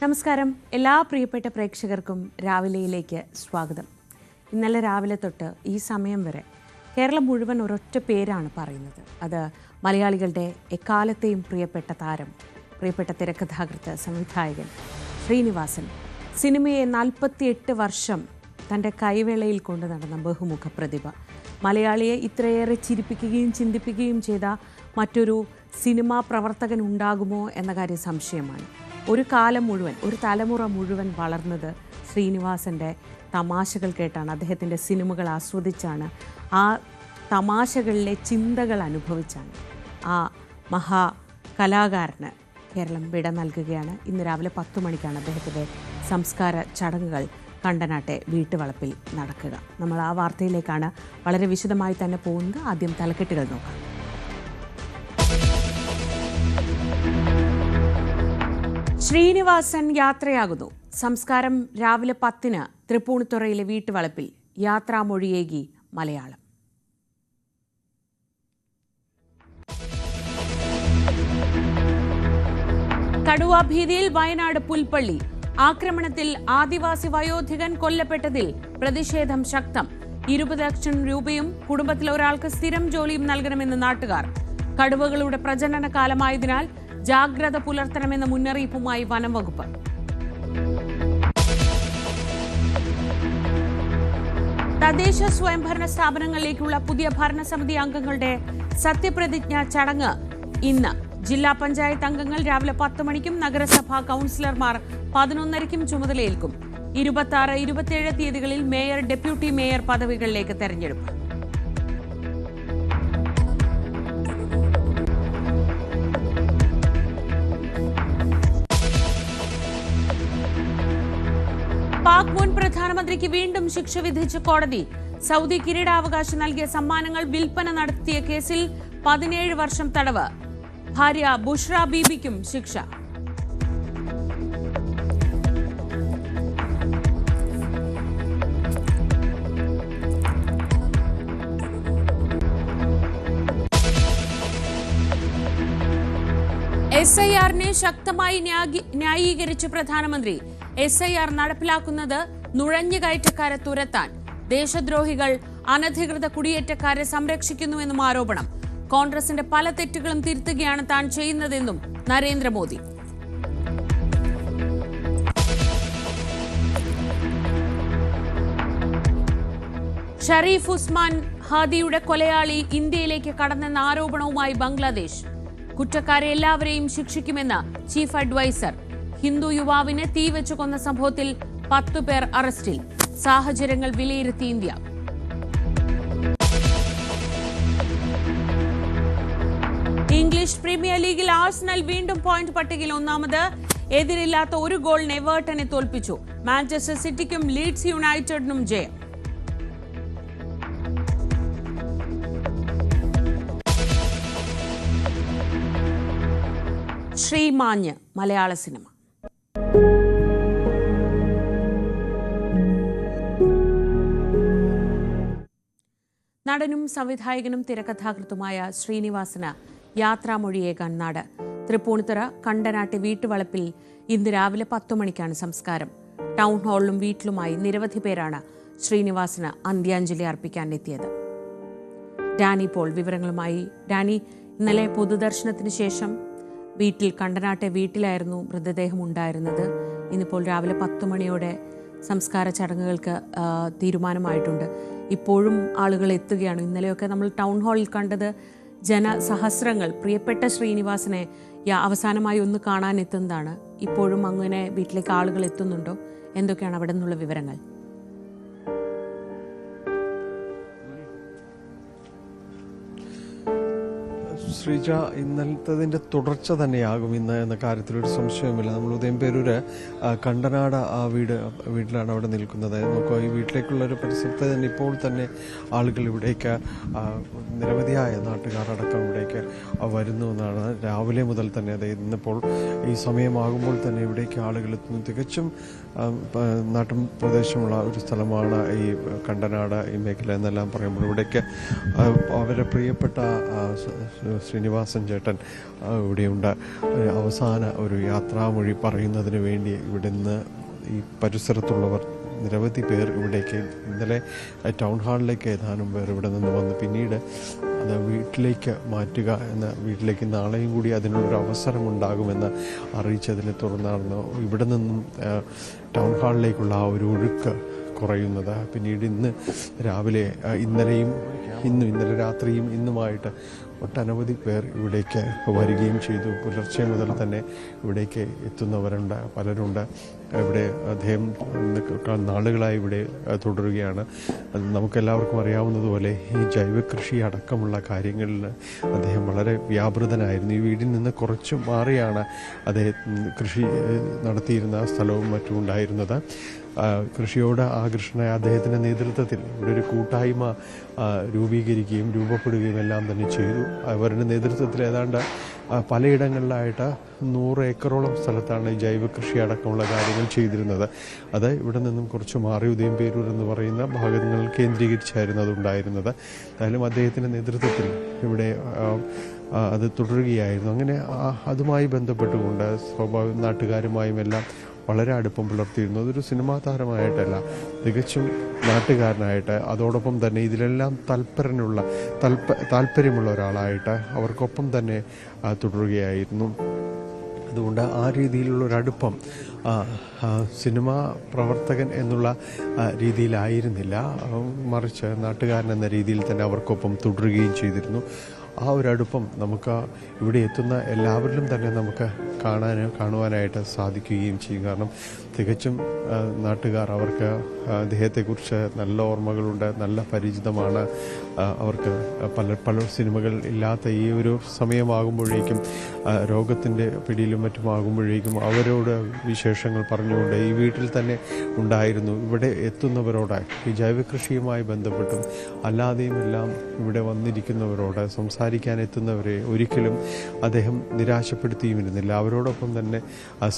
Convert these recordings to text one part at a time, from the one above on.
നമസ്കാരം. എല്ലാ പ്രിയപ്പെട്ട പ്രേക്ഷകർക്കും രാവിലെയിലേക്ക് സ്വാഗതം. ഇന്നലെ രാവിലെ തൊട്ട് ഈ സമയം വരെ കേരളം മുഴുവൻ ഒരൊറ്റ പേരാണ് പറയുന്നത്. അത് മലയാളികളുടെ എക്കാലത്തെയും പ്രിയപ്പെട്ട താരം, പ്രിയപ്പെട്ട തിരക്കഥാകൃത്ത്, സംവിധായകൻ ശ്രീനിവാസൻ. സിനിമയെ 48 വർഷം തൻ്റെ കൈവേളയിൽ കൊണ്ടു നടന്ന ബഹുമുഖ പ്രതിഭ. മലയാളിയെ ഇത്രയേറെ ചിരിപ്പിക്കുകയും ചിന്തിപ്പിക്കുകയും ചെയ്ത മറ്റൊരു സിനിമാ പ്രവർത്തകൻ ഉണ്ടാകുമോ എന്ന കാര്യം സംശയമാണ്. ഒരു കാലം മുഴുവൻ, ഒരു തലമുറ മുഴുവൻ വളർന്നത് ശ്രീനിവാസൻ്റെ തമാശകൾ കേട്ടാണ്, അദ്ദേഹത്തിൻ്റെ സിനിമകൾ ആസ്വദിച്ചാണ്, ആ തമാശകളിലെ ചിന്തകൾ അനുഭവിച്ചാണ്. ആ മഹാ കലാകാരന് കേരളം വിട നൽകുകയാണ്. ഇന്ന് രാവിലെ 10 മണിക്കാണ് അദ്ദേഹത്തിൻ്റെ സംസ്കാര ചടങ്ങുകൾ കണ്ടനാട്ടെ വീട്ടുവളപ്പിൽ നടക്കുക. നമ്മൾ ആ വാർത്തയിലേക്കാണ് വളരെ വിശദമായി തന്നെ പോകുന്നത്. ആദ്യം തലക്കെട്ടുകൾ നോക്കാം. ശ്രീനിവാസൻ യാത്രയാകുന്നു. സംസ്കാരം രാവിലെ 10-ന് തൃപ്പൂണിത്തുറയിലെ വീട്ടുവളപ്പിൽ. യാത്രാമൊഴിയേകി മലയാളം. കടുവാഭീതിയിൽ വയനാട് പുൽപ്പള്ളി. ആക്രമണത്തിൽ ആദിവാസി വയോധികൻ കൊല്ലപ്പെട്ടതിൽ പ്രതിഷേധം ശക്തം. 20 ലക്ഷം രൂപയും കുടുംബത്തിലെ ഒരാൾക്ക് സ്ഥിരം ജോലിയും നൽകണമെന്ന് നാട്ടുകാർ. കടുവകളുടെ പ്രജനന കാലമായതിനാൽ ജാഗ്രത പുലർത്തണമെന്ന മുന്നറിയിപ്പുമായി വനം വകുപ്പ്. തദ്ദേശ സ്വയംഭരണ സ്ഥാപനങ്ങളിലേക്കുള്ള പുതിയ ഭരണസമിതി അംഗങ്ങളുടെ സത്യപ്രതിജ്ഞാ ചടങ്ങ് ഇന്ന്. ജില്ലാ പഞ്ചായത്ത് അംഗങ്ങൾ രാവിലെ 10 മണിക്കും നഗരസഭാ കൗൺസിലർമാർ 11:30ക്കും ചുമതലയേൽക്കും. 26, 27 തീയതികളിൽ മേയർ, ഡെപ്യൂട്ടി മേയർ പദവികളിലേക്ക് തെരഞ്ഞെടുപ്പ്. പാക് മുൻ പ്രധാനമന്ത്രിക്ക് വീണ്ടും ശിക്ഷ വിധിച്ച കോടതി. സൗദി കിരീടാവകാശം നൽകിയ സമ്മാനങ്ങൾ വിൽപ്പന നടത്തിയ കേസിൽ 17 വർഷം തടവ്. ഭാര്യ ബുഷ്ര ബീബിക്കും ശിക്ഷ. SIR-നെ ശക്തമായി ന്യായീകരിച്ച് പ്രധാനമന്ത്രി. SIR നടപ്പിലാക്കുന്നത് നുഴഞ്ഞുകയറ്റക്കാരെ തുരത്താൻ. ദേശദ്രോഹികൾ അനധികൃത കുടിയേറ്റക്കാരെ സംരക്ഷിക്കുന്നുവെന്നും ആരോപണം. കോൺഗ്രസിന്റെ പല തെറ്റുകളും തിരുത്തുകയാണ് താൻ ചെയ്യുന്നതെന്നും നരേന്ദ്രമോദി. ഷരീഫ് ഉസ്മാൻ ഹാദിയുടെ കൊലയാളി ഇന്ത്യയിലേക്ക് കടന്നെന്ന ആരോപണവുമായി ബംഗ്ലാദേശ്. കുറ്റക്കാരെ എല്ലാവരെയും ശിക്ഷിക്കുമെന്ന് ചീഫ് അഡ്വൈസർ. ഹിന്ദു യുവാവിനെ തീവെച്ചു കൊന്ന സംഭവത്തിൽ 10 പേർ അറസ്റ്റിൽ. സാഹചര്യങ്ങൾ വിലയിരുത്തി ഇന്ത്യ. ഇംഗ്ലീഷ് പ്രീമിയർ ലീഗിൽ ആഴ്സണൽ വീണ്ടും പോയിന്റ് പട്ടികയിൽ ഒന്നാമത്. എതിരില്ലാത്ത ഒരു ഗോളിന് എവേർട്ടനെ തോൽപ്പിച്ചു. മാഞ്ചസ്റ്റർ സിറ്റിക്കും ലീഡ്സ് യുണൈറ്റഡിനും ജയം. ശ്രീമാഞ്ഞ് മലയാള സിനിമ. നടനും സംവിധായകനും തിരക്കഥാകൃത്തുമായ ശ്രീനിവാസന് യാത്രാമൊഴിയേകാൻ നാട്. തൃപ്പൂണിത്തുറ കണ്ടനാട്ടെ വീട്ടുവളപ്പിൽ ഇന്ന് രാവിലെ 10 മണിക്കാണ് സംസ്കാരം. ടൗൺ ഹാളിലും വീട്ടിലുമായി നിരവധി പേരാണ് ശ്രീനിവാസന് അന്ത്യാഞ്ജലി അർപ്പിക്കാൻ എത്തിയത്. ഡാനി പോൾ വിവരങ്ങളുമായി. ഡാനി, ഇന്നലെ പൊതുദർശനത്തിന് ശേഷം വീട്ടിൽ, കണ്ടനാട്ടെ വീട്ടിലായിരുന്നു മൃതദേഹം ഉണ്ടായിരുന്നത്. ഇന്നിപ്പോൾ രാവിലെ 10 മണിയോടെ സംസ്കാര ചടങ്ങുകൾക്ക് തീരുമാനമായിട്ടുണ്ട്. ഇപ്പോഴും ആളുകൾ എത്തുകയാണ്. ഇന്നലെയൊക്കെ നമ്മൾ ടൗൺ ഹാളിൽ കണ്ടത് ജനസഹസ്രങ്ങൾ പ്രിയപ്പെട്ട ശ്രീനിവാസനെ അവസാനമായി ഒന്ന് കാണാൻ എത്തുന്നതാണ്. ഇപ്പോഴും അങ്ങനെ വീട്ടിലേക്ക് ആളുകൾ എത്തുന്നുണ്ടോ? എന്തൊക്കെയാണ് അവിടെ നിന്നുള്ള വിവരങ്ങൾ? ശ്രീജ, ഇന്നലത്തതിൻ്റെ തുടർച്ച തന്നെയാകും ഇന്ന് എന്ന കാര്യത്തിലൊരു സംശയവുമില്ല. നമ്മൾ ഉദയംപേരൂര് കണ്ടനാട് ആ വീട്ടിലാണ് അവിടെ നിൽക്കുന്നത്. നമുക്ക് ഈ വീട്ടിലേക്കുള്ളൊരു പരിസരത്ത് തന്നെ ഇപ്പോൾ തന്നെ ആളുകൾ ഇവിടേക്ക്, നിരവധിയായ നാട്ടുകാരടക്കം ഇവിടേക്ക് വരുന്നു എന്നാണ് രാവിലെ മുതൽ തന്നെ. അതായത് ഇന്നിപ്പോൾ ഈ സമയമാകുമ്പോൾ തന്നെ ഇവിടേക്ക് ആളുകൾ എത്തുന്നു. തികച്ചും നാട്ടും പ്രദേശമുള്ള ഒരു സ്ഥലമാണ് ഈ കണ്ടനാട്, ഈ മേഖല എന്നെല്ലാം പറയുമ്പോൾ ഇവിടേക്ക് അവരെ പ്രിയപ്പെട്ട ശ്രീനിവാസൻ ചേട്ടൻ ഇവിടെയുണ്ട്. അവസാന ഒരു യാത്രാമൊഴി പറയുന്നതിന് വേണ്ടി ഇവിടുന്ന് ഈ പരിസരത്തുള്ളവർ നിരവധി പേർ ഇവിടേക്ക് ഇന്നലെ ടൗൺ ഹാളിലേക്ക് ഏതാനും പേർ ഇവിടെ നിന്ന് വന്ന് പിന്നീട് അത് വീട്ടിലേക്ക് മാറ്റുക എന്ന വീട്ടിലേക്ക് നാളെയും കൂടി അതിനുള്ളൊരു അവസരമുണ്ടാകുമെന്ന് അറിയിച്ചതിനെ തുടർന്നാണ് ഇവിടെ നിന്നും ടൗൺ ഹാളിലേക്കുള്ള ആ ഒരു ഒഴുക്ക് കുറയുന്നത്. പിന്നീട് ഇന്ന് രാവിലെ ഇന്നലെ രാത്രിയും ഇന്നുമായിട്ട് ഒട്ടനവധി പേർ ഇവിടേക്ക് വരികയും ചെയ്തു. പുലർച്ചെ മുതൽ തന്നെ ഇവിടേക്ക് എത്തുന്നവരുണ്ട്, പലരുണ്ട്. ഇവിടെ അദ്ദേഹം നാളുകളായി ഇവിടെ തുടരുകയാണ്. നമുക്കെല്ലാവർക്കും അറിയാവുന്നതുപോലെ ഈ ജൈവകൃഷി അടക്കമുള്ള കാര്യങ്ങളിൽ അദ്ദേഹം വളരെ വ്യാപൃതനായിരുന്നു. ഈ വീടിൽ നിന്ന് കുറച്ച് മാറിയാണ് അദ്ദേഹം കൃഷി നടത്തിയിരുന്ന സ്ഥലവും മറ്റും ഉണ്ടായിരുന്നത്. കൃഷിയോട് ആകർഷണമായ അദ്ദേഹത്തിൻ്റെ നേതൃത്വത്തിൽ ഇവിടെ ഒരു കൂട്ടായ്മ രൂപപ്പെടുകയും എല്ലാം തന്നെ ചെയ്തു. അവരുടെ നേതൃത്വത്തിൽ ഏതാണ്ട് പലയിടങ്ങളിലായിട്ട് 100 ഏക്കറോളം സ്ഥലത്താണ് ജൈവ കൃഷി അടക്കമുള്ള കാര്യങ്ങൾ ചെയ്തിരുന്നത്. അത് ഇവിടെ നിന്നും കുറച്ച് മാറി ഉദയംപേരൂർ എന്ന് പറയുന്ന ഭാഗങ്ങൾ കേന്ദ്രീകരിച്ചായിരുന്നു അതുണ്ടായിരുന്നത്. എന്തായാലും അദ്ദേഹത്തിൻ്റെ നേതൃത്വത്തിൽ ഇവിടെ അത് തുടരുകയായിരുന്നു. അങ്ങനെ അതുമായി ബന്ധപ്പെട്ടുകൊണ്ട് സ്വാഭാവിക നാട്ടുകാരുമായും എല്ലാം വളരെ അടുപ്പം പുലർത്തിയിരുന്നു. അതൊരു സിനിമാ താരമായിട്ടല്ല, തികച്ചും നാട്ടുകാരനായിട്ട്, അതോടൊപ്പം തന്നെ ഇതിലെല്ലാം താല്പര്യമുള്ള ഒരാളായിട്ട് അവർക്കൊപ്പം തന്നെ തുടരുകയായിരുന്നു. അതുകൊണ്ട് ആ രീതിയിലുള്ളൊരടുപ്പം സിനിമാ പ്രവർത്തകൻ എന്നുള്ള രീതിയിലായിരുന്നില്ല, മറിച്ച് നാട്ടുകാരൻ എന്ന രീതിയിൽ തന്നെ അവർക്കൊപ്പം തുടരുകയും ചെയ്തിരുന്നു. ആ ഒരു അടുപ്പം നമുക്ക് ഇവിടെ എത്തുന്ന എല്ലാവരിലും തന്നെ നമുക്ക് കാണുവാനായിട്ട് സാധിക്കുകയും ചെയ്യും. കാരണം തികച്ചും നാട്ടുകാർ, അവർക്ക് അദ്ദേഹത്തെക്കുറിച്ച് നല്ല ഓർമ്മകളുണ്ട്, നല്ല പരിചിതമാണ്. അവർക്ക് പല സിനിമകൾ ഇല്ലാത്ത ഈ ഒരു സമയമാകുമ്പോഴേക്കും, രോഗത്തിൻ്റെ പിടിയിലും മറ്റുമാകുമ്പോഴേക്കും അവരോട് വിശേഷങ്ങൾ പറഞ്ഞുകൊണ്ട് ഈ വീട്ടിൽ തന്നെ ഉണ്ടായിരുന്നു. ഇവിടെ എത്തുന്നവരോട് ഈ ജൈവകൃഷിയുമായി ബന്ധപ്പെട്ടും അല്ലാതെയും എല്ലാം ഇവിടെ വന്നിരിക്കുന്നവരോട് സംസാരിക്കാൻ എത്തുന്നവരെ ഒരിക്കലും അദ്ദേഹം നിരാശപ്പെടുത്തിയുമിരുന്നില്ല. അവരോടൊപ്പം തന്നെ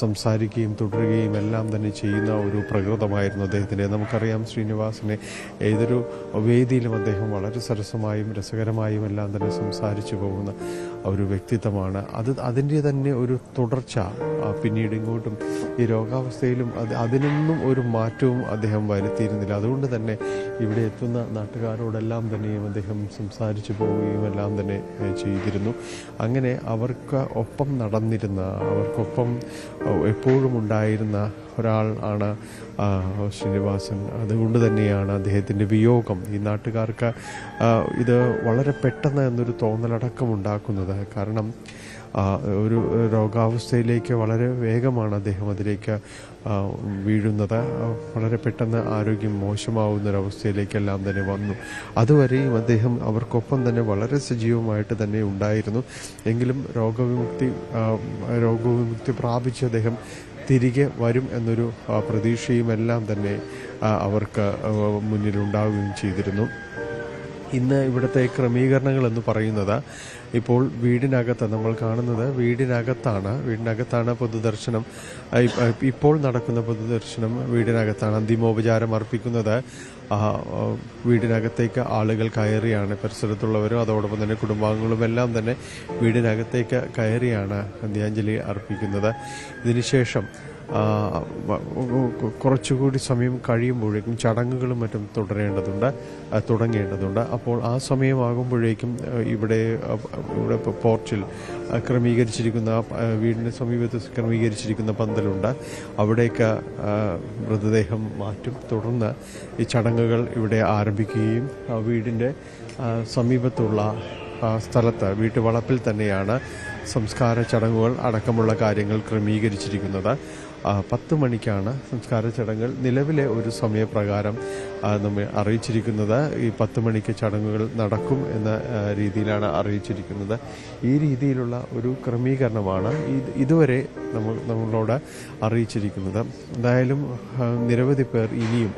സംസാരിക്കുകയും തുടരുകയും എല്ലാം തന്നെ ചെയ്യുന്ന ഒരു പ്രകൃതമായിരുന്നു അദ്ദേഹത്തിൻ്റെ. നമുക്കറിയാം, ശ്രീനിവാസനെ ഏതൊരു വേദിയിലും അദ്ദേഹം വളരെ സരസമായും രസകരമായും എല്ലാം തന്നെ സംസാരിച്ചു പോകുന്ന ഒരു വ്യക്തിത്വമാണ്. അതിൻ്റെ തന്നെ ഒരു തുടർച്ച പിന്നീട് ഇങ്ങോട്ടും ഈ രോഗാവസ്ഥയിലും അതിനൊന്നും ഒരു മാറ്റവും അദ്ദേഹം വരുത്തിയിരുന്നില്ല. അതുകൊണ്ട് തന്നെ ഇവിടെ എത്തുന്ന നാട്ടുകാരോടെല്ലാം തന്നെയും അദ്ദേഹം സംസാരിച്ചു പോവുകയും എല്ലാം തന്നെ ചെയ്തിരുന്നു. അങ്ങനെ അവർക്ക് ഒപ്പം നടന്നിരുന്ന, അവർക്കൊപ്പം എപ്പോഴും ഉണ്ടായിരുന്ന ഒരാൾ ആണ് ശ്രീനിവാസൻ. അതുകൊണ്ട് തന്നെയാണ് അദ്ദേഹത്തിൻ്റെ വിയോഗം ഈ നാട്ടുകാർക്ക് ഇത് വളരെ പെട്ടെന്ന് എന്നൊരു തോന്നലടക്കം ഉണ്ടാക്കുന്നത്. കാരണം ഒരു രോഗാവസ്ഥയിലേക്ക് വളരെ വേഗമാണ് അദ്ദേഹം അതിലേക്ക് വീഴുന്നത്. വളരെ പെട്ടെന്ന് ആരോഗ്യം മോശമാവുന്നൊരവസ്ഥയിലേക്കെല്ലാം തന്നെ വന്നു. അതുവരെയും അദ്ദേഹം അവർക്കൊപ്പം തന്നെ വളരെ സജീവമായിട്ട് തന്നെ ഉണ്ടായിരുന്നു. എങ്കിലും രോഗവിമുക്തി പ്രാപിച്ച് അദ്ദേഹം തിരികെ വരും എന്നൊരു പ്രതീക്ഷയും എല്ലാം തന്നെ അവർക്ക് മുന്നിലുണ്ടാവുകയും ചെയ്തിരുന്നു. ഇന്ന് ഇവിടുത്തെ ക്രമീകരണങ്ങൾ എന്ന് പറയുന്നത്, ഇപ്പോൾ വീടിനകത്ത് നമ്മൾ കാണുന്നത് വീടിനകത്താണ് പൊതുദർശനം. ഇപ്പോൾ നടക്കുന്ന പൊതുദർശനം വീടിനകത്താണ്. അന്തിമോപചാരം അർപ്പിക്കുന്നത് വീടിനകത്തേക്ക് ആളുകൾ കയറിയാണ്. പരിസരത്തുള്ളവരും അതോടൊപ്പം തന്നെ കുടുംബാംഗങ്ങളും എല്ലാം തന്നെ വീടിനകത്തേക്ക് കയറിയാണ് അന്ത്യാഞ്ജലി അർപ്പിക്കുന്നത്. ഇതിനുശേഷം കുറച്ചുകൂടി സമയം കഴിയുമ്പോഴേക്കും ചടങ്ങുകളും മറ്റും തുടങ്ങേണ്ടതുണ്ട്. അപ്പോൾ ആ സമയമാകുമ്പോഴേക്കും ഇവിടെ പോർച്ചിൽ ക്രമീകരിച്ചിരിക്കുന്ന, വീടിന് സമീപത്ത് ക്രമീകരിച്ചിരിക്കുന്ന പന്തലുണ്ട്, അവിടേക്ക് മൃതദേഹം മാറ്റും. തുടർന്ന് ഈ ചടങ്ങുകൾ ഇവിടെ ആരംഭിക്കുകയും വീടിൻ്റെ സമീപത്തുള്ള സ്ഥലത്ത് വീട്ടുവളപ്പിൽ തന്നെയാണ് സംസ്കാര ചടങ്ങുകൾ അടക്കമുള്ള കാര്യങ്ങൾ ക്രമീകരിച്ചിരിക്കുന്നത്. 10 മണിക്കാണ് സംസ്കാര ചടങ്ങുകൾ നിലവിലെ ഒരു സമയപ്രകാരം നമ്മെ അറിയിച്ചിരിക്കുന്നത്. ഈ 10 മണിക്ക് ചടങ്ങുകൾ നടക്കും എന്ന രീതിയിലാണ് അറിയിച്ചിരിക്കുന്നത്. ഈ രീതിയിലുള്ള ഒരു ക്രമീകരണമാണ് ഇതുവരെ നമ്മളോട് അറിയിച്ചിരിക്കുന്നത്. എന്തായാലും നിരവധി പേർ ഇനിയും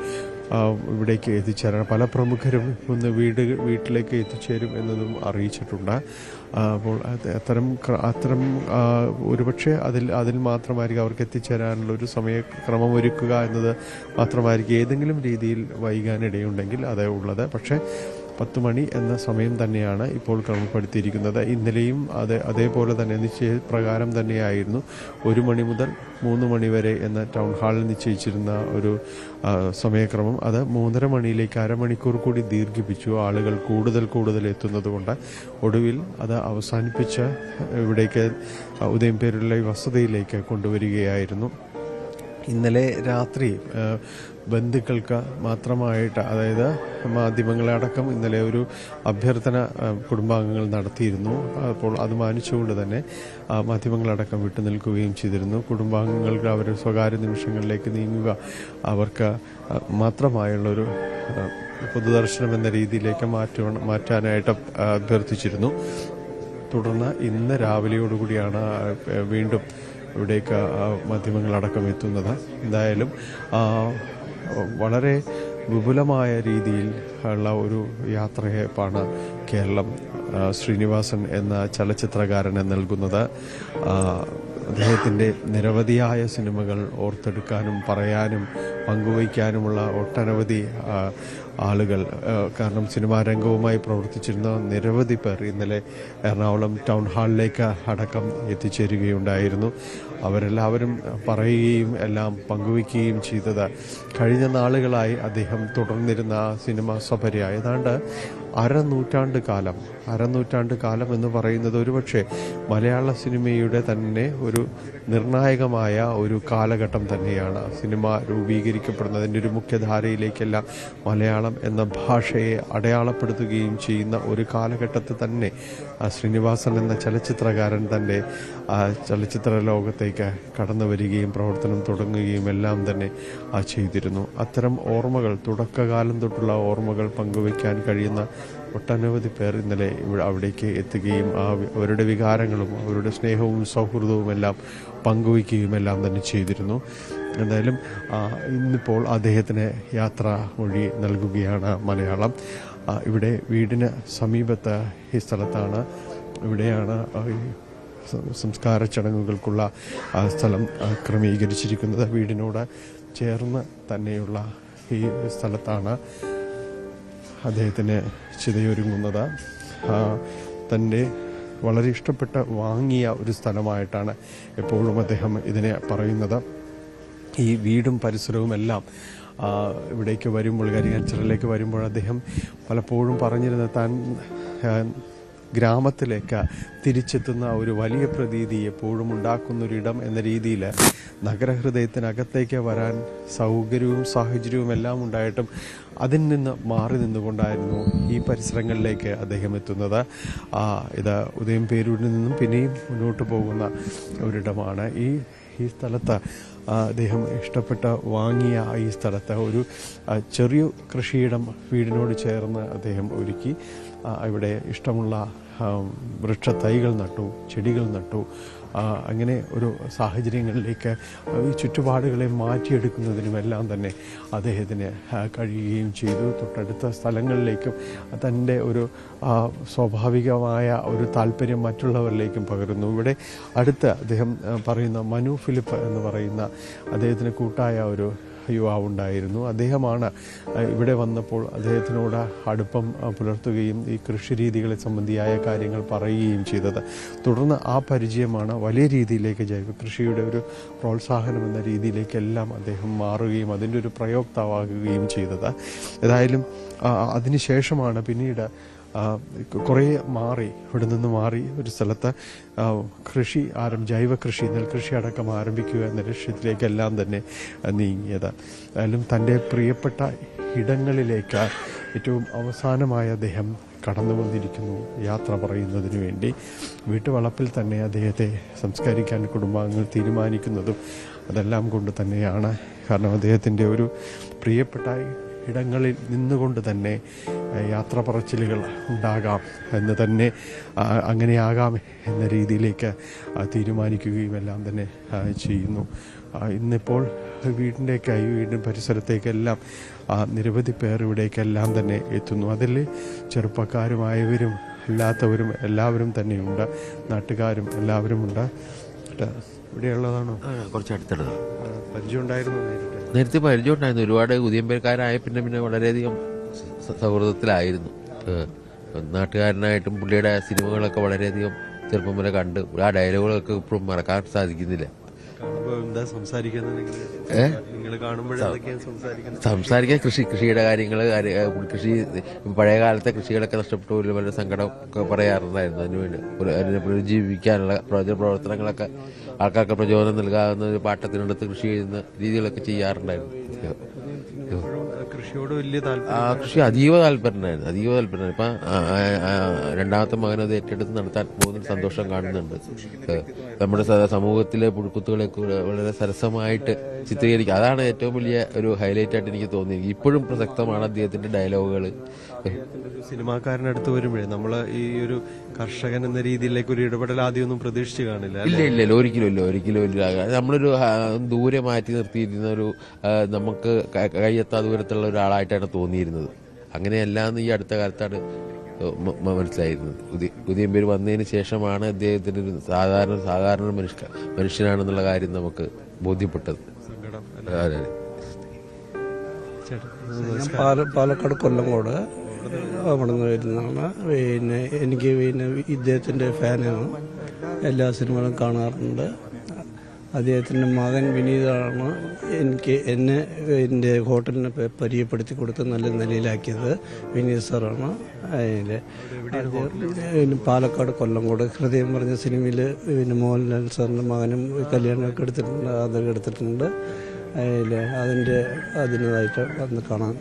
ഇവിടേക്ക് എത്തിച്ചേരണം. പല പ്രമുഖരും ഒന്ന് വീട്ടിലേക്ക് എത്തിച്ചേരും എന്നതും അറിയിച്ചിട്ടുണ്ട്. അപ്പോൾ അത്തരം ഒരുപക്ഷെ അതിൽ മാത്രമായിരിക്കും അവർക്ക് എത്തിച്ചേരാനുള്ള ഒരു സമയക്രമം ഒരുക്കുക എന്നത് മാത്രമായിരിക്കും ഏതെങ്കിലും രീതിയിൽ വൈകാനിടയുണ്ടെങ്കിൽ അതേ ഉള്ളത്. പക്ഷേ 10 മണി എന്ന സമയം തന്നെയാണ് ഇപ്പോൾ ക്രമപ്പെടുത്തിയിരിക്കുന്നത്. ഇന്നലെയും അതേപോലെ തന്നെ നിശ്ചയപ്രകാരം തന്നെയായിരുന്നു 1 മണി മുതൽ 3 മണി വരെ എന്ന ടൗൺ ഹാളിൽ നിശ്ചയിച്ചിരുന്ന ഒരു സമയക്രമം. അത് 3:30 മണിയിലേക്ക് അരമണിക്കൂർ കൂടി ദീർഘിപ്പിച്ചു. ആളുകൾ കൂടുതൽ എത്തുന്നത് കൊണ്ട് ഒടുവിൽ അത് അവസാനിപ്പിച്ച് ഇവിടേക്ക് ഉദയംപേരൂരിലെ വസതിയിലേക്ക് കൊണ്ടുവരികയായിരുന്നു. ഇന്നലെ രാത്രി ബന്ധുക്കൾക്ക് മാത്രമായിട്ട്, അതായത് മാധ്യമങ്ങളടക്കം ഇന്നലെ ഒരു അഭ്യർത്ഥന കുടുംബാംഗങ്ങൾ നടത്തിയിരുന്നു. അപ്പോൾ അത് മാനിച്ചുകൊണ്ട് തന്നെ മാധ്യമങ്ങളടക്കം വിട്ടുനിൽക്കുകയും ചെയ്തിരുന്നു. കുടുംബാംഗങ്ങൾക്ക് അവർ സ്വകാര്യ നിമിഷങ്ങളിലേക്ക് നീങ്ങുക, അവർക്ക് മാത്രമായുള്ളൊരു പൊതുദർശനം എന്ന രീതിയിലേക്ക് മാറ്റാനായിട്ട് അഭ്യർത്ഥിച്ചിരുന്നു. തുടർന്ന് ഇന്ന് രാവിലെയോടുകൂടിയാണ് വീണ്ടും ഇവിടേക്ക് മാധ്യമങ്ങളടക്കം എത്തുന്നത്. എന്തായാലും വളരെ വിപുലമായ രീതിയിൽ ഉള്ള ഒരു യാത്രയപ്പാണ് കേരളം ശ്രീനിവാസൻ എന്ന ചലച്ചിത്രകാരന് നൽകുന്നത്. അദ്ദേഹത്തിൻ്റെ നിരവധിയായ സിനിമകൾ ഓർത്തെടുക്കാനും പറയാനും പങ്കുവയ്ക്കാനുമുള്ള ഒട്ടനവധി ആളുകൾ, കാരണം സിനിമാ രംഗവുമായി പ്രവർത്തിച്ചിരുന്ന നിരവധി പേർ ഇന്നലെ എറണാകുളം ടൗൺ ഹാളിലേക്ക് അടക്കം എത്തിച്ചേരുകയുണ്ടായിരുന്നു. അവരെല്ലാവരും പറയുകയും എല്ലാം പങ്കുവയ്ക്കുകയും ചെയ്തത് കഴിഞ്ഞ നാളുകളായി അദ്ദേഹം തുടർന്നിരുന്ന സിനിമാ സഫരി ഏതാണ്ട് അരനൂറ്റാണ്ട് കാലം എന്ന് പറയുന്നത് ഒരുപക്ഷെ മലയാള സിനിമയുടെ തന്നെ ഒരു നിർണായകമായ ഒരു കാലഘട്ടം തന്നെയാണ്. സിനിമ രൂപീകരിക്കപ്പെടുന്നതിൻ്റെ ഒരു മുഖ്യധാരയിലേക്കെല്ലാം മലയാളം എന്ന ഭാഷയെ അടയാളപ്പെടുത്തുകയും ചെയ്യുന്ന ഒരു കാലഘട്ടത്തിൽ തന്നെ ശ്രീനിവാസൻ എന്ന ചലച്ചിത്രകാരൻ തൻ്റെ ചലച്ചിത്ര ലോകത്തേക്ക് കടന്നു വരികയും പ്രവർത്തനം തുടങ്ങുകയും എല്ലാം തന്നെ ചെയ്തിരുന്നു. അത്തരം ഓർമ്മകൾ, തുടക്കകാലം തൊട്ടുള്ള ഓർമ്മകൾ പങ്കുവയ്ക്കാൻ കഴിയുന്ന ഒട്ടനവധി പേർ ഇന്നലെ അവിടേക്ക് എത്തുകയും അവരുടെ വികാരങ്ങളും അവരുടെ സ്നേഹവും സൗഹൃദവും എല്ലാം പങ്കുവയ്ക്കുകയും എല്ലാം തന്നെ ചെയ്തിരുന്നു. എന്തായാലും ഇന്നിപ്പോൾ അദ്ദേഹത്തിന് യാത്രാ മൊഴി നൽകുകയാണ് മലയാളം. ഇവിടെ വീടിന് സമീപത്ത് ഈ സ്ഥലത്താണ്, ഇവിടെയാണ് സംസ്കാര ചടങ്ങുകൾക്കുള്ള സ്ഥലം ക്രമീകരിച്ചിരിക്കുന്നത്. വീടിനോട് ചേർന്ന് തന്നെയുള്ള ഈ സ്ഥലത്താണ് അദ്ദേഹത്തിന് ചിതയൊരുങ്ങുന്നത്. തൻ്റെ വളരെ ഇഷ്ടപ്പെട്ട് വാങ്ങിയ ഒരു സ്ഥലമായിട്ടാണ് എപ്പോഴും അദ്ദേഹം ഇതിനെ പറയുന്നത്. ഈ വീടും പരിസരവും എല്ലാം ഇവിടേക്ക് വരുമ്പോൾ, കരിങ്ങാച്ചിറയിലേക്ക് വരുമ്പോൾ അദ്ദേഹം പലപ്പോഴും പറഞ്ഞിരുന്നത് താൻ ഗ്രാമത്തിലേക്ക് തിരിച്ചെത്തുന്ന ഒരു വലിയ പ്രതീതി എപ്പോഴും ഉണ്ടാക്കുന്നൊരിടം എന്ന രീതിയിൽ നഗരഹൃദയത്തിനകത്തേക്ക് വരാൻ സൗകര്യവും സാഹചര്യവും എല്ലാം ഉണ്ടായിട്ടും അതിൽ നിന്ന് മാറി നിന്നുകൊണ്ടായിരുന്നു ഈ പരിസരങ്ങളിലേക്ക് അദ്ദേഹം എത്തുന്നത്. ഇത് ഉദയംപേരൂരിൽ നിന്നും പിന്നെയും മുന്നോട്ട് പോകുന്ന ഒരിടമാണ്. ഈ സ്ഥലത്ത് അദ്ദേഹം ഇഷ്ടപ്പെട്ട് വാങ്ങിയ ഈ സ്ഥലത്ത് ഒരു ചെറിയ കൃഷിയിടം വീടിനോട് ചേർന്ന് അദ്ദേഹം ഒരുക്കി. ഇവിടെ ഇഷ്ടമുള്ള വൃക്ഷത്തൈകൾ നട്ടു, ചെടികൾ നട്ടു. അങ്ങനെ ഒരു സാഹചര്യങ്ങളിലേക്ക് ഈ ചുറ്റുപാടുകളെ മാറ്റിയെടുക്കുന്നതിനുമെല്ലാം തന്നെ അദ്ദേഹത്തിന് കഴിയുകയും ചെയ്തു. തൊട്ടടുത്ത സ്ഥലങ്ങളിലേക്കും തൻ്റെ ഒരു സ്വാഭാവികമായ ഒരു താല്പര്യം മറ്റുള്ളവരിലേക്കും പകരുന്നു. ഇവിടെ അടുത്ത് അദ്ദേഹം പറയുന്ന മനു ഫിലിപ്പ് എന്ന് പറയുന്ന അദ്ദേഹത്തിന് കൂട്ടായ ഒരു യുവാവുണ്ടായിരുന്നു. അദ്ദേഹമാണ് ഇവിടെ വന്നപ്പോൾ അദ്ദേഹത്തിനോട് അടുപ്പം പുലർത്തുകയും ഈ കൃഷി രീതികളെ സംബന്ധിയായ കാര്യങ്ങൾ പറയുകയും ചെയ്തത്. തുടർന്ന് ആ പരിചയമാണ് വലിയ രീതിയിലേക്ക് ജൈവ കൃഷിയുടെ ഒരു പ്രോത്സാഹനം എന്ന രീതിയിലേക്കെല്ലാം അദ്ദേഹം മാറുകയും അതിൻ്റെ ഒരു പ്രയോക്താവാകുകയും ചെയ്തത്. ഏതായാലും അതിനുശേഷമാണ് പിന്നീട് കുറേ ഇവിടെ നിന്ന് മാറി ഒരു സ്ഥലത്ത് കൃഷി ജൈവ കൃഷി, നെൽകൃഷി അടക്കം ആരംഭിക്കുക എന്ന ലക്ഷ്യത്തിലേക്കെല്ലാം തന്നെ നീങ്ങിയത്. അതിലും തൻ്റെ പ്രിയപ്പെട്ട ഇടങ്ങളിലേക്ക് ഏറ്റവും അവസാനമായി അദ്ദേഹം കടന്നു വന്നിരിക്കുന്നു യാത്ര പറയുന്നതിന് വേണ്ടി. വീട്ടുവളപ്പിൽ തന്നെ അദ്ദേഹത്തെ സംസ്കരിക്കാൻ കുടുംബാംഗങ്ങൾ തീരുമാനിക്കുന്നതും അതെല്ലാം കൊണ്ട് തന്നെയാണ്. കാരണം അദ്ദേഹത്തിൻ്റെ ഒരു പ്രിയപ്പെട്ട ഇടങ്ങളിൽ നിന്നുകൊണ്ട് തന്നെ യാത്ര പറച്ചിലുകൾ ഉണ്ടാകാം എന്ന് തന്നെ, അങ്ങനെയാകാം എന്ന രീതിയിലേക്ക് തീരുമാനിക്കുകയും എല്ലാം തന്നെ ചെയ്യുന്നു. ഇന്നിപ്പോൾ വീടിൻ പരിസരത്തേക്കെല്ലാം നിരവധി പേർ ഇവിടേക്കെല്ലാം തന്നെ എത്തുന്നു. അതിൽ ചെറുപ്പക്കാരുമായവരും അല്ലാത്തവരും എല്ലാവരും തന്നെയുണ്ട്, നാട്ടുകാരും എല്ലാവരുമുണ്ട്. ഇവിടെയുള്ളതാണോ? കുറച്ച് അടുത്തുള്ളത്. പരിചയം ഉണ്ടായിരുന്നു? നേരത്തെ പരിചയം ഉണ്ടായിരുന്നു. ഒരുപാട് ഉദയംപേർക്കാരായ പിന്നെ വളരെയധികം സൗഹൃദത്തിലായിരുന്നു. നാട്ടുകാരനായിട്ടും പുള്ളിയുടെ സിനിമകളൊക്കെ വളരെയധികം ചെറുപ്പം വരെ കണ്ട് ആ ഡയലോഗുകളൊക്കെ ഇപ്പോഴും മറക്കാൻ സാധിക്കുന്നില്ല. സംസാരിക്കാൻ കൃഷിയുടെ കാര്യങ്ങൾ, കൃഷി പഴയ കാലത്തെ കൃഷികളൊക്കെ നഷ്ടപ്പെട്ടു വളരെ സങ്കടം ഒക്കെ പറയാറുണ്ടായിരുന്നു. അതിന് പുനരുജ്ജീവിക്കാനുള്ള പ്രവർത്തനങ്ങളൊക്കെ ആൾക്കാർക്ക് പ്രചോദനം നൽകാവുന്ന ഒരു പാട്ടത്തിനടുത്ത് കൃഷി ചെയ്യുന്ന രീതികളൊക്കെ ചെയ്യാറുണ്ടായിരുന്നു. കൃഷിയോട് വലിയ കൃഷി അതീവ താല്പര്യമായിരുന്നു. ഇപ്പം രണ്ടാമത്തെ മകൻ അത് ഏറ്റെടുത്ത് നടത്താൻ പോകുന്ന സന്തോഷം കാണുന്നുണ്ട്. നമ്മുടെ സമൂഹത്തിലെ പുഴുക്കുത്തുകളെ വളരെ സരസമായിട്ട് ചിത്രീകരിക്കുക, അതാണ് ഏറ്റവും വലിയ ഒരു ഹൈലൈറ്റ് ആയിട്ട് എനിക്ക് തോന്നിയത്. ഇപ്പോഴും പ്രസക്തമാണ് അദ്ദേഹത്തിന്റെ ഡയലോഗുകൾ. സിനിമാക്കാരനടുത്ത് വരുമ്പോഴേ നമ്മൾ ഈ ഒരു കർഷകൻ എന്ന രീതിയിലേക്ക് ഒരു ഇടപെടൽ ആദ്യമൊന്നും പ്രതീക്ഷിച്ച് കാണില്ല. ഇല്ല, ഒരിക്കലും ഇല്ല. നമ്മളൊരു ദൂരെ മാറ്റി നിർത്തിയിരുന്ന ഒരു നമുക്ക് കയ്യെത്താ ദൂരത്തുള്ള ഒരാളായിട്ടാണ് തോന്നിയിരുന്നത്. അങ്ങനെയല്ലാന്ന് ഈ അടുത്ത കാലത്താണ് മനസ്സിലായിരുന്നത്. ഉദയം പേര് വന്നതിന് ശേഷമാണ് അദ്ദേഹത്തിന് ഒരു സാധാരണ മനുഷ്യനാണെന്നുള്ള കാര്യം നമുക്ക് ബോധ്യപ്പെട്ടത്. പാലക്കാട് കൊല്ലങ്കോട് അവിടെ നിന്ന് വരുന്നതാണ്. പിന്നെ എനിക്ക് ഇദ്ദേഹത്തിൻ്റെ ഫാനാണ്, എല്ലാ സിനിമകളും കാണാറുണ്ട്. അദ്ദേഹത്തിൻ്റെ മകൻ വിനീതാണ് എന്നെ എൻ്റെ ഹോട്ടലിനെ പരിചയപ്പെടുത്തി കൊടുത്ത് നല്ല നിലയിലാക്കിയത് വിനീത് സാറാണ്. അതിൽ പാലക്കാട് കൊല്ലങ്കോട് ഹൃദയം പറഞ്ഞ സിനിമയിൽ മോഹൻലാൽ സാറിൻ്റെ മകനും കല്യാണമൊക്കെ എടുത്തിട്ടുണ്ട്, അതൊക്കെ എടുത്തിട്ടുണ്ട്. അതിൻ്റെതായിട്ട് വന്ന് കാണാൻ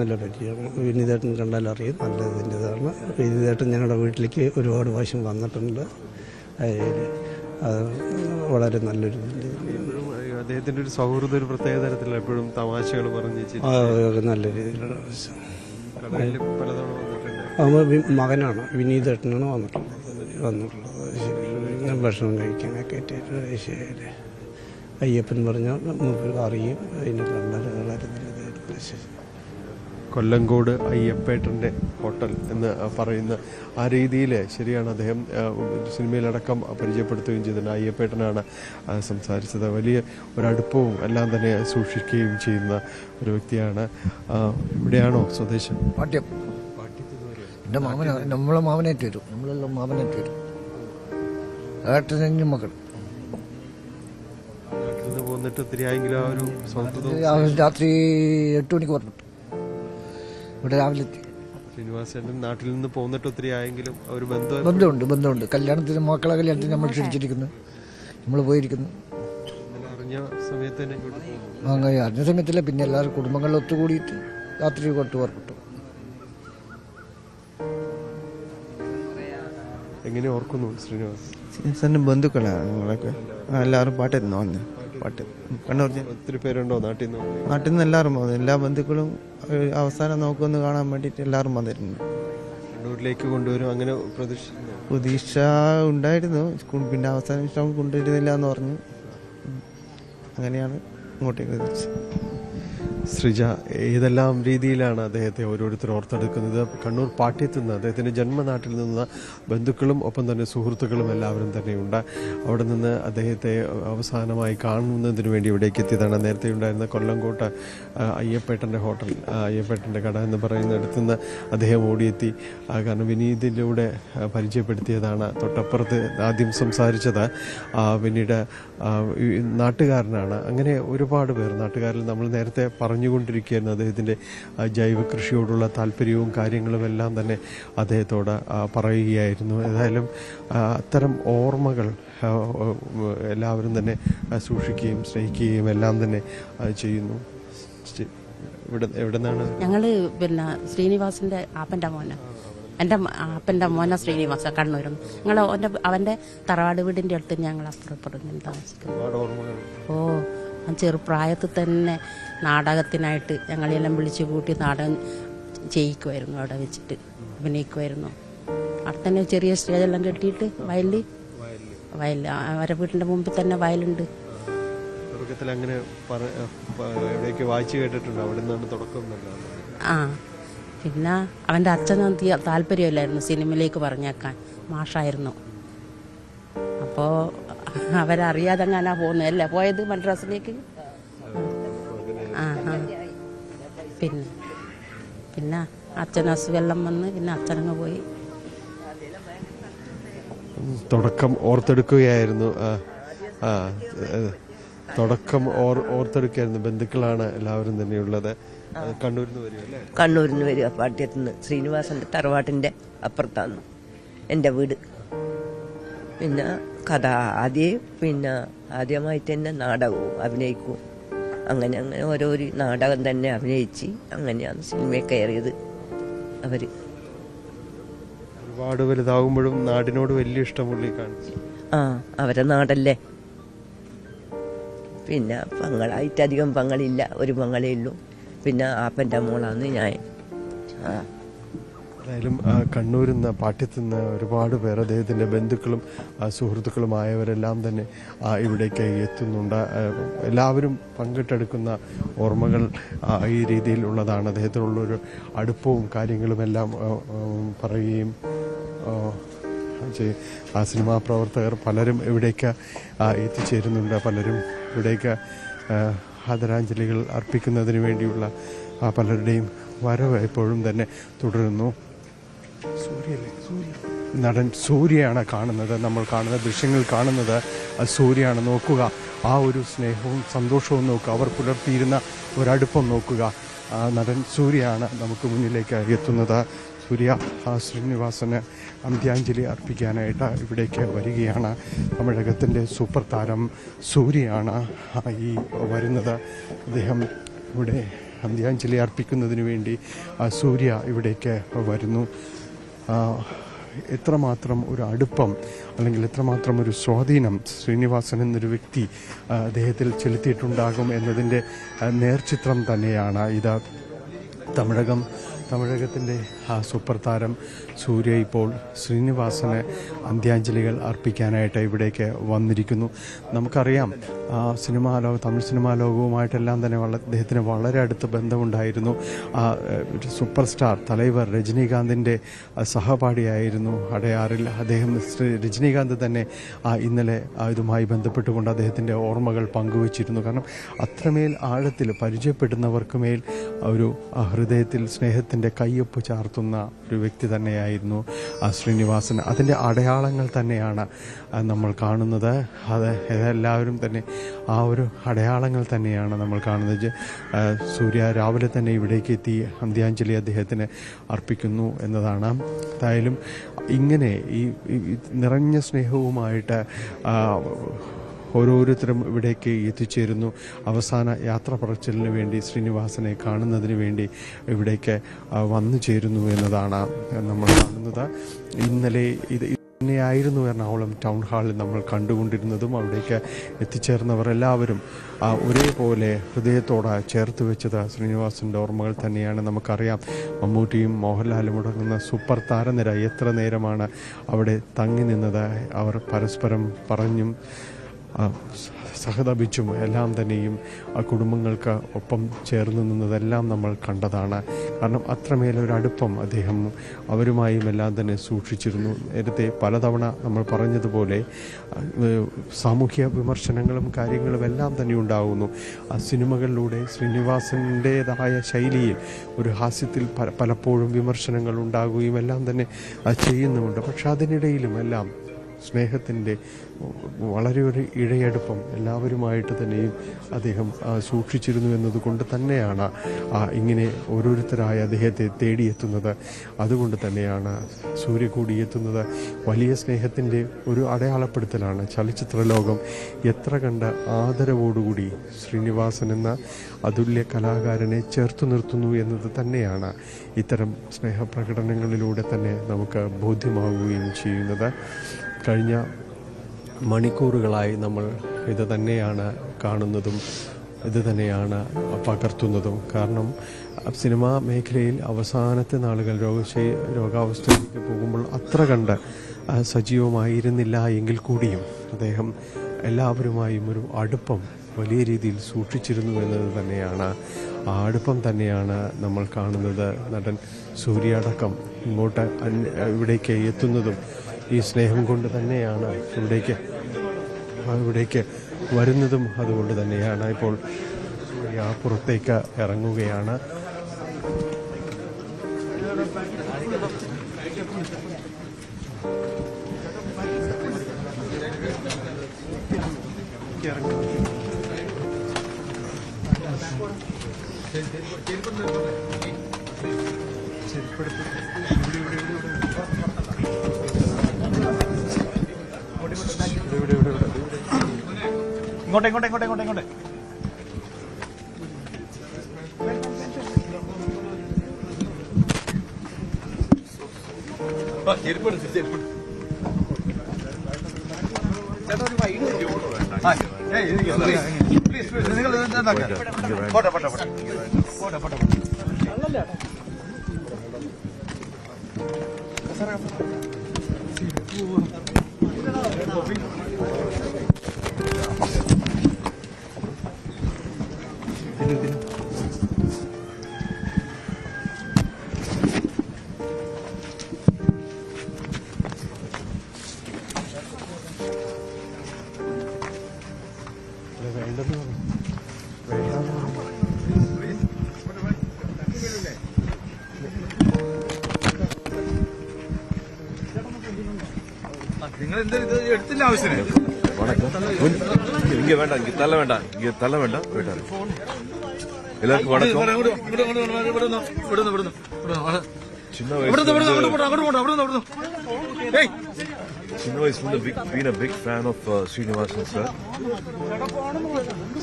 നല്ല പരിചയമാണ്. വിനീതേട്ടൻ കണ്ടാൽ അറിയും, നല്ല ഇതിൻ്റെതാണ്. വിനീതേട്ടൻ ഞങ്ങളുടെ വീട്ടിലേക്ക് ഒരുപാട് പ്രാവശ്യം വന്നിട്ടുണ്ട്. അത് വളരെ നല്ലൊരു അദ്ദേഹത്തിന്റെ ഒരു സൗഹൃദ ഒരു പ്രത്യേക തരത്തിൽ എപ്പോഴും തമാശകൾ പറഞ്ഞ് നല്ല രീതിയിലുള്ള മകനാണ് വിനീതേട്ടനാണ് വന്നിട്ടുള്ളത് ഭക്ഷണം കഴിക്കാനൊക്കെ ശരി. അയ്യപ്പൻ പറഞ്ഞ അറിയും, അതിനെ കണ്ടാൽ വളരെ നല്ലതായിരുന്നു. കൊല്ലങ്കോട് അയ്യപ്പേട്ടൻ്റെ ഹോട്ടൽ എന്ന് പറയുന്ന ആ രീതിയിൽ ശരിയാണ്. അദ്ദേഹം സിനിമയിലടക്കം പരിചയപ്പെടുത്തുകയും ചെയ്തിട്ടുണ്ട്. അയ്യപ്പേട്ടനാണ് സംസാരിച്ചത്. വലിയ ഒരടുപ്പവും എല്ലാം തന്നെ സൂക്ഷിക്കുകയും ചെയ്യുന്ന ഒരു വ്യക്തിയാണ്. ഇവിടെയാണോ സ്വദേശം? പാട്യം. എൻ്റെ നമ്മളെ മാമനായിട്ട് വരും, നമ്മളെല്ലാം മാമനായിട്ട് വരും. ഏട്ടനും മക്കൾ പോന്നിട്ട് ഒത്തിരിയായെങ്കിലും ആ ഒരു രാത്രി 8 മണിക്ക് പറഞ്ഞിട്ട് ഇവിടെ രാവിലെ എത്തി. ശ്രീനിവാസേട്ടൻ നാട്ടിൽ നിന്ന് പോന്നിട്ട് ഒത്തിരി ആയെങ്കിലും ഒരു ബന്ധമുണ്ട്. കല്യാണത്തിന് മക്കളെ കല്യാണത്തിന് നമ്മൾ ക്ഷണിച്ചിരിക്കുന്നു, നമ്മൾ പോയിരിക്കുന്നു. അങ്ങനെ അറിഞ്ഞ സമയത്തില്ല, പിന്നെ എല്ലാവരും കുടുംബങ്ങളിൽ ഒത്തുകൂടിയിട്ട് രാത്രി കൊണ്ട് പുറപ്പെട്ടു. എങ്ങനെ ഓർക്കുന്നു ശ്രീനിവാസന്റെ ബന്ധുക്കളാണ് ഞങ്ങളൊക്കെ. എല്ലാവരും പാട്ടായിരുന്നു വന്ന് പാട്ട് കണ്ണൂർ. ഒത്തിരി പേരുണ്ടോ നാട്ടിൽ നിന്ന്? എല്ലാവരും വന്നു, എല്ലാ ബന്ധുക്കളും അവസാനം നോക്കുമെന്ന് കാണാൻ വേണ്ടിയിട്ട് എല്ലാവരും വന്നിരുന്നു. കണ്ണൂരിലേക്ക് കൊണ്ടുവരും അങ്ങനെ പ്രതീക്ഷ ഉണ്ടായിരുന്നു. പിന്നെ അവസാനം ഇഷ്ടം കൊണ്ടുവരുന്നില്ല എന്ന് പറഞ്ഞു. അങ്ങനെയാണ് ഇങ്ങോട്ടേക്ക് തിരിച്ചത്. ശ്രീജ, ഏതെല്ലാം രീതിയിലാണ് അദ്ദേഹത്തെ ഓരോരുത്തർ ഓർത്തെടുക്കുന്നത്. കണ്ണൂർ പാട്യത്തിൽ നിന്ന് അദ്ദേഹത്തിൻ്റെ ജന്മനാട്ടിൽ നിന്ന് ബന്ധുക്കളും ഒപ്പം തന്നെ സുഹൃത്തുക്കളും എല്ലാവരും തന്നെയുണ്ട്. അവിടെ നിന്ന് അദ്ദേഹത്തെ അവസാനമായി കാണുന്നതിന് വേണ്ടി ഇവിടേക്ക് എത്തിയതാണ്. നേരത്തെ ഉണ്ടായിരുന്ന കൊല്ലങ്കോട്ട് അയ്യപ്പേട്ടൻ്റെ ഹോട്ടൽ, അയ്യപ്പേട്ടൻ്റെ കട എന്ന് പറയുന്നിടത്തു നിന്ന് അദ്ദേഹം ഓടിയെത്തി. കാരണം വിനീതിലൂടെ പരിചയപ്പെടുത്തിയതാണ്. തൊട്ടപ്പുറത്ത് ആദ്യം സംസാരിച്ചത് പിന്നീട് നാട്ടുകാരനാണ്. അങ്ങനെ ഒരുപാട് പേർ നാട്ടുകാരിൽ നമ്മൾ നേരത്തെ പറഞ്ഞുകൊണ്ടിരിക്കുകയായിരുന്നു. അദ്ദേഹത്തിൻ്റെ ജൈവ കൃഷിയോടുള്ള താല്പര്യവും കാര്യങ്ങളും എല്ലാം തന്നെ അദ്ദേഹത്തോട് പറയുകയായിരുന്നു. ഏതായാലും അത്തരം ഓർമ്മകൾ എല്ലാവരും തന്നെ സൂക്ഷിക്കുകയും സ്നേഹിക്കുകയും എല്ലാം തന്നെ ചെയ്യുന്നു. എവിടെ നിന്നാണ്? ഞങ്ങൾ പിന്നെ ശ്രീനിവാസിൻ്റെ ആപ്പൻ്റെ മോന, എൻ്റെ ആപ്പൻ്റെ മോന ശ്രീനിവാസ, കണ്ണൂരും. ഞങ്ങൾ അവൻ്റെ തറവാട് വീടിൻ്റെ അടുത്ത് ഞങ്ങൾ അപ്പുറപ്പെടുന്നു താമസിക്കുന്നു. ഓ, ചെറുപ്രായത്തിൽ തന്നെ നാടകത്തിനായിട്ട് ഞങ്ങളെല്ലാം വിളിച്ചു കൂട്ടി നാടകം ചെയ്യിക്കുമായിരുന്നു. അവിടെ വെച്ചിട്ട് അഭിനയിക്കുമായിരുന്നു. അവിടെ തന്നെ ചെറിയ സ്റ്റേജെല്ലാം കെട്ടിയിട്ട് വയലിൽ അവരെ വീട്ടിൻ്റെ മുമ്പിൽ തന്നെ വയലുണ്ട്. ആ, പിന്നെ അവൻ്റെ അച്ഛനും താല്പര്യമില്ലായിരുന്നു സിനിമയിലേക്ക് പറഞ്ഞേക്കാൻ, മാഷായിരുന്നു. അപ്പോൾ അവരറിയാതെ ഞാനാ പോകുന്നതല്ലേ പോയത് മദ്രാസിലേക്ക്. പിന്നെ പിന്നെ അച്ഛൻ അസുഖമെല്ലാം വന്ന് പിന്നെ അച്ഛനങ്ങ് പോയി. തുടക്കം ഓർത്തെടുക്കുകയായിരുന്നു. തുടക്കം ഓർത്തെടുക്കുകയായിരുന്നു. ബന്ധുക്കളാണ് എല്ലാവരും തന്നെയുള്ളത്. കണ്ണൂരിൽ നിന്ന് വരും അല്ലേ? കണ്ണൂരിൽ നിന്ന് വരിക, പാട്യത്തിൽ നിന്ന്. ശ്രീനിവാസന്റെ തറവാട്ടിന്റെ അപ്പുറത്താണ് എൻ്റെ വീട്. പിന്നെ കഥ ആദ്യമായിട്ട് തന്നെ നാടകവും അഭിനയിക്കും. അങ്ങനെ ഓരോരോ നാടകം തന്നെ അഭിനയിച്ച് അങ്ങനെയാണ് സിനിമയിൽ കയറിയത് അവർ. ഒരുപാട് വലുതാകുമ്പോഴും നാടിനോട് വലിയ ഇഷ്ടം പുള്ളി കാണിച്ചു. അവരെ നാടല്ലേ. പിന്നെ പങ്ങളായിട്ട് അധികം പങ്ങളില്ല, ഒരു പങ്ങളേ ഉള്ളൂ. പിന്നെ ആപ്പൻ്റെ മോളാണ് ഞാൻ. എന്തായാലും കണ്ണൂരിൽ നിന്ന് പാട്യത്തിൽ നിന്ന് ഒരുപാട് പേർ അദ്ദേഹത്തിൻ്റെ ബന്ധുക്കളും സുഹൃത്തുക്കളുമായവരെല്ലാം തന്നെ ഇവിടേക്ക് എത്തുന്നുണ്ട്. എല്ലാവരും പങ്കിട്ടെടുക്കുന്ന ഓർമ്മകൾ ഈ രീതിയിലുള്ളതാണ്. അദ്ദേഹത്തിനുള്ളൊരു അടുപ്പവും കാര്യങ്ങളുമെല്ലാം പറയുകയും ആ സിനിമാ പ്രവർത്തകർ പലരും ഇവിടേക്ക് എത്തിച്ചേരുന്നുണ്ട്. പലരും ഇവിടേക്ക് ആദരാഞ്ജലികൾ അർപ്പിക്കുന്നതിന് വേണ്ടിയുള്ള പലരുടെയും വരവ് എപ്പോഴും തന്നെ തുടരുന്നു. നടൻ സൂര്യയാണ് കാണുന്നത്. നമ്മൾ കാണുന്ന ദൃശ്യങ്ങൾ കാണുന്നത് സൂര്യയാണ്. നോക്കുക, ആ ഒരു സ്നേഹവും സന്തോഷവും നോക്കുക, അവർ പുലർത്തിയിരുന്ന ഒരടുപ്പം നോക്കുക. നടൻ സൂര്യയാണ് നമുക്ക് മുന്നിലേക്ക് എത്തുന്നത്. സൂര്യ ശ്രീനിവാസന് അന്ത്യാഞ്ജലി അർപ്പിക്കാനായിട്ട് ഇവിടേക്ക് വരികയാണ്. തമിഴകത്തിൻ്റെ സൂപ്പർ താരം സൂര്യയാണ് ഈ വരുന്നത്. അദ്ദേഹം ഇവിടെ അന്ത്യാഞ്ജലി അർപ്പിക്കുന്നതിന് വേണ്ടി സൂര്യ ഇവിടേക്ക് വരുന്നു. എത്രമാത്രം ഒരു അടുപ്പം അല്ലെങ്കിൽ എത്രമാത്രം ഒരു സ്വാധീനം ശ്രീനിവാസൻ എന്നൊരു വ്യക്തി അദ്ദേഹത്തിൽ ചെലുത്തിയിട്ടുണ്ടാകും എന്നതിൻ്റെ നേർചിത്രം തന്നെയാണ് ഇത്. തമിഴകത്തിൻ്റെ സൂപ്പർ താരം സൂര്യ ഇപ്പോൾ ശ്രീനിവാസന് അന്ത്യാഞ്ജലികൾ അർപ്പിക്കാനായിട്ട് ഇവിടേക്ക് വന്നിരിക്കുന്നു. നമുക്കറിയാം തമിഴ് സിനിമാ ലോകവുമായിട്ടെല്ലാം തന്നെ അദ്ദേഹത്തിന് വളരെ അടുത്ത ബന്ധമുണ്ടായിരുന്നു. സൂപ്പർ സ്റ്റാർ തലൈവർ രജനീകാന്തിൻ്റെ സഹപാഠിയായിരുന്നു അടയാറിൽ. അദ്ദേഹം രജനീകാന്ത് തന്നെ ഇന്നലെ ഇതുമായി ബന്ധപ്പെട്ടുകൊണ്ട് അദ്ദേഹത്തിൻ്റെ ഓർമ്മകൾ പങ്കുവച്ചിരുന്നു. കാരണം അത്രമേൽ ആഴത്തിൽ പരിചയപ്പെടുന്നവർക്ക് മേൽ ഒരു ഹൃദയത്തിൽ സ്നേഹത്തിൻ്റെ കയ്യൊപ്പ് ചാർത്തുന്ന ഒരു വ്യക്തി തന്നെയായിരുന്നു ശ്രീനിവാസൻ. അതിൻ്റെ അടയാളങ്ങൾ തന്നെയാണ് നമ്മൾ കാണുന്നത്. എല്ലാവരും തന്നെ ആ ഒരു അടയാളങ്ങൾ തന്നെയാണ് നമ്മൾ കാണുന്നത്. സൂര്യ രാവിലെ തന്നെ ഇവിടേക്ക് എത്തി അന്ത്യാഞ്ജലി അദ്ദേഹത്തിന് അർപ്പിക്കുന്നു എന്നതാണ്. എന്തായാലും ഇങ്ങനെ ഈ നിറഞ്ഞ സ്നേഹവുമായിട്ട് ഓരോരുത്തരും ഇവിടേക്ക് എത്തിച്ചേരുന്നു. അവസാന യാത്ര പറച്ചിലിന് വേണ്ടി ശ്രീനിവാസനെ കാണുന്നതിന് വേണ്ടി ഇവിടേക്ക് വന്നു ചേരുന്നു എന്നതാണ് നമ്മൾ കാണുന്നത്. ഇന്നലെ തന്നെയായിരുന്നു എറണാകുളം ടൗൺ ഹാളിൽ നമ്മൾ കണ്ടുകൊണ്ടിരുന്നതും. അവിടേക്ക് എത്തിച്ചേർന്നവർ എല്ലാവരും ഒരേപോലെ ഹൃദയത്തോടെ ചേർത്ത് വെച്ചത് ശ്രീനിവാസൻ്റെ ഓർമ്മകൾ തന്നെയാണ്. നമുക്കറിയാം, മമ്മൂട്ടിയും മോഹൻലാലും അടങ്ങുന്ന സൂപ്പർ താരനിര എത്ര നേരമാണ് അവിടെ തങ്ങി നിന്നത്. അവർ പരസ്പരം പറഞ്ഞും സഹതപിച്ചും എല്ലാം തന്നെയും ആ കുടുംബങ്ങൾക്ക് ഒപ്പം ചേർന്ന് നിന്നതെല്ലാം നമ്മൾ കണ്ടതാണ്. കാരണം അത്രമേലൊരടുപ്പം അദ്ദേഹം അവരുമായും എല്ലാം തന്നെ സൂക്ഷിച്ചിരുന്നു. നേരത്തെ പലതവണ നമ്മൾ പറഞ്ഞതുപോലെ സാമൂഹ്യ വിമർശനങ്ങളും കാര്യങ്ങളും എല്ലാം തന്നെ ഉണ്ടാകുന്നു. ആ സിനിമകളിലൂടെ ശ്രീനിവാസൻ്റേതായ ശൈലിയിൽ ഒരു ഹാസ്യത്തിൽ പലപ്പോഴും വിമർശനങ്ങൾ ഉണ്ടാകുകയും എല്ലാം തന്നെ ചെയ്യുന്നുമുണ്ട്. പക്ഷെ അതിനിടയിലും എല്ലാം സ്നേഹത്തിൻ്റെ വളരെ ഒരു ഇഴയടുപ്പം എല്ലാവരുമായിട്ട് തന്നെയും അദ്ദേഹം സൂക്ഷിച്ചിരുന്നു എന്നതുകൊണ്ട് തന്നെയാണ് ഇങ്ങനെ ഓരോരുത്തരായ അദ്ദേഹത്തെ തേടിയെത്തുന്നത്. അതുകൊണ്ട് തന്നെയാണ് സൂര്യ കൂടിയെത്തുന്നത്. വലിയ സ്നേഹത്തിൻ്റെ ഒരു അടയാളപ്പെടുത്തലാണ്. ചലച്ചിത്ര ലോകം എത്ര കണ്ട ആദരവോടുകൂടി ശ്രീനിവാസൻ എന്ന അതുല്യ കലാകാരനെ ചേർത്തു നിർത്തുന്നു എന്നത് തന്നെയാണ് ഇത്തരം സ്നേഹപ്രകടനങ്ങളിലൂടെ തന്നെ നമുക്ക് ബോധ്യമാവുകയും ചെയ്യുന്നത്. കഴിഞ്ഞ മണിക്കൂറുകളായി നമ്മൾ ഇത് തന്നെയാണ് കാണുന്നതും ഇത് തന്നെയാണ് പകർത്തുന്നതും. കാരണം സിനിമാ മേഖലയിൽ അവസാനത്തെ നാളുകൾ രോഗാവസ്ഥയിലേക്ക് പോകുമ്പോൾ അത്ര കണ്ട് സജീവമായിരുന്നില്ല എങ്കിൽ കൂടിയും അദ്ദേഹം എല്ലാവരുമായും ഒരു അടുപ്പം വലിയ രീതിയിൽ സൂക്ഷിച്ചിരുന്നു എന്നത് തന്നെയാണ്. ആ അടുപ്പം തന്നെയാണ് നമ്മൾ കാണുന്നത്. നടൻ സൂര്യ അടക്കം ഇവിടേക്ക് എത്തുന്നതും ഈ സ്നേഹം കൊണ്ട് തന്നെയാണ്. ഇവിടേക്ക് വരുന്നതും അതുകൊണ്ട് തന്നെയാണ്. ഇപ്പോൾ പുറത്തേക്ക് ഇറങ്ങുകയാണ്. ഇങ്ങോട്ടെ. നിങ്ങൾ എന്താ ഇത് എടുത്തില്ല ആവശ്യത്തിന് இங்க வேண்டாம், இங்க தள்ள வேண்டாம், இங்க தள்ள வேண்டாம். போயிட்டாரு. எல்லாருக்கும் வணக்கம். சின்ன வயசுல been a big fan of Srinivasan sir.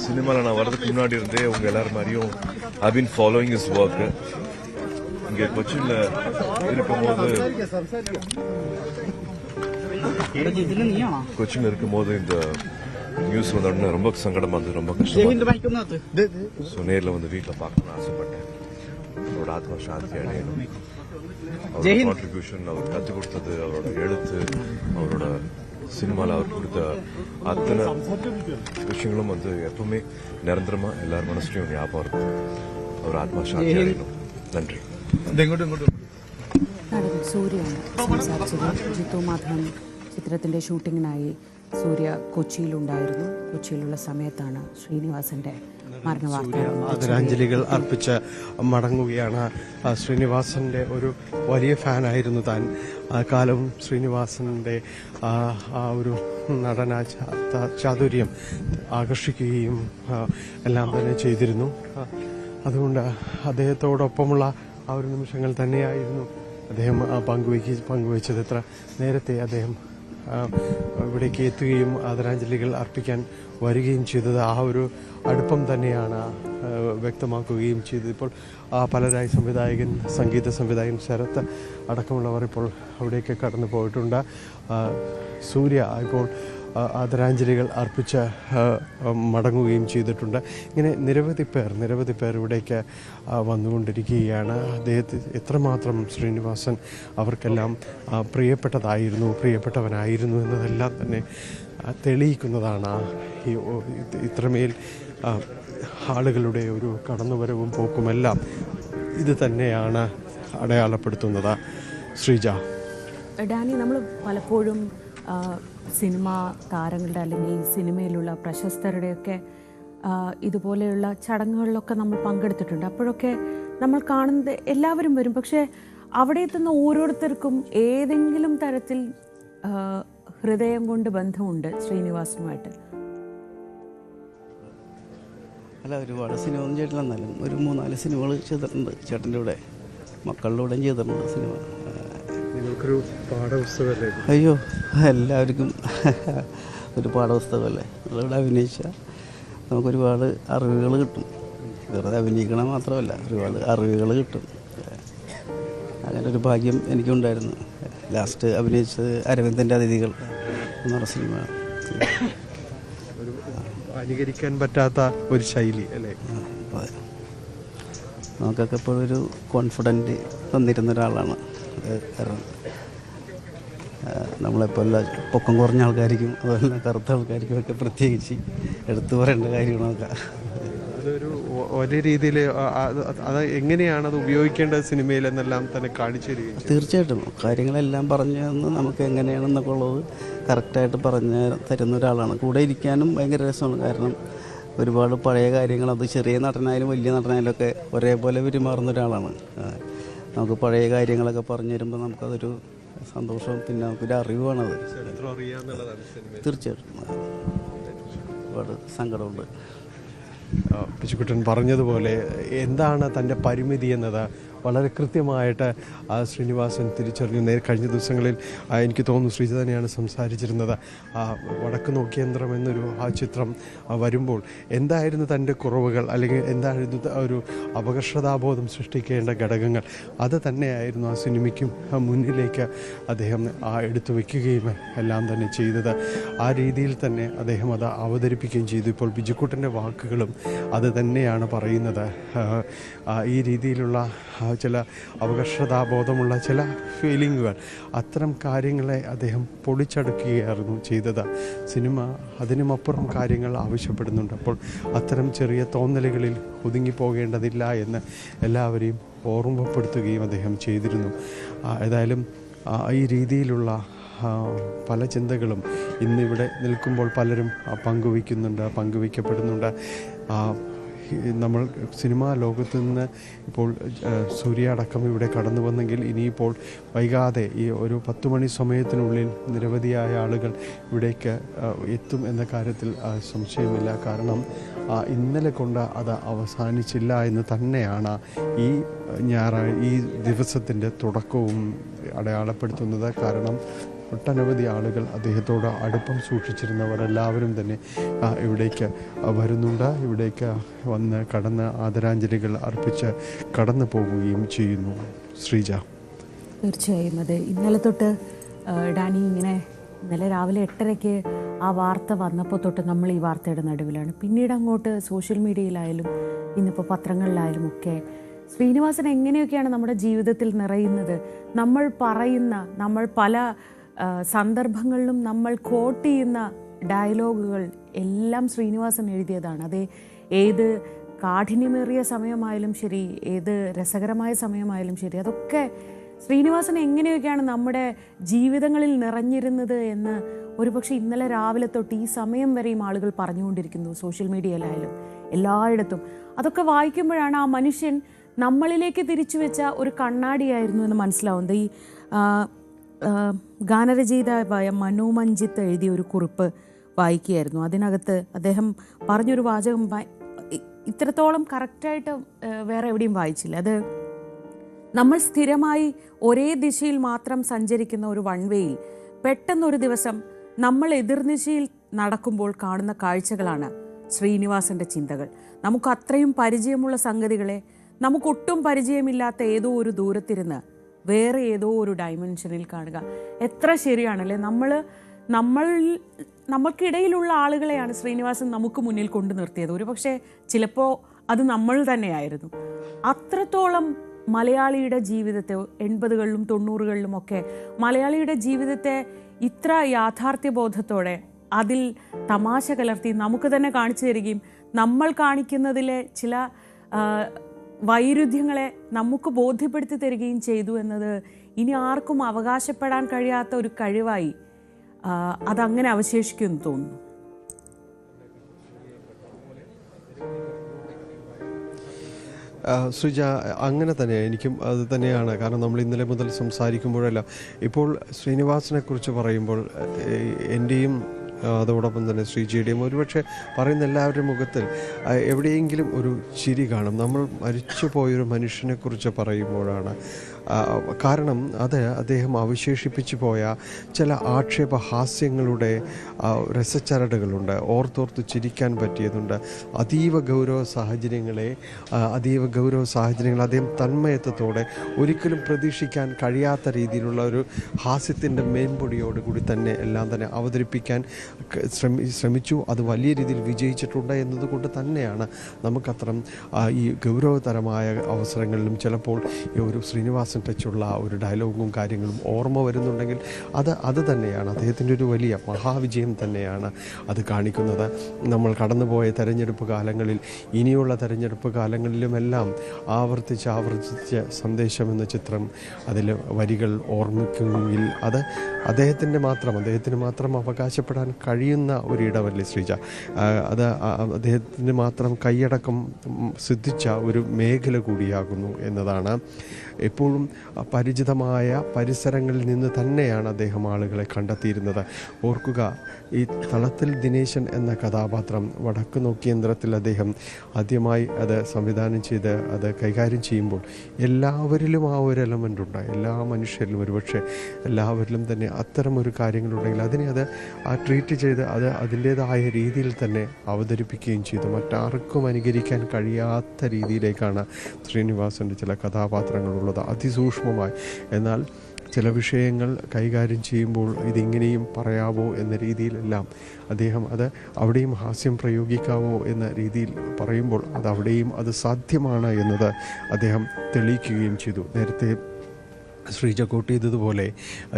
சினிமால நான் வரதுக்கு முன்னாடி இருந்தே உங்க எல்லாரும் மாதிரியும் I've been following his work. இங்க கொச்சின்ல இருக்கும்போது இந்த நியூஸ் வந்த உடனே ரொம்ப சங்கடமா இருந்தது, ரொம்ப கஷ்டமா. ஸோ நேரில் வந்து வீட்டில் பார்க்கணும்னு ஆசைப்பட்டேன். அவரோட ஆத்மா சாந்தி அடையணும். அவரோட கான்ட்ரிபியூஷன், அவர் கற்றுக் கொடுத்தது, அவரோட எழுத்து, அவரோட சினிமாவில் அவர் கொடுத்த அத்தனை விஷயங்களும் வந்து எப்பவுமே நிரந்தரமா எல்லார் மனசுலையும் ஞாபகம் இருக்கும். அவர் ஆத்மா சாந்தி அடையணும். നന്ദി. നടൻ സൂര്യയാണ് സംസാരിച്ചത്. ജിത്തു മാധവൻ ചിത്രത്തിൻ്റെ ഷൂട്ടിങ്ങിനായി സൂര്യ കൊച്ചിയിലുണ്ടായിരുന്നു. കൊച്ചിയിലുള്ള സമയത്താണ് ശ്രീനിവാസന്റെ മരണവാർത്ത. ആദരാഞ്ജലികൾ അർപ്പിച്ച് മടങ്ങുകയാണ്. ശ്രീനിവാസന്റെ ഒരു വലിയ ഫാനായിരുന്നു താൻ. കാലവും ശ്രീനിവാസന്റെ ആ ഒരു നടന ചാതുര്യം ആകർഷിക്കുകയും എല്ലാം തന്നെ ചെയ്തിരുന്നു. അതുകൊണ്ട് അദ്ദേഹത്തോടൊപ്പമുള്ള ആ ഒരു നിമിഷങ്ങൾ തന്നെയായിരുന്നു അദ്ദേഹം പങ്കുവച്ചത്. എത്ര നേരത്തെ അദ്ദേഹം ഇവിടേക്ക് എത്തുകയും ആദരാഞ്ജലികൾ അർപ്പിക്കാൻ വരികയും ചെയ്തത് ആ ഒരു അടുപ്പം തന്നെയാണ് വ്യക്തമാക്കുകയും ചെയ്തത്. ഇപ്പോൾ പലരായി സംഗീത സംവിധായകൻ ശരത്ത് അടക്കമുള്ളവർ ഇപ്പോൾ അവിടേക്ക് കടന്നു പോയിട്ടുണ്ട്. സൂര്യ ഇപ്പോൾ ആദരാഞ്ജലികൾ അർപ്പിച്ച് മടങ്ങുകയും ചെയ്തിട്ടുണ്ട്. ഇങ്ങനെ നിരവധി പേർ ഇവിടേക്ക് വന്നുകൊണ്ടിരിക്കുകയാണ്. അദ്ദേഹത്തെ എത്രമാത്രം ശ്രീനിവാസൻ അവർക്കെല്ലാം പ്രിയപ്പെട്ടവനായിരുന്നു എന്നതെല്ലാം തന്നെ തെളിയിക്കുന്നതാണ് ഇത്രമേൽ ആളുകളുടെ ഒരു കടന്നുവരവും പോക്കുമെല്ലാം ഇത് തന്നെയാണ് അടയാളപ്പെടുത്തുന്നത്. ശ്രീജ, ഡാനി, നമ്മൾ പലപ്പോഴും സിനിമാ താരങ്ങളുടെ അല്ലെങ്കിൽ സിനിമയിലുള്ള പ്രശസ്തരുടെയൊക്കെ ഇതുപോലെയുള്ള ചടങ്ങുകളിലൊക്കെ നമ്മൾ പങ്കെടുത്തിട്ടുണ്ട്. അപ്പോഴൊക്കെ നമ്മൾ കാണുന്നത് എല്ലാവരും വരും, പക്ഷേ അവിടെ എത്തുന്ന ഓരോരുത്തർക്കും ഏതെങ്കിലും തരത്തിൽ ഹൃദയം കൊണ്ട് ബന്ധമുണ്ട് ശ്രീനിവാസനുമായിട്ട്. അല്ല, ഒരുപാട് സിനിമ ഒന്നും ചെയ്തിട്ടില്ല, എന്നാലും ഒരു 3-4 സിനിമകൾ ചെയ്തിട്ടുണ്ട്. ചേട്ടൻ്റെ കൂടെ മക്കളുടെ കൂടെയും ചെയ്തിട്ടുണ്ട് സിനിമ. നിങ്ങൾക്കൊരു പാഠപുസ്തകമല്ലേ? അയ്യോ, എല്ലാവർക്കും ഒരു പാഠപുസ്തകമല്ലേ. നമ്മളിവിടെ അഭിനയിച്ചാൽ നമുക്കൊരുപാട് അറിവുകൾ കിട്ടും. വെറുതെ അഭിനയിക്കണം മാത്രമല്ല, ഒരുപാട് അറിവുകൾ കിട്ടും. അങ്ങനെ ഒരു ഭാഗ്യം എനിക്കുണ്ടായിരുന്നു. ലാസ്റ്റ് അഭിനയിച്ചത് അരവിന്ദൻ്റെ അതിഥികൾ എന്ന് പറഞ്ഞ സിനിമയാണ്. അനുകരിക്കാൻ പറ്റാത്ത ഒരു ശൈലി അല്ലേ? നമുക്കൊക്കെ എപ്പോഴൊരു കോൺഫിഡൻറ്റ് തന്നിരുന്ന ഒരാളാണ്. കാരണം നമ്മളെപ്പോലുള്ള പൊക്കം കുറഞ്ഞ ആൾക്കാർക്കും അതുപോലെ കറുത്ത ആൾക്കാർക്കും ഒക്കെ പ്രത്യേകിച്ച് എടുത്തു പറയേണ്ട കാര്യങ്ങളൊക്കെ. അതൊരു ഒരേ രീതിയിൽ അത് എങ്ങനെയാണ് അത് ഉപയോഗിക്കേണ്ടത് സിനിമയിൽ എന്നെല്ലാം തന്നെ കാണിച്ചു തരികയും. തീർച്ചയായിട്ടും കാര്യങ്ങളെല്ലാം പറഞ്ഞു തന്ന് നമുക്ക് എങ്ങനെയാണെന്നൊക്കെ ഉള്ളത് കറക്റ്റായിട്ട് പറഞ്ഞു തരുന്ന ഒരാളാണ്. കൂടെ ഇരിക്കാനും ഭയങ്കര രസമാണ്. കാരണം ഒരുപാട് പഴയ കാര്യങ്ങൾ, അത് ചെറിയ നടനായാലും വലിയ നടനായാലും ഒക്കെ ഒരേപോലെ പെരുമാറുന്ന ഒരാളാണ്. നമുക്ക് പഴയ കാര്യങ്ങളൊക്കെ പറഞ്ഞു തരുമ്പോൾ നമുക്കതൊരു സന്തോഷം, പിന്നെ നമുക്കൊരു അറിവാണത്. തീർച്ചയായിട്ടും ഒരുപാട് സങ്കടമുണ്ട്. പിച്ചുക്കുട്ടൻ പറഞ്ഞതുപോലെ എന്താണ് തൻ്റെ പരിമിതി എന്നത് വളരെ കൃത്യമായിട്ട് ശ്രീനിവാസൻ തിരിച്ചറിഞ്ഞു. കഴിഞ്ഞ ദിവസങ്ങളിൽ എനിക്ക് തോന്നുന്നു ശ്രീജ തന്നെയാണ് സംസാരിച്ചിരുന്നത്. വടക്ക് നോക്കിയന്ത്രം എന്നൊരു ചിത്രം വരുമ്പോൾ എന്തായിരുന്നു തൻ്റെ കുറവുകൾ, അല്ലെങ്കിൽ എന്തായിരുന്നു ഒരു അപകർഷതാബോധം സൃഷ്ടിക്കേണ്ട ഘടകങ്ങൾ, അത് തന്നെയായിരുന്നു ആ സിനിമയ്ക്കും മുന്നിലേക്ക് അദ്ദേഹം എടുത്തു വയ്ക്കുകയും എല്ലാം തന്നെ ചെയ്തത്. ആ രീതിയിൽ തന്നെ അദ്ദേഹം അത് അവതരിപ്പിക്കുകയും ചെയ്തു. ഇപ്പോൾ ബിജുക്കുട്ടൻ്റെ വാക്കുകളും അത് തന്നെയാണ് പറയുന്നത്. ഈ രീതിയിലുള്ള ചില അപകർഷതാബോധമുള്ള ചില ഫീലിങ്ങുകൾ, അത്തരം കാര്യങ്ങളെ അദ്ദേഹം പൊളിച്ചടുക്കുകയായിരുന്നു ചെയ്തത്. സിനിമ അതിനുമപ്പുറം കാര്യങ്ങൾ ആവശ്യപ്പെടുന്നുണ്ട്. അപ്പോൾ അത്തരം ചെറിയ തോന്നലുകളിൽ ഒതുങ്ങിപ്പോകേണ്ടതില്ല എന്ന് എല്ലാവരെയും ഓർമ്മപ്പെടുത്തുകയും അദ്ദേഹം ചെയ്തിരുന്നു. ഏതായാലും ഈ രീതിയിലുള്ള പല ചിന്തകളും ഇന്നിവിടെ നിൽക്കുമ്പോൾ പലരും പങ്കുവയ്ക്കപ്പെടുന്നുണ്ട്. നമ്മൾ സിനിമാ ലോകത്ത് നിന്ന് ഇപ്പോൾ സൂര്യ അടക്കം ഇവിടെ കടന്നു വന്നെങ്കിൽ ഇനിയിപ്പോൾ വൈകാതെ ഈ ഒരു 10 മണി സമയത്തിനുള്ളിൽ നിരവധിയായ ആളുകൾ ഇവിടേക്ക് എത്തും എന്ന കാര്യത്തിൽ സംശയമില്ല. കാരണം ഇന്നലെ കൊണ്ട് അത് അവസാനിച്ചില്ല എന്ന് തന്നെയാണ് ഈ ദിവസത്തിൻ്റെ തുടക്കവും അടയാളപ്പെടുത്തുന്നത്. കാരണം ഒട്ടനവധി ആളുകൾ അദ്ദേഹത്തോട് അടുപ്പം സൂക്ഷിച്ചിരുന്നവരെല്ലാവരും തന്നെ ഇവിടേക്ക് വരുന്നുണ്ട്. ഇവിടേക്ക് വന്ന് കടന്ന് ആദരാഞ്ജലികൾ അർപ്പിച്ച് കടന്നു പോവുകയും ചെയ്യുന്നു. ശ്രീജ, തീർച്ചയായും അത് ഇന്നലെ തൊട്ട് ഡാനി ഇന്നലെ രാവിലെ 8:30 ആ വാർത്ത വന്നപ്പോൾ തൊട്ട് നമ്മൾ ഈ വാർത്തയുടെ നടുവിലാണ്. പിന്നീട് അങ്ങോട്ട് സോഷ്യൽ മീഡിയയിലായാലും ഇന്നിപ്പോൾ പത്രങ്ങളിലായാലും ഒക്കെ ശ്രീനിവാസൻ എങ്ങനെയൊക്കെയാണ് നമ്മുടെ ജീവിതത്തിൽ നിറയുന്നത്, നമ്മൾ പല സന്ദർഭങ്ങളിലും നമ്മൾ കോട്ട് ചെയ്യുന്ന ഡയലോഗുകൾ എല്ലാം ശ്രീനിവാസൻ എഴുതിയതാണ്. അത് ഏത് കാഠിന്യമേറിയ സമയമായാലും ശരി, ഏത് രസകരമായ സമയമായാലും ശരി, അതൊക്കെ ശ്രീനിവാസൻ എങ്ങനെയൊക്കെയാണ് നമ്മുടെ ജീവിതങ്ങളിൽ നിറഞ്ഞിരുന്നത് എന്ന് ഒരുപക്ഷെ ഇന്നലെ രാവിലെ തൊട്ട് ഈ സമയം വരെയും ആളുകൾ പറഞ്ഞുകൊണ്ടിരിക്കുന്നു. സോഷ്യൽ മീഡിയയിലായാലും എല്ലായിടത്തും അതൊക്കെ വായിക്കുമ്പോഴാണ് ആ മനുഷ്യൻ നമ്മളിലേക്ക് തിരിച്ചു വെച്ച ഒരു കണ്ണാടിയായിരുന്നു എന്ന് മനസ്സിലാവുന്നത്. ഈ ഗാനരചയിതാവായ മനോമഞ്ജിത്ത് എഴുതിയ ഒരു കുറിപ്പ് വായിക്കുകയായിരുന്നു. അതിനകത്ത് അദ്ദേഹം പറഞ്ഞൊരു വാചകം ഇത്രത്തോളം കറക്റ്റായിട്ട് വേറെ എവിടെയും വായിച്ചില്ല. അത് നമ്മൾ സ്ഥിരമായി ഒരേ ദിശയിൽ മാത്രം സഞ്ചരിക്കുന്ന ഒരു വൺ വേയിൽ പെട്ടെന്നൊരു ദിവസം നമ്മൾ എതിർദിശയിൽ നടക്കുമ്പോൾ കാണുന്ന കാഴ്ചകളാണ് ശ്രീനിവാസൻ്റെ ചിന്തകൾ. നമുക്ക് അത്രയും പരിചയമുള്ള സംഗതികളെ നമുക്കൊട്ടും പരിചയമില്ലാത്ത ഏതോ ഒരു ദൂരത്തിരുന്ന് വേറെ ഏതോ ഒരു ഡയമെൻഷനിൽ കാണുക. എത്ര ശരിയാണല്ലേ. നമ്മൾക്കിടയിലുള്ള ആളുകളെയാണ് ശ്രീനിവാസൻ നമുക്ക് മുന്നിൽ കൊണ്ടു നിർത്തിയത്. ഒരു പക്ഷേ ചിലപ്പോൾ അത് നമ്മൾ തന്നെയായിരുന്നു. അത്രത്തോളം മലയാളിയുടെ ജീവിതത്തെ 80കളിലും 90കളിലും ഒക്കെ മലയാളിയുടെ ജീവിതത്തെ ഇത്ര യാഥാർത്ഥ്യബോധത്തോടെ അതിൽ തമാശ കലർത്തി നമുക്ക് തന്നെ കാണിച്ചു തരികയും നമ്മൾ കാണിക്കുന്നതിലെ ചില വൈരുദ്ധ്യങ്ങളെ നമുക്ക് ബോധ്യപ്പെടുത്തി തരികയും ചെയ്തു എന്നത് ഇനി ആർക്കും അവകാശപ്പെടാൻ കഴിയാത്ത ഒരു കഴിവായി അതങ്ങനെ അവശേഷിക്കുമെന്ന് തോന്നുന്നു. ശ്രീജ, അങ്ങനെ തന്നെ എനിക്കും അത് തന്നെയാണ്. കാരണം നമ്മൾ ഇന്നലെ മുതൽ സംസാരിക്കുമ്പോഴെല്ലാം ഇപ്പോൾ ശ്രീനിവാസനെ കുറിച്ച് പറയുമ്പോൾ എൻ്റെയും അതോടൊപ്പം തന്നെ ശ്രീജിയുടെയും ഒരുപക്ഷെ പറയുന്ന എല്ലാവരുടെയും മുഖത്തിൽ എവിടെയെങ്കിലും ഒരു ചിരി കാണും. നമ്മൾ മരിച്ചു പോയൊരു മനുഷ്യനെക്കുറിച്ച് പറയുമ്പോഴാണ്. കാരണം അത് അദ്ദേഹം അവശേഷിപ്പിച്ചു പോയ ചില ആക്ഷേപഹാസ്യങ്ങളുടെ രസച്ചരടുകളുണ്ട്, ഓർത്തോർത്ത് ചിരിക്കാൻ പറ്റിയതുണ്ട്. അതീവ ഗൗരവ സാഹചര്യങ്ങൾ അദ്ദേഹം തന്മയത്വത്തോടെ ഒരിക്കലും പ്രതീക്ഷിക്കാൻ കഴിയാത്ത രീതിയിലുള്ള ഒരു ഹാസ്യത്തിൻ്റെ മേൻപൊടിയോടുകൂടി തന്നെ എല്ലാം തന്നെ അവതരിപ്പിക്കാൻ ശ്രമിച്ചു. അത് വലിയ രീതിയിൽ വിജയിച്ചിട്ടുണ്ട് എന്നതുകൊണ്ട് തന്നെയാണ് നമുക്കത്രം ഈ ഗൗരവതരമായ അവസരങ്ങളിലും ചിലപ്പോൾ ഈ ഒരു ശ്രീനിവാസൻ ടച്ചുള്ള ഒരു ഡയലോഗും കാര്യങ്ങളും ഓർമ്മ വരുന്നുണ്ടെങ്കിൽ അത് തന്നെയാണ് അദ്ദേഹത്തിൻ്റെ ഒരു വലിയ മഹാവിജയം തന്നെയാണ് അത് കാണിക്കുന്നത്. നമ്മൾ കടന്നുപോയ തെരഞ്ഞെടുപ്പ് കാലങ്ങളിൽ, ഇനിയുള്ള തെരഞ്ഞെടുപ്പ് കാലങ്ങളിലുമെല്ലാം ആവർത്തിച്ച് സന്ദേശം എന്ന ചിത്രം അതിൽ വരികൾ ഓർമ്മിക്കുമെങ്കിൽ അത് അദ്ദേഹത്തിന് മാത്രം അവകാശപ്പെടാൻ കഴിയുന്ന ഒരിടമല്ലേ ശ്രീജ? അത് അദ്ദേഹത്തിന് മാത്രം കൈയടക്കം സിദ്ധിച്ച ഒരു മേഖല കൂടിയാകുന്നു എന്നതാണ്. എപ്പോഴും പരിചിതമായ പരിസരങ്ങളിൽ നിന്ന് തന്നെയാണ് അദ്ദേഹം ആളുകളെ കണ്ടെത്തിയിരുന്നത്. ഓർക്കുക, ഈ തളത്തിൽ ദിനേശൻ എന്ന കഥാപാത്രം വടക്ക് നോക്കി യന്ത്രത്തിൽ അദ്ദേഹം ആദ്യമായി അത് സംവിധാനം ചെയ്ത് അത് കൈകാര്യം ചെയ്യുമ്പോൾ എല്ലാവരിലും ആ ഒരു എലമെൻ്റ് ഉണ്ട്. എല്ലാ മനുഷ്യരിലും, ഒരുപക്ഷെ എല്ലാവരിലും തന്നെ അത്തരമൊരു കാര്യങ്ങളുണ്ടെങ്കിൽ അതിനെ അത് ട്രീറ്റ് ചെയ്ത് അത് അതിൻ്റേതായ രീതിയിൽ തന്നെ അവതരിപ്പിക്കുകയും ചെയ്തു. മറ്റാർക്കും അനുകരിക്കാൻ കഴിയാത്ത രീതിയിലേക്കാണ് ശ്രീനിവാസൻ്റെ ചില കഥാപാത്രങ്ങളുള്ളത്, അതിസൂക്ഷ്മമായി. എന്നാൽ ചില വിഷയങ്ങൾ കൈകാര്യം ചെയ്യുമ്പോൾ ഇതിങ്ങനെയും പറയാവോ എന്ന രീതിയിലെല്ലാം അദ്ദേഹം അത് അവിടെയും ഹാസ്യം പ്രയോഗിക്കാവോ എന്ന രീതിയിൽ പറയുമ്പോൾ അത് അവിടെയും അത് സാധ്യമാണ് എന്നത് അദ്ദേഹം തെളിയിക്കുകയും ചെയ്തു. നേരത്തെ ശ്രീജ കോട്ട് ചെയ്തതുപോലെ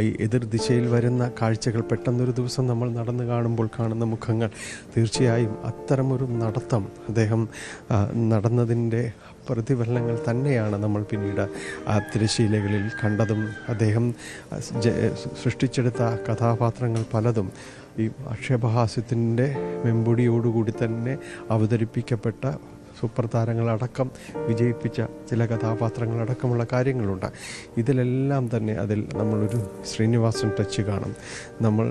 ഈ എതിർ ദിശയിൽ വരുന്ന കാഴ്ചകൾ പെട്ടെന്നൊരു ദിവസം നമ്മൾ നടന്നു കാണുമ്പോൾ കാണുന്ന മുഖങ്ങൾ, തീർച്ചയായും അത്തരമൊരു നടത്തം അദ്ദേഹം നടന്നതിൻ്റെ പ്രതിഫലനങ്ങൾ തന്നെയാണ് നമ്മൾ പിന്നീട് ആ തിരശ്ശീലകളിൽ കണ്ടതും. അദ്ദേഹം സൃഷ്ടിച്ചെടുത്ത കഥാപാത്രങ്ങൾ പലതും ഈ ആക്ഷേപഹാസ്യത്തിൻ്റെ മെമ്പൊടിയോടുകൂടി തന്നെ അവതരിപ്പിക്കപ്പെട്ട സൂപ്പർ താരങ്ങളടക്കം വിജയിപ്പിച്ച ചില കഥാപാത്രങ്ങളടക്കമുള്ള കാര്യങ്ങളുണ്ട്. ഇതിലെല്ലാം തന്നെ അതിൽ നമ്മളൊരു ശ്രീനിവാസൻ ടച്ച് കാണും. നമ്മൾ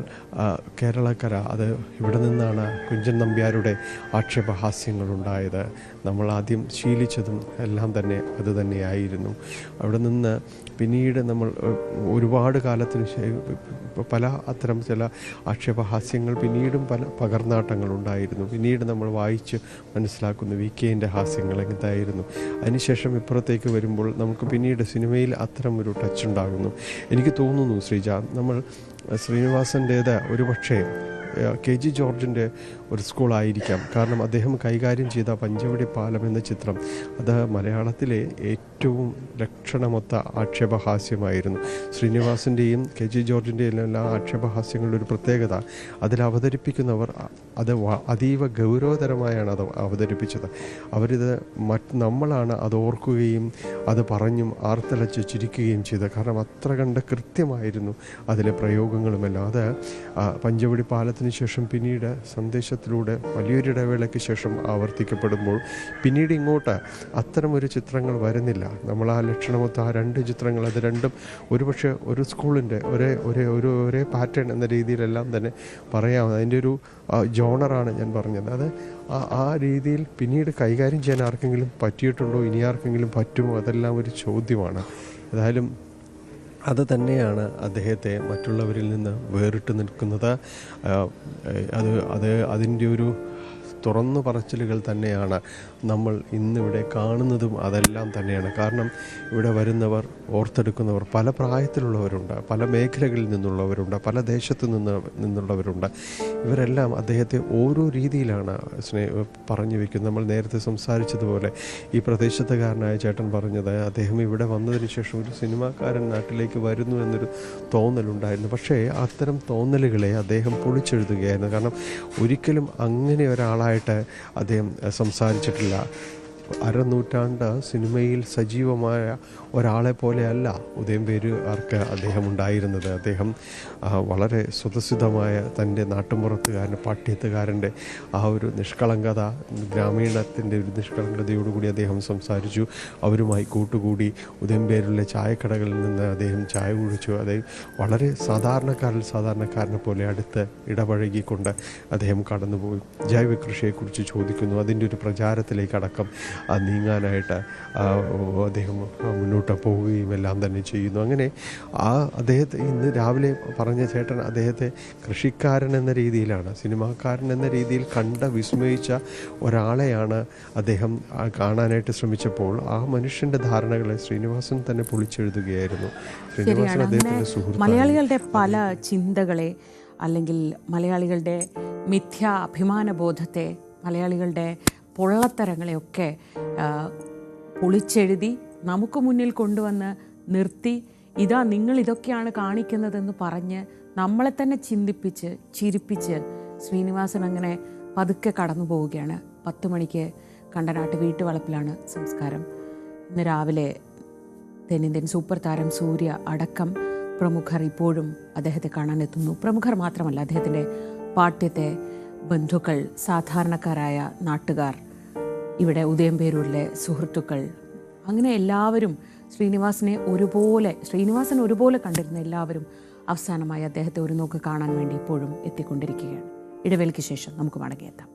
കേരളക്കര, അത് ഇവിടെ നിന്നാണ് കുഞ്ചൻ നമ്പ്യാരുടെ ആക്ഷേപഹാസ്യങ്ങളുണ്ടായത്. നമ്മൾ ആദ്യം ശീലിച്ചതും എല്ലാം തന്നെ അത് തന്നെയായിരുന്നു. അവിടെ നിന്ന് പിന്നീട് നമ്മൾ ഒരുപാട് കാലത്തിന് പല അത്തരം ചില ആക്ഷേപഹാസ്യങ്ങൾ പിന്നീടും പല പകർന്നാട്ടങ്ങളുണ്ടായിരുന്നു. പിന്നീട് നമ്മൾ വായിച്ച് മനസ്സിലാക്കുന്നു VK-ൻ്റെ ഹാസ്യങ്ങൾ എന്തായിരുന്നു. അതിനുശേഷം ഇപ്പുറത്തേക്ക് വരുമ്പോൾ നമുക്ക് പിന്നീട് സിനിമയിൽ അത്തരം ഒരു ടച്ച് ഉണ്ടാകുന്നു. എനിക്ക് തോന്നുന്നു ശ്രീജ, നമ്മൾ ശ്രീനിവാസൻ്റേത് ഒരുപക്ഷെ KG ജോർജിൻ്റെ ഒരു സ്കൂളായിരിക്കാം. കാരണം അദ്ദേഹം കൈകാര്യം ചെയ്ത പഞ്ചവടി പാലം എന്ന ചിത്രം, അത് മലയാളത്തിലെ ഏറ്റവും ലക്ഷണമൊത്ത ആക്ഷേപഹാസ്യമായിരുന്നു. ശ്രീനിവാസൻ്റെയും KG ജോർജിൻ്റെയും എല്ലാ ആക്ഷേപഹാസ്യങ്ങളുടെ ഒരു പ്രത്യേകത, അതിൽ അവതരിപ്പിക്കുന്നവർ അത് അതീവ ഗൗരവതരമായാണ് അത് അവതരിപ്പിച്ചത്. അവരിത് നമ്മളാണ് അത് ഓർക്കുകയും അത് പറഞ്ഞും ആർത്തലച്ച് ചിരിക്കുകയും ചെയ്തത്. കാരണം അത്ര കണ്ട് കൃത്യമായിരുന്നു അതിലെ പ്രയോഗങ്ങളുമെല്ലാം. അത് പഞ്ചവടി പാലത്തിന് ശേഷം പിന്നീട് സന്ദേശത്തിലൂടെ വലിയൊരു ഇടവേളയ്ക്ക് ശേഷം ആവർത്തിക്കപ്പെടുമ്പോൾ പിന്നീട് ഇങ്ങോട്ട് അത്തരമൊരു ചിത്രങ്ങൾ വരുന്നില്ല. നമ്മൾ ആ ലക്ഷണമൊത്ത ആ രണ്ട് ചിത്രങ്ങൾ, അത് രണ്ടും ഒരുപക്ഷെ ഒരു സ്കൂളിൻ്റെ ഒരേ പാറ്റേൺ എന്ന രീതിയിലെല്ലാം തന്നെ പറയാം. അതിൻ്റെ ഒരു ജോണറാണ് ഞാൻ പറഞ്ഞത്. അത് ആ രീതിയിൽ പിന്നീട് കൈകാര്യം ചെയ്യാൻ ആർക്കെങ്കിലും പറ്റിയിട്ടുണ്ടോ, ഇനി ആർക്കെങ്കിലും പറ്റുമോ, അതെല്ലാം ഒരു ചോദ്യമാണ്. ഏതായാലും അത് തന്നെയാണ് അദ്ദേഹത്തെ മറ്റുള്ളവരിൽ നിന്ന് വേറിട്ട് നിൽക്കുന്നത്. അതിൻ്റെ ഒരു തുറന്നു പറച്ചിലുകൾ തന്നെയാണ് നമ്മൾ ഇന്നിവിടെ കാണുന്നതും അതെല്ലാം തന്നെയാണ്. കാരണം ഇവിടെ വരുന്നവർ, ഓർത്തെടുക്കുന്നവർ പല പ്രായത്തിലുള്ളവരുണ്ട്, പല മേഖലകളിൽ നിന്നുള്ളവരുണ്ട്, പല ദേശത്തു നിന്നുള്ളവരുണ്ട്. ഇവരെല്ലാം അദ്ദേഹത്തെ ഓരോ രീതിയിലാണ് പറഞ്ഞു വയ്ക്കുന്നത്. നമ്മൾ നേരത്തെ സംസാരിച്ചതുപോലെ ഈ പ്രദേശത്തുകാരനായ ചേട്ടൻ പറഞ്ഞത്, അദ്ദേഹം ഇവിടെ വന്നതിന് ശേഷം ഒരു സിനിമാക്കാരൻ നാട്ടിലേക്ക് വരുന്നു എന്നൊരു തോന്നലുണ്ടായിരുന്നു. പക്ഷേ അത്തരം തോന്നലുകളെ അദ്ദേഹം പൊളിച്ചെഴുതുകയായിരുന്നു. കാരണം ഒരിക്കലും അങ്ങനെ ഒരാളായിട്ട് അദ്ദേഹം സംസാരിച്ചിട്ടില്ല. അരനൂറ്റാണ്ട് സിനിമയിൽ സജീവമായ ഒരാളെ പോലെയല്ല ഉദയംപേരൂർക്ക് അദ്ദേഹം ഉണ്ടായിരുന്നത്. അദ്ദേഹം വളരെ സ്വതസിദ്ധമായ തൻ്റെ നാട്ടുമ്പുറത്തുകാരൻ്റെ, പാട്യത്തുകാരൻ്റെ ആ ഒരു നിഷ്കളങ്കത, ഗ്രാമീണത്തിൻ്റെ ഒരു നിഷ്കളങ്കതയോടുകൂടി അദ്ദേഹം സംസാരിച്ചു. അവരുമായി കൂട്ടുകൂടി ഉദയംപേരൂരിലെ ചായക്കടകളിൽ നിന്ന് അദ്ദേഹം ചായ കുടിച്ചു. അദ്ദേഹം വളരെ സാധാരണക്കാരനെ പോലെ അടുത്ത് ഇടപഴകിക്കൊണ്ട് അദ്ദേഹം കടന്നുപോയി. ജൈവ കൃഷിയെക്കുറിച്ച് ചോദിക്കുന്നു. അതിൻ്റെ ഒരു പ്രചാരത്തിലേക്കടക്കം നീങ്ങാനായിട്ട് അദ്ദേഹം മുന്നോട്ട് പോവുകയും എല്ലാം തന്നെ ചെയ്യുന്നു. അങ്ങനെ അദ്ദേഹത്തെ ഇന്ന് രാവിലെ പറഞ്ഞ ചേട്ടൻ അദ്ദേഹത്തെ കൃഷിക്കാരൻ എന്ന രീതിയിലാണ്, സിനിമാക്കാരൻ എന്ന രീതിയിൽ വിസ്മയിച്ച ഒരാളെയാണ് അദ്ദേഹം കാണാനായിട്ട് ശ്രമിച്ചപ്പോൾ ആ മനുഷ്യൻ്റെ ധാരണകളെ ശ്രീനിവാസൻ തന്നെ പൊളിച്ചെഴുതുകയായിരുന്നു. ശ്രീനിവാസൻ അദ്ദേഹത്തിൻ്റെ സുഹൃത്ത്. മലയാളികളുടെ പല ചിന്തകളെ, അല്ലെങ്കിൽ മലയാളികളുടെ മിഥ്യാ അഭിമാനബോധത്തെ, മലയാളികളുടെ പൊള്ളത്തരങ്ങളെയൊക്കെ പൊളിച്ചെഴുതി നമുക്ക് മുന്നിൽ കൊണ്ടുവന്ന് നിർത്തി, ഇതാ നിങ്ങൾ ഇതൊക്കെയാണ് കാണിക്കുന്നതെന്ന് പറഞ്ഞ് നമ്മളെ തന്നെ ചിന്തിപ്പിച്ച് ചിരിപ്പിച്ച് ശ്രീനിവാസൻ അങ്ങനെ പതുക്കെ കടന്നു പോവുകയാണ്. 10 മണിക്ക് കണ്ടനാട്ട് വീട്ടുവളപ്പിലാണ് സംസ്കാരം. ഇന്ന് രാവിലെ തെന്നിന്ത്യൻ സൂപ്പർ താരം സൂര്യ അടക്കം പ്രമുഖർ ഇപ്പോഴും അദ്ദേഹത്തെ കാണാനെത്തുന്നു. പ്രമുഖർ മാത്രമല്ല, അദ്ദേഹത്തിൻ്റെ പാട്യത്തെ ബന്ധുക്കൾ, സാധാരണക്കാരായ നാട്ടുകാർ, ഇവിടെ ഉദയംപേരൂരിലെ സുഹൃത്തുക്കൾ, അങ്ങനെ എല്ലാവരും ശ്രീനിവാസൻ ഒരുപോലെ കണ്ടിരുന്ന എല്ലാവരും അവസാനമായി അദ്ദേഹത്തെ ഒരു നോക്ക് കാണാൻ വേണ്ടി ഇപ്പോഴും എത്തിക്കൊണ്ടിരിക്കുകയാണ്. ഇടവേളയ്ക്ക് ശേഷം നമുക്ക് മടങ്ങിയെത്താം.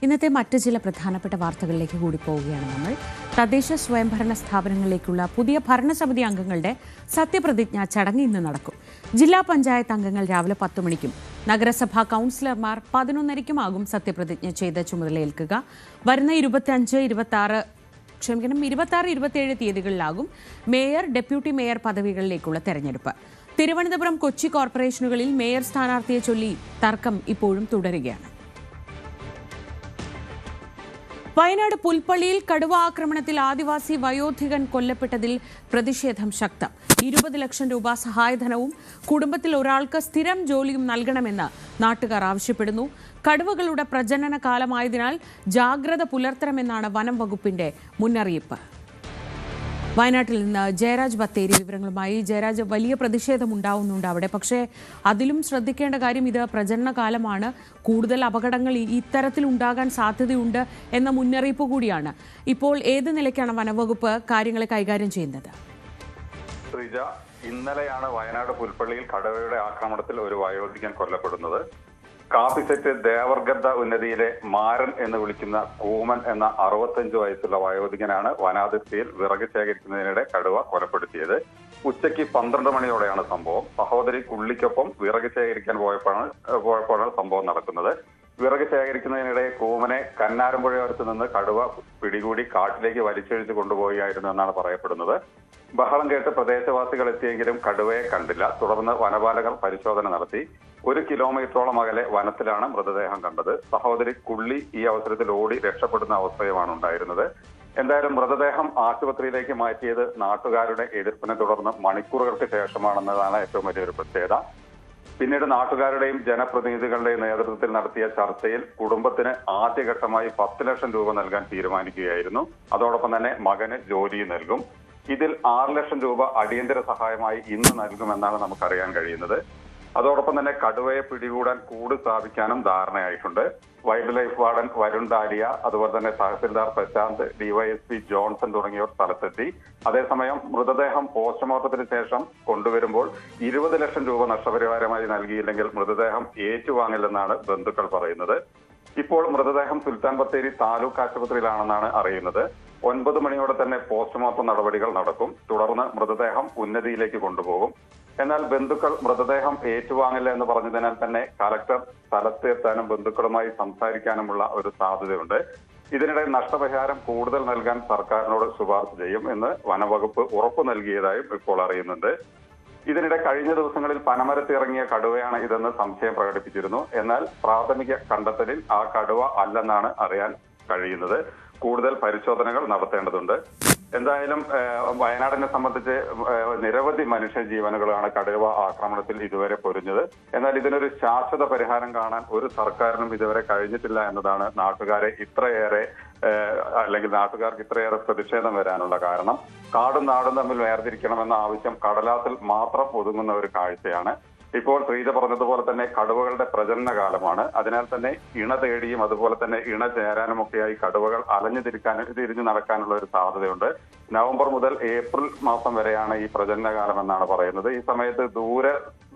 ഇന്നത്തെ മറ്റ് ചില പ്രധാനപ്പെട്ട വാർത്തകളിലേക്ക് കൂടി പോവുകയാണ് നമ്മൾ. തദ്ദേശ സ്വയംഭരണ സ്ഥാപനങ്ങളിലേക്കുള്ള പുതിയ ഭരണസമിതി അംഗങ്ങളുടെ സത്യപ്രതിജ്ഞാ ചടങ്ങ് ഇന്ന് നടക്കും. ജില്ലാ പഞ്ചായത്ത് അംഗങ്ങൾ രാവിലെ 10 മണിക്കും നഗരസഭാ കൗൺസിലർമാർ 11:30 സത്യപ്രതിജ്ഞ ചെയ്ത് ചുമതലയേൽക്കുക. വരുന്ന 26, 27 തീയതികളിലാകും മേയർ, ഡെപ്യൂട്ടി മേയർ പദവികളിലേക്കുള്ള തെരഞ്ഞെടുപ്പ്. തിരുവനന്തപുരം, കൊച്ചി കോർപ്പറേഷനുകളിൽ മേയർ സ്ഥാനാർത്ഥിയെ ചൊല്ലി തർക്കം ഇപ്പോഴും തുടരുകയാണ്. വയനാട് പുൽപ്പള്ളിയിൽ കടുവ ആക്രമണത്തിൽ ആദിവാസി വയോധികൻ കൊല്ലപ്പെട്ടതിൽ പ്രതിഷേധം ശക്തം. 20 ലക്ഷം രൂപ സഹായധനവും കുടുംബത്തിൽ ഒരാൾക്ക് സ്ഥിരം ജോലിയും നൽകണമെന്ന് നാട്ടുകാർ ആവശ്യപ്പെടുന്നു. കടുവകളുടെ പ്രജനന കാലമായതിനാൽ ജാഗ്രത പുലർത്തണമെന്നാണ് വനം വകുപ്പിന്റെ മുന്നറിയിപ്പ്. വയനാട്ടിൽ നിന്ന് ജയരാജ് ബത്തേരി വിവരങ്ങളുമായി. ജയരാജ്, വലിയ പ്രതിഷേധം ഉണ്ടാവുന്നുണ്ട് അവിടെ. പക്ഷേ അതിലും ശ്രദ്ധിക്കേണ്ട കാര്യം ഇത് പ്രജനന കാലമാണ്, കൂടുതൽ അപകടങ്ങൾ ഇത്തരത്തിൽ ഉണ്ടാകാൻ സാധ്യതയുണ്ട് എന്ന മുന്നറിയിപ്പ് കൂടിയാണ്. ഇപ്പോൾ ഏത് നിലയ്ക്കാണ് വനംവകുപ്പ് കാര്യങ്ങളെ കൈകാര്യം ചെയ്യുന്നത്? ശ്രീജ, ഇന്നലെയാണ് വയനാട് പുൽപ്പള്ളിയിൽ കടുവയുടെ ആക്രമണത്തിൽ ഒരു വയോധികൻ കൊല്ലപ്പെടുന്നത്. കാപ്പിസെറ്റ് ദേവർഗദ്ദ ഉന്നതിയിലെ മാരൻ എന്ന് വിളിക്കുന്ന കൂമൻ എന്ന 65 വയസ്സുള്ള വയോധികനാണ് വനാതിർത്തിയിൽ വിറക് ശേഖരിക്കുന്നതിനിടെ കടുവ കൊലപ്പെടുത്തിയത്. ഉച്ചയ്ക്ക് 12 മണിയോടെയാണ് സംഭവം. സഹോദരി കുള്ളിക്കൊപ്പം വിറക് ശേഖരിക്കാൻ പോയപ്പോഴാണ് സംഭവം നടക്കുന്നത്. വിറക് ശേഖരിക്കുന്നതിനിടെ കൂമനെ കന്നാരമ്പുഴയോരത്ത് നിന്ന് കടുവ പിടികൂടി കാട്ടിലേക്ക് വലിച്ചഴിച്ചു കൊണ്ടുപോവുകയായിരുന്നു എന്നാണ് പറയപ്പെടുന്നത്. ബഹളം കേട്ട് പ്രദേശവാസികൾ എത്തിയെങ്കിലും കടുവയെ കണ്ടില്ല. തുടർന്ന് വനപാലകർ പരിശോധന നടത്തി. 1 കിലോമീറ്ററോളം അകലെ വനത്തിലാണ് മൃതദേഹം കണ്ടത്. സഹോദരി കുള്ളി ഈ അവസരത്തിൽ ഓടി രക്ഷപ്പെടുന്ന അവസ്ഥയുമാണ് ഉണ്ടായിരുന്നത്. എന്തായാലും മൃതദേഹം ആശുപത്രിയിലേക്ക് മാറ്റിയത് നാട്ടുകാരുടെ എതിർപ്പിനെ തുടർന്ന് മണിക്കൂറുകൾക്ക് ശേഷമാണെന്നതാണ് ഏറ്റവും വലിയൊരു പ്രത്യേകത. പിന്നീട് നാട്ടുകാരുടെയും ജനപ്രതിനിധികളുടെയും നേതൃത്വത്തിൽ നടത്തിയ ചർച്ചയിൽ കുടുംബത്തിന് ആദ്യഘട്ടമായി 10 ലക്ഷം രൂപ നൽകാൻ തീരുമാനിക്കുകയായിരുന്നു. അതോടൊപ്പം തന്നെ മകന് ജോലിയും നൽകും. ഇതിൽ 6 ലക്ഷം രൂപ അടിയന്തര സഹായമായി ഇന്ന് നൽകുമെന്നാണ് നമുക്കറിയാൻ കഴിയുന്നത്. അതോടൊപ്പം തന്നെ കടുവയെ പിടികൂടാൻ കൂട് സ്ഥാപിക്കാനും ധാരണയായിട്ടുണ്ട്. Wildlife warden Varun Dalia, അതുപോലെ തന്നെ തഹസിൽദാർ പ്രശാന്ത്, ഡിവൈഎസ്പി ജോൺസൺ തുടങ്ങിയവർ സ്ഥലത്തെത്തി. അതേസമയം മൃതദേഹം പോസ്റ്റ്മോർട്ടത്തിന് ശേഷം കൊണ്ടുവരുമ്പോൾ 20 ലക്ഷം രൂപ നഷ്ടപരിഹാരമായി നൽകിയില്ലെങ്കിൽ മൃതദേഹം ഏറ്റുവാങ്ങില്ലെന്നാണ് ബന്ധുക്കൾ പറയുന്നത്. ഇപ്പോൾ മൃതദേഹം സുൽത്താൻ ബത്തേരി താലൂക്ക് ആശുപത്രിയിലാണെന്നാണ് അറിയുന്നത്. 9 മണിയോടെ തന്നെ പോസ്റ്റ്മോർട്ടം നടപടികൾ നടക്കും. തുടർന്ന് മൃതദേഹം ഉന്നതിയിലേക്ക് കൊണ്ടുപോകും. എന്നാൽ ബന്ധുക്കൾ മൃതദേഹം ഏറ്റുവാങ്ങില്ല എന്ന് പറഞ്ഞതിനാൽ തന്നെ കലക്ടർ സ്ഥലത്തെത്താനും ബന്ധുക്കളുമായി സംസാരിക്കാനുമുള്ള ഒരു സാധ്യതയുണ്ട്. ഇതിനിടെ നഷ്ടപരിഹാരം കൂടുതൽ നൽകാൻ സർക്കാരിനോട് ശുപാർശ ചെയ്യും എന്ന് വനംവകുപ്പ് ഉറപ്പു നൽകിയതായും ഇപ്പോൾ അറിയുന്നുണ്ട്. ഇതിനിടെ കഴിഞ്ഞ ദിവസങ്ങളിൽ പനമരത്തിറങ്ങിയ കടുവയാണ് ഇതെന്ന് സംശയം പ്രകടിപ്പിച്ചിരുന്നു. എന്നാൽ പ്രാഥമിക കണ്ടെത്തലിൽ ആ കടുവ അല്ലെന്നാണ് അറിയാൻ കഴിയുന്നത്. കൂടുതൽ പരിശോധനകൾ നടത്തേണ്ടതുണ്ട്. എന്തായാലും വയനാടിനെ സംബന്ധിച്ച് നിരവധി മനുഷ്യ ജീവനുകളാണ് കടുവ ആക്രമണത്തിൽ ഇതുവരെ പൊരിഞ്ഞത്. എന്നാൽ ഇതിനൊരു ശാശ്വത പരിഹാരം കാണാൻ ഒരു സർക്കാരിനും ഇതുവരെ കഴിഞ്ഞിട്ടില്ല എന്നതാണ് നാട്ടുകാരെ ഇത്രയേറെ നാട്ടുകാർക്ക് ഇത്രയേറെ പ്രതിഷേധം വരാനുള്ള കാരണം. കാടും നാടും തമ്മിൽ വേർതിരിക്കണമെന്ന ആവശ്യം കടലാസിൽ മാത്രം ഒതുങ്ങുന്ന ഒരു കാഴ്ചയാണ്. ഇപ്പോൾ ശ്രീജ പറഞ്ഞതുപോലെ തന്നെ കടുവകളുടെ പ്രജനന കാലമാണ്. അതിനാൽ തന്നെ ഇണ തേടിയും അതുപോലെ തന്നെ ഇണ ചേരാനുമൊക്കെയായി കടുവകൾ തിരിഞ്ഞു നടക്കാനുള്ള ഒരു സാധ്യതയുണ്ട്. നവംബർ മുതൽ ഏപ്രിൽ മാസം വരെയാണ് ഈ പ്രജനന കാലം എന്നാണ് പറയുന്നത്. ഈ സമയത്ത് ദൂര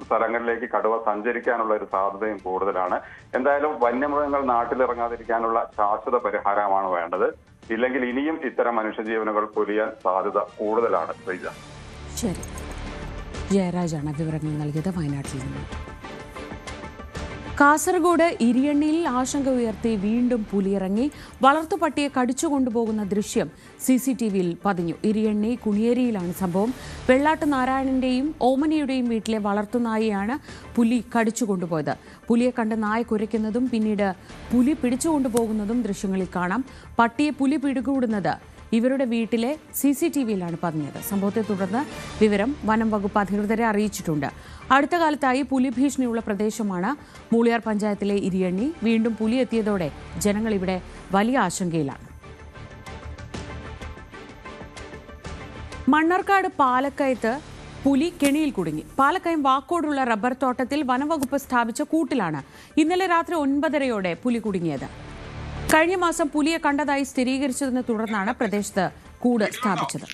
സ്ഥലങ്ങളിലേക്ക് കടുവ സഞ്ചരിക്കാനുള്ള ഒരു സാധ്യതയും കൂടുതലാണ്. എന്തായാലും വന്യമൃഗങ്ങൾ നാട്ടിലിറങ്ങാതിരിക്കാനുള്ള ശാശ്വത പരിഹാരമാണ് വേണ്ടത്. ഇല്ലെങ്കിൽ ഇനിയും ഇത്തരം മനുഷ്യജീവനുകൾ പൊലിയാൻ സാധ്യത കൂടുതലാണ്. ശ്രീജ, ശരി. ജയരാജാണ് വിവരങ്ങൾ നൽകിയത് വയനാട്ടിൽ നിന്ന്. കാസർഗോഡ് ഇരിയണ്ണിയിൽ ആശങ്ക ഉയർത്തി വീണ്ടും പുലിയിറങ്ങി. വളർത്തുപട്ടിയെ കടിച്ചുകൊണ്ടുപോകുന്ന ദൃശ്യം CCTVയിൽ പതിഞ്ഞു. ഇരിയണ്ണി കുണിയേരിയിലാണ് സംഭവം. വെള്ളാട്ട് നാരായണന്റെയും ഓമനയുടെയും വീട്ടിലെ വളർത്തുനായയാണ് പുലി കടിച്ചുകൊണ്ടുപോയത്. പുലിയെ കണ്ട് നായ കുരയ്ക്കുന്നതും പിന്നീട് പുലി പിടിച്ചുകൊണ്ടുപോകുന്നതും ദൃശ്യങ്ങളിൽ കാണാം. പട്ടിയെ പുലി പിടികൂടുന്നത് ഇവരുടെ വീട്ടിലെ CCTVയിലാണ് പതിഞ്ഞത്. സംഭവത്തെ തുടർന്ന് വിവരം വനം വകുപ്പ് അധികൃതരെ അറിയിച്ചിട്ടുണ്ട്. അടുത്ത കാലത്തായി പുലി ഭീഷണിയുള്ള പ്രദേശമാണ് മൂളിയാർ പഞ്ചായത്തിലെ ഇരിയണ്ണി. വീണ്ടും പുലി എത്തിയതോടെ ജനങ്ങൾ ഇവിടെ വലിയ ആശങ്കയിലാണ്. മണ്ണാർക്കാട് പാലക്കയത്ത് പുലി കെണിയിൽ കുടുങ്ങി. പാലക്കയം വാക്കോടുള്ള റബ്ബർ തോട്ടത്തിൽ വനംവകുപ്പ് സ്ഥാപിച്ച കൂട്ടിലാണ് ഇന്നലെ രാത്രി 9:30 പുലി കുടുങ്ങിയത്. കഴിഞ്ഞ മാസം പുലിയെ കണ്ടതായി സ്ഥിരീകരിച്ചതിനെ തുടർന്നാണ് പ്രദേശത്ത് കൂട് സ്ഥാപിച്ചത്.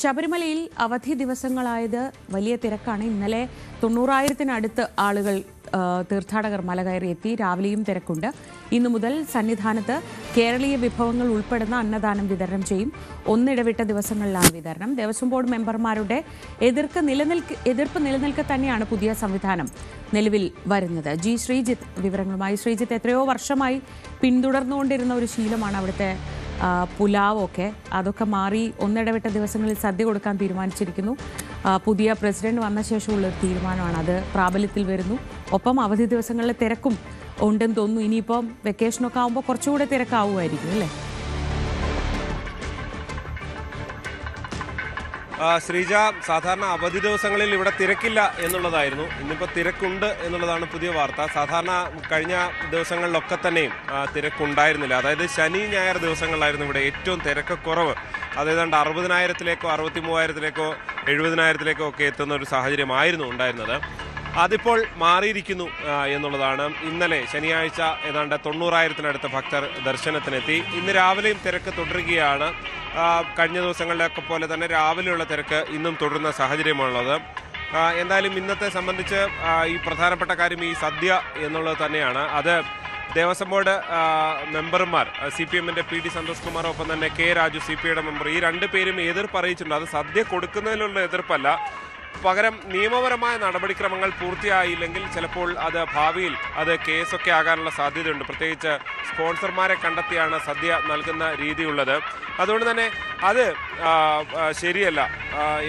ശബരിമലയിൽ അവധി ദിവസങ്ങളായത് വലിയ തിരക്കാണ്. ഇന്നലെ 90,000-നടുത്ത് ആളുകൾ തീർത്ഥാടകർ മല കയറി എത്തി. രാവിലെയും തിരക്കുണ്ട്. ഇന്നു മുതൽ സന്നിധാനത്ത് കേരളീയ വിഭവങ്ങൾ ഉൾപ്പെടുന്ന അന്നദാനം വിതരണം ചെയ്യും. ഒന്നിടവിട്ട ദിവസങ്ങളിലാണ് വിതരണം. ദേവസ്വം ബോർഡ് മെമ്പർമാരുടെ എതിർപ്പ് നിലനിൽക്കെ തന്നെയാണ് പുതിയ സംവിധാനം നിലവിൽ വരുന്നത്. ജി ശ്രീജിത്ത് വിവരങ്ങളുമായി. ശ്രീജിത്ത്, എത്രയോ വർഷമായി പിന്തുടർന്നുകൊണ്ടിരുന്ന ഒരു ശീലമാണ് അവിടുത്തെ പുലാവൊക്കെ. അതൊക്കെ മാറി ഒന്നിടവിട്ട ദിവസങ്ങളിൽ സദ്യ കൊടുക്കാൻ തീരുമാനിച്ചിരിക്കുന്നു. പുതിയ പ്രസിഡന്റ് വന്ന ശേഷമുള്ളൊരു തീരുമാനമാണ്. അത് പ്രാബല്യത്തിൽ വരുന്നു. ഒപ്പം അവധി ദിവസങ്ങളിലെ തിരക്കും ഉണ്ടെന്ന് തോന്നുന്നു. ഇനിയിപ്പം വെക്കേഷനൊക്കെ ആകുമ്പോൾ കുറച്ചുകൂടെ തിരക്കാവുമായിരിക്കും അല്ലേ? ശ്രീജ, സാധാരണ അവധി ദിവസങ്ങളിൽ ഇവിടെ തിരക്കില്ല എന്നുള്ളതായിരുന്നു. ഇന്നിപ്പോൾ തിരക്കുണ്ട് എന്നുള്ളതാണ് പുതിയ വാർത്ത. സാധാരണ കഴിഞ്ഞ ദിവസങ്ങളിലൊക്കെ തന്നെയും തിരക്കുണ്ടായിരുന്നില്ല. അതായത് ശനി ഞായർ ദിവസങ്ങളിലായിരുന്നു ഇവിടെ ഏറ്റവും തിരക്ക് കുറവ്. അതേതാണ്ട് 60,000-ലേക്കോ 63,000-ലേക്കോ 70,000-ലേക്കോ ഒക്കെ എത്തുന്ന ഒരു സാഹചര്യമായിരുന്നു ഉണ്ടായിരുന്നത്. അതിപ്പോൾ മാറിയിരിക്കുന്നു എന്നുള്ളതാണ്. ഇന്നലെ ശനിയാഴ്ച ഏതാണ്ട് 90,000-നടുത്ത് ഭക്തർ ദർശനത്തിനെത്തി. ഇന്ന് രാവിലെയും തിരക്ക് തുടരുകയാണ്. കഴിഞ്ഞ ദിവസങ്ങളിലൊക്കെ പോലെ തന്നെ രാവിലെയുള്ള തിരക്ക് ഇന്നും തുടരുന്ന സാഹചര്യമുള്ളത്. എന്തായാലും ഇന്നത്തെ സംബന്ധിച്ച് ഈ പ്രധാനപ്പെട്ട കാര്യം ഈ സദ്യ എന്നുള്ളത് തന്നെയാണ്. അത് ദേവസ്വം ബോർഡ് മെമ്പർമാർ CPM-ന്റെ PD സന്തോഷ് കുമാർ, ഒപ്പം തന്നെ K രാജു CPI-യുടെ മെമ്പർ, ഈ രണ്ടു പേരും എതിർപ്പ് അറിയിച്ചിട്ടുണ്ട്. അത് സദ്യ കൊടുക്കുന്നതിലുള്ള എതിർപ്പല്ല, പകരം നിയമപരമായ നടപടിക്രമങ്ങൾ പൂർത്തിയായില്ലെങ്കിൽ ചിലപ്പോൾ അത് ഭാവിയിൽ അത് കേസൊക്കെ ആകാനുള്ള സാധ്യതയുണ്ട്. പ്രത്യേകിച്ച് സ്പോൺസർമാരെ കണ്ടെത്തിയാണ് സദ്യ നൽകുന്ന രീതിയുള്ളത്. അതുകൊണ്ട് തന്നെ അത് ശരിയല്ല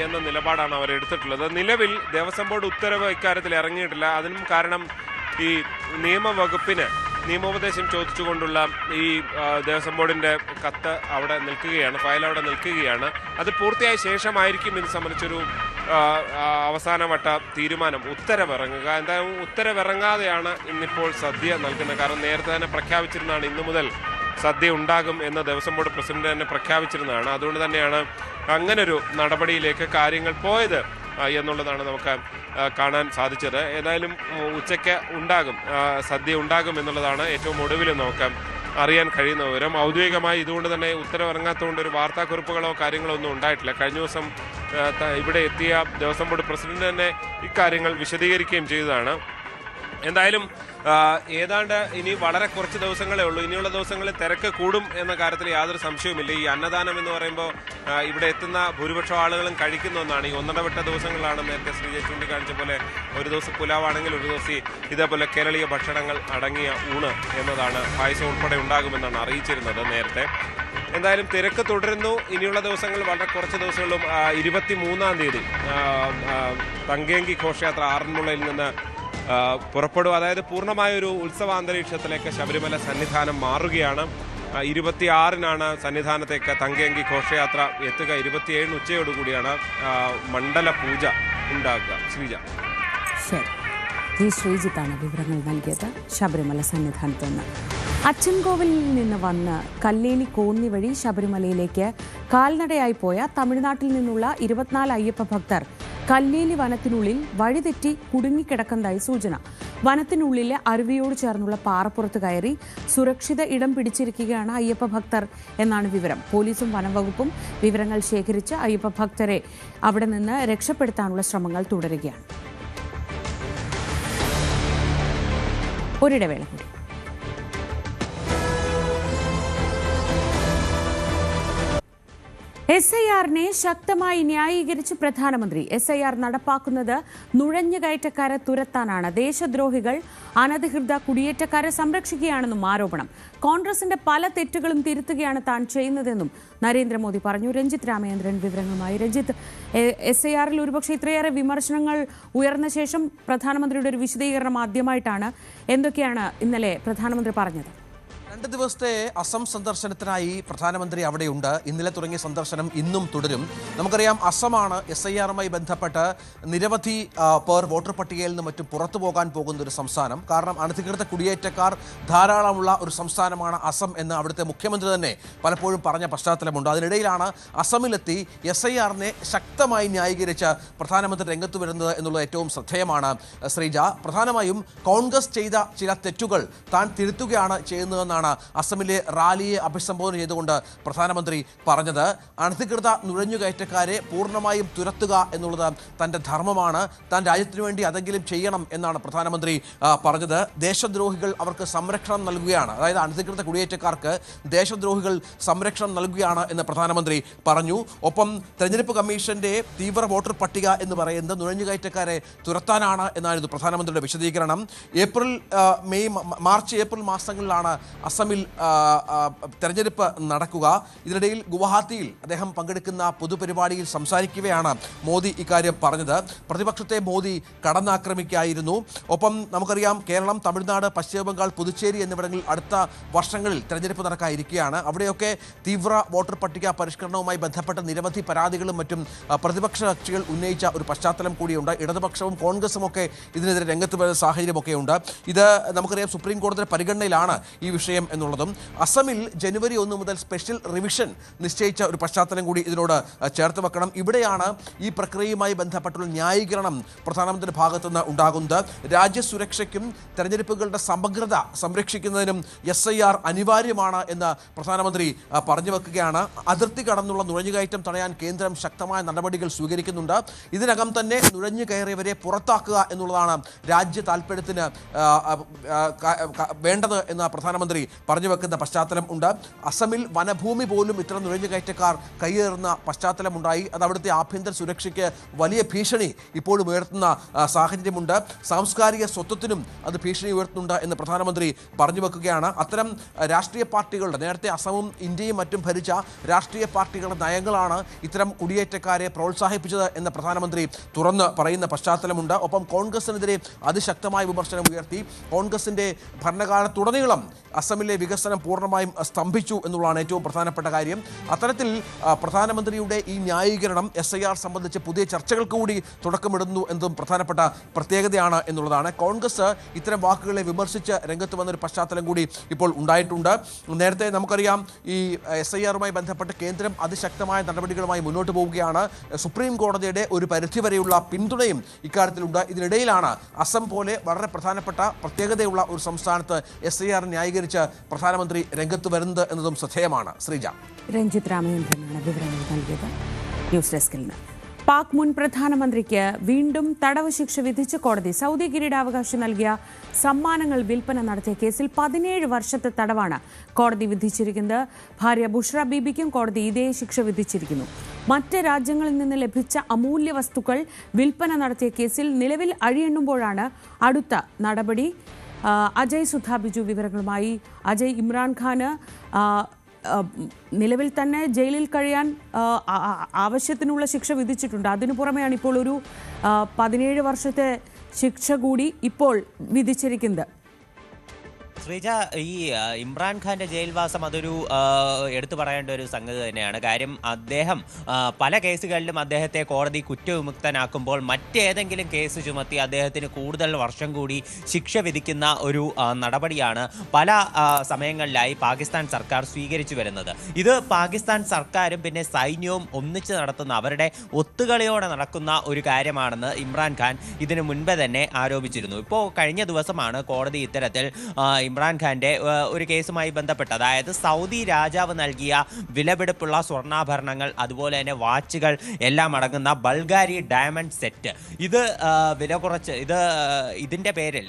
എന്ന നിലപാടാണ് അവർ എടുത്തിട്ടുള്ളത്. നിലവിൽ ദേവസ്വം ബോർഡ് ഉത്തരവ് ഇക്കാര്യത്തിൽ ഇറങ്ങിയിട്ടില്ല. അതിനും കാരണം ഈ നിയമവകുപ്പിന് നിയമോപദേശം ചോദിച്ചുകൊണ്ടുള്ള ഈ ദേവസ്വം ബോർഡിൻ്റെ കത്ത് അവിടെ നിൽക്കുകയാണ്, ഫയൽ അവിടെ നിൽക്കുകയാണ്. അത് പൂർത്തിയായ ശേഷമായിരിക്കും ഇത് സംബന്ധിച്ചൊരു അവസാനവട്ട തീരുമാനം, ഉത്തരവിറങ്ങുക. എന്തായാലും ഉത്തരവിറങ്ങാതെയാണ് ഇന്നിപ്പോൾ സദ്യ നൽകുന്നത്. കാരണം നേരത്തെ തന്നെ പ്രഖ്യാപിച്ചിരുന്നതാണ് ഇന്നു മുതൽ സദ്യ ഉണ്ടാകും എന്ന് ദേവസ്വം ബോർഡ് പ്രസിഡന്റ് തന്നെ പ്രഖ്യാപിച്ചിരുന്നതാണ്. അതുകൊണ്ട് തന്നെയാണ് അങ്ങനൊരു നടപടിയിലേക്ക് കാര്യങ്ങൾ പോയത് എന്നുള്ളതാണ് നമുക്ക് കാണാൻ സാധിച്ചത്. ഏതായാലും ഉച്ചയ്ക്ക് ഉണ്ടാകും, സദ്യ ഉണ്ടാകും എന്നുള്ളതാണ് ഏറ്റവും ഒടുവിൽ നമുക്ക് അറിയാൻ കഴിയുന്ന വിവരം. ഔദ്യോഗികമായി ഇതുകൊണ്ട് തന്നെ ഉത്തരവിറങ്ങാത്തതുകൊണ്ട് ഒരു വാർത്താക്കുറിപ്പുകളോ കാര്യങ്ങളോ ഒന്നും ഉണ്ടായിട്ടില്ല. കഴിഞ്ഞ ദിവസം ഇവിടെ എത്തിയ ദേവസ്വം ബോർഡ് പ്രസിഡന്റ് തന്നെ ഇക്കാര്യങ്ങൾ വിശദീകരിക്കുകയും ചെയ്തതാണ്. എന്തായാലും ഏതാണ്ട് ഇനി വളരെ കുറച്ച് ദിവസങ്ങളേ ഉള്ളൂ. ഇനിയുള്ള ദിവസങ്ങളിൽ തിരക്ക് കൂടും എന്ന കാര്യത്തിൽ യാതൊരു സംശയവുമില്ല. ഈ അന്നദാനം എന്ന് പറയുമ്പോൾ ഇവിടെ എത്തുന്ന ഭൂരിപക്ഷം ആളുകളും കഴിക്കുന്ന ഒന്നാണ്. ഈ ഒന്നിടവിട്ട ദിവസങ്ങളാണ് നേരത്തെ ശ്രീജ ചൂണ്ടിക്കാണിച്ച പോലെ ഒരു ദിവസം പുലാവാണെങ്കിൽ ഒരു ദിവസം ഇതേപോലെ കേരളീയ ഭക്ഷണങ്ങൾ അടങ്ങിയ ഊണ് എന്നതാണ്, പായസം ഉൾപ്പെടെ ഉണ്ടാകുമെന്നാണ് അറിയിച്ചിരുന്നത് നേരത്തെ. എന്തായാലും തിരക്ക് തുടരുന്നു. ഇനിയുള്ള ദിവസങ്ങൾ വളരെ കുറച്ച് ദിവസങ്ങളും 23-ാം തീയതി തങ്കേങ്കി ഘോഷയാത്ര ആറന്മുളയിൽ നിന്ന് പുറപ്പെടും. അതായത് പൂർണ്ണമായൊരു ഉത്സവാന്തരീക്ഷത്തിലേക്ക് ശബരിമല സന്നിധാനം മാറുകയാണ്. 26-നാണ് സന്നിധാനത്തേക്ക് തങ്കയങ്കി ഘോഷയാത്ര എത്തുക. 27 ഉച്ചയോടുകൂടിയാണ് മണ്ഡല പൂജ ഉണ്ടാകുക. ശ്രീജ. ശരി, ഈ ശ്രീജിത്താണ് വിവരങ്ങൾ നൽകിയത് ശബരിമല സന്നിധാനത്ത് നിന്ന്. അച്ചൻകോവിലിൽ നിന്ന് വന്ന് കല്ലേലി കോന്നി വഴി ശബരിമലയിലേക്ക് കാൽനടയായി പോയ തമിഴ്നാട്ടിൽ നിന്നുള്ള 24 അയ്യപ്പ ഭക്തർ കല്ലേലി വനത്തിനുള്ളിൽ വഴിതെറ്റി കുടുങ്ങിക്കിടക്കുന്നതായി സൂചന. വനത്തിനുള്ളിലെ അരുവിയോട് ചേർന്നുള്ള പാറപ്പുറത്ത് കയറി സുരക്ഷിത ഇടം പിടിച്ചിരിക്കുകയാണ് അയ്യപ്പ ഭക്തർ എന്നാണ് വിവരം. പോലീസും വനംവകുപ്പും വിവരങ്ങൾ ശേഖരിച്ച് അയ്യപ്പ ഭക്തരെ അവിടെ നിന്ന് രക്ഷപ്പെടുത്താനുള്ള ശ്രമങ്ങൾ തുടരുകയാണ്. ഒരിടവേള കൂടി. SIR-നെ ശക്തമായി ന്യായീകരിച്ച് പ്രധാനമന്ത്രി. SIR നടപ്പാക്കുന്നത് നുഴഞ്ഞുകയറ്റക്കാരെ തുരത്താനാണ്, ദേശദ്രോഹികൾ അനധികൃത കുടിയേറ്റക്കാരെ സംരക്ഷിക്കുകയാണെന്നും ആരോപണം. കോൺഗ്രസിന്റെ പല തെറ്റുകളും തിരുത്തുകയാണ് താൻ ചെയ്യുന്നതെന്നും നരേന്ദ്രമോദി പറഞ്ഞു. രഞ്ജിത്ത് രാമചന്ദ്രൻ വിവരങ്ങളുമായി. രഞ്ജിത്ത്, SIR-ൽ ഒരുപക്ഷെ ഇത്രയേറെ വിമർശനങ്ങൾ ഉയർന്ന ശേഷം പ്രധാനമന്ത്രിയുടെ ഒരു വിശദീകരണം ആദ്യമായിട്ടാണ്. എന്തൊക്കെയാണ് ഇന്നലെ പ്രധാനമന്ത്രി പറഞ്ഞത്? 2 ദിവസത്തെ അസം സന്ദർശനത്തിനായി പ്രധാനമന്ത്രി അവിടെയുണ്ട്. ഇന്നലെ തുടങ്ങിയ സന്ദർശനം ഇന്നും തുടരും. നമുക്കറിയാം അസമാണ് SIRമായി ബന്ധപ്പെട്ട് നിരവധി പേർ വോട്ടർ പട്ടികയിൽ നിന്ന് മറ്റും പുറത്തു പോകാൻ പോകുന്ന ഒരു സംസ്ഥാനം. കാരണം അനധികൃത കുടിയേറ്റക്കാർ ധാരാളമുള്ള ഒരു സംസ്ഥാനമാണ് അസം എന്ന് അവിടുത്തെ മുഖ്യമന്ത്രി തന്നെ പലപ്പോഴും പറഞ്ഞ പശ്ചാത്തലമുണ്ട്. അതിനിടയിലാണ് അസമിലെത്തി SIRനെ ശക്തമായി ന്യായീകരിച്ച് പ്രധാനമന്ത്രി രംഗത്ത് വരുന്നത് എന്നുള്ളത് ഏറ്റവും ശ്രദ്ധേയമാണ്. ശ്രീജ, പ്രധാനമായും കോൺഗ്രസ് ചെയ്ത ചില തെറ്റുകൾ താൻ തിരുത്തുകയാണ് ചെയ്യുന്നതെന്നാണ് അസമിലെ റാലിയെ അഭിസംബോധന ചെയ്തുകൊണ്ട് പ്രധാനമന്ത്രി പറഞ്ഞത്. അനധികൃത നുഴഞ്ഞുകയറ്റക്കാരെ പൂർണ്ണമായും തുരത്തുക എന്നുള്ളത് തൻ്റെ ധർമ്മമാണ്. താൻ രാജ്യത്തിനു വേണ്ടി അതെങ്കിലും ചെയ്യണം എന്നാണ് പ്രധാനമന്ത്രി പറഞ്ഞത്. ദേശദ്രോഹികൾ അവർക്ക് സംരക്ഷണം നൽകുകയാണ്, അതായത് അനധികൃത കുടിയേറ്റക്കാർക്ക് ദേശദ്രോഹികൾ സംരക്ഷണം നൽകുകയാണ് എന്ന് പ്രധാനമന്ത്രി പറഞ്ഞു. ഒപ്പം തെരഞ്ഞെടുപ്പ് കമ്മീഷന്റെ തീവ്ര വോട്ടർ പട്ടിക എന്ന് പറയുന്നത് നുഴഞ്ഞുകയറ്റക്കാരെ തുരത്താനാണ് എന്നായിരുന്നു പ്രധാനമന്ത്രിയുടെ വിശദീകരണം. മാർച്ച് ഏപ്രിൽ മാസങ്ങളിലാണ് അസമിൽ തെരഞ്ഞെടുപ്പ് നടക്കുക. ഇതിനിടയിൽ ഗുവാഹത്തിയിൽ അദ്ദേഹം പങ്കെടുക്കുന്ന പൊതുപരിപാടിയിൽ സംസാരിക്കവെയാണ് മോദി ഇക്കാര്യം പറഞ്ഞത്. പ്രതിപക്ഷത്തെ മോദി കടന്നാക്രമിക്കുകയായിരുന്നു. ഒപ്പം നമുക്കറിയാം കേരളം, തമിഴ്നാട്, പശ്ചിമബംഗാൾ, പുതുച്ചേരി എന്നിവിടങ്ങളിൽ അടുത്ത വർഷങ്ങളിൽ തെരഞ്ഞെടുപ്പ് നടക്കാനിരിക്കുകയാണ്. അവിടെയൊക്കെ തീവ്ര വോട്ടർ പട്ടിക പരിഷ്കരണവുമായി ബന്ധപ്പെട്ട നിരവധി പരാതികളും മറ്റും പ്രതിപക്ഷ കക്ഷികൾ ഉന്നയിച്ച ഒരു പശ്ചാത്തലം കൂടിയുണ്ട്. ഇടതുപക്ഷവും കോൺഗ്രസും ഒക്കെ ഇതിനെതിരെ രംഗത്ത് വരുന്ന സാഹചര്യമൊക്കെയുണ്ട്. ഇത് നമുക്കറിയാം സുപ്രീം കോടതിയുടെ പരിഗണനയിലാണ് ഈ വിഷയം എന്നുള്ളതും. അസമിൽ ജനുവരി 1 മുതൽ സ്പെഷ്യൽ റിവിഷൻ നിശ്ചയിച്ച ഒരു പശ്ചാത്തലം കൂടി ഇതിനോട് ചേർത്ത് വെക്കണം. ഇവിടെയാണ് ഈ പ്രക്രിയയുമായി ബന്ധപ്പെട്ടുള്ള ന്യായീകരണം പ്രധാനമന്ത്രിയുടെ ഭാഗത്തുനിന്ന് ഉണ്ടാകുന്നത്. രാജ്യസുരക്ഷയ്ക്കും തെരഞ്ഞെടുപ്പുകളുടെ സമഗ്രത സംരക്ഷിക്കുന്നതിനും SIR അനിവാര്യമാണ് എന്ന് പ്രധാനമന്ത്രി പറഞ്ഞു വെക്കുകയാണ്. അതിർത്തി കടന്നുള്ള നുഴഞ്ഞുകയറ്റം തടയാൻ കേന്ദ്രം ശക്തമായ നടപടികൾ സ്വീകരിക്കുന്നുണ്ട്. ഇതിനകം തന്നെ നുഴഞ്ഞു കയറിയവരെ പുറത്താക്കുക എന്നുള്ളതാണ് രാജ്യ താൽപ്പര്യത്തിന് വേണ്ടത് എന്ന് പ്രധാനമന്ത്രി പറഞ്ഞു വെക്കുന്ന പശ്ചാത്തലം ഉണ്ട്. അസമിൽ വനഭൂമി പോലും ഇത്തരം നുഴഞ്ഞുകയറ്റക്കാർ കയ്യേറുന്ന പശ്ചാത്തലമുണ്ടായി. അത് അവിടുത്തെ ആഭ്യന്തര സുരക്ഷയ്ക്ക് വലിയ ഭീഷണി ഇപ്പോഴും ഉയർത്തുന്ന സാഹചര്യമുണ്ട്. സാംസ്കാരിക സ്വത്വത്തിനും അത് ഭീഷണി ഉയർത്തുന്നുണ്ട് എന്ന് പ്രധാനമന്ത്രി പറഞ്ഞു വെക്കുകയാണ്. അത്തരം രാഷ്ട്രീയ പാർട്ടികളുടെ, നേരത്തെ അസമും ഇന്ത്യയും മറ്റും ഭരിച്ച രാഷ്ട്രീയ പാർട്ടികളുടെ നയങ്ങളാണ് ഇത്തരം കുടിയേറ്റക്കാരെ പ്രോത്സാഹിപ്പിച്ചത് എന്ന് പ്രധാനമന്ത്രി തുറന്ന് പറയുന്ന പശ്ചാത്തലമുണ്ട്. ഒപ്പം കോൺഗ്രസിനെതിരെ അതിശക്തമായ വിമർശനം ഉയർത്തി. കോൺഗ്രസിൻ്റെ ഭരണകാലത്തുടനീളം അസമിലെ വികസനം പൂർണ്ണമായും സ്തംഭിച്ചു എന്നുള്ളതാണ് ഏറ്റവും പ്രധാനപ്പെട്ട കാര്യം. അത്തരത്തിൽ പ്രധാനമന്ത്രിയുടെ ഈ ന്യായീകരണം SIR സംബന്ധിച്ച് പുതിയ ചർച്ചകൾക്ക് കൂടി തുടക്കമിടുന്നു എന്നതും പ്രധാനപ്പെട്ട പ്രത്യേകതയാണ് എന്നുള്ളതാണ്. കോൺഗ്രസ് ഇത്തരം വാക്കുകളെ വിമർശിച്ച് രംഗത്ത് വന്നൊരു പശ്ചാത്തലം കൂടി ഇപ്പോൾ ഉണ്ടായിട്ടുണ്ട്. നേരത്തെ നമുക്കറിയാം ഈ SIRമായി ബന്ധപ്പെട്ട് കേന്ദ്രം അതിശക്തമായ നടപടികളുമായി മുന്നോട്ട് പോവുകയാണ്. സുപ്രീം കോടതിയുടെ ഒരു പരിധിവരെയുള്ള പിന്തുണയും ഇക്കാര്യത്തിലുണ്ട്. ഇതിനിടയിലാണ് അസം പോലെ വളരെ പ്രധാനപ്പെട്ട പ്രത്യേകതയുള്ള ഒരു സംസ്ഥാനത്ത് SIR ന്യായീകരിച്ച് പ്രധാനമന്ത്രി രംഗത്ത് വരുന്നത് എന്നതും ശ്രദ്ധേയമാണ്. ശ്രീജ, രഞ്ജിത്ത് രാമചന്ദ്രനാണ് വിവരങ്ങൾ നൽകിയത്. ന്യൂസ് ഡെസ്കിൽ നിന്ന്. പാക് മുൻ പ്രധാനമന്ത്രിക്ക് വീണ്ടും തടവ് ശിക്ഷ വിധിച്ച കോടതി. സൗദി കിരീടാവകാശി നൽകിയ സമ്മാനങ്ങൾ വിൽപ്പന നടത്തിയ കേസിൽ 17 വർഷത്തെ തടവാണ് കോടതി വിധിച്ചിരിക്കുന്നത്. ഭാര്യ ബുഷ്ര ബീബിക്കും കോടതി ഇതേ ശിക്ഷ വിധിച്ചിരിക്കുന്നു. മറ്റ് രാജ്യങ്ങളിൽ നിന്ന് ലഭിച്ച അമൂല്യ വസ്തുക്കൾ വിൽപ്പന നടത്തിയ കേസിൽ നിലവിൽ അഴിയെണ്ണുമ്പോഴാണ് അടുത്ത നടപടി. അജയ് സുധാ ബിജു വിവരങ്ങളുമായി. അജയ്, ഇമ്രാൻഖാന് നിലവിൽ തന്നെ ജയിലിൽ കഴിയാൻ ആവശ്യത്തിനുള്ള ശിക്ഷ വിധിച്ചിട്ടുണ്ട്. അതിനു പുറമെയാണ് ഇപ്പോൾ ഒരു 17 വർഷത്തെ ശിക്ഷ കൂടി ഇപ്പോൾ വിധിച്ചിരിക്കുന്നത്. ശ്രീജ, ഈ ഇമ്രാൻഖാൻ്റെ ജയിൽവാസം അതൊരു എടുത്തു പറയേണ്ട ഒരു സംഗതി തന്നെയാണ്. കാര്യം അദ്ദേഹം പല കേസുകളിലും അദ്ദേഹത്തെ കോടതി കുറ്റവിമുക്തനാക്കുമ്പോൾ മറ്റേതെങ്കിലും കേസ് ചുമത്തി അദ്ദേഹത്തിന് കൂടുതൽ വർഷം കൂടി ശിക്ഷ വിധിക്കുന്ന ഒരു നടപടിയാണ് പല സമയങ്ങളിലായി പാകിസ്ഥാൻ സർക്കാർ സ്വീകരിച്ചു വരുന്നത്. ഇത് പാകിസ്ഥാൻ സർക്കാരും പിന്നെ സൈന്യവും ഒന്നിച്ച് നടത്തുന്ന, അവരുടെ ഒത്തുകളിയോടെ നടക്കുന്ന ഒരു കാര്യമാണെന്ന് ഇമ്രാൻഖാൻ ഇതിനു മുൻപേ തന്നെ ആരോപിച്ചിരുന്നു. ഇപ്പോൾ കഴിഞ്ഞ ദിവസമാണ് കോടതി ഇത്തരത്തിൽ ഇമ്രാൻഖാൻ്റെ ഒരു കേസുമായി ബന്ധപ്പെട്ട്, അതായത് സൗദി രാജാവ് നൽകിയ വിലപിടിപ്പുള്ള സ്വർണ്ണാഭരണങ്ങൾ, അതുപോലെ തന്നെ വാച്ചുകൾ എല്ലാം അടങ്ങുന്ന ബൾഗാരി ഡയമണ്ട് സെറ്റ്, ഇത് വില കുറച്ച്, ഇതിൻ്റെ പേരിൽ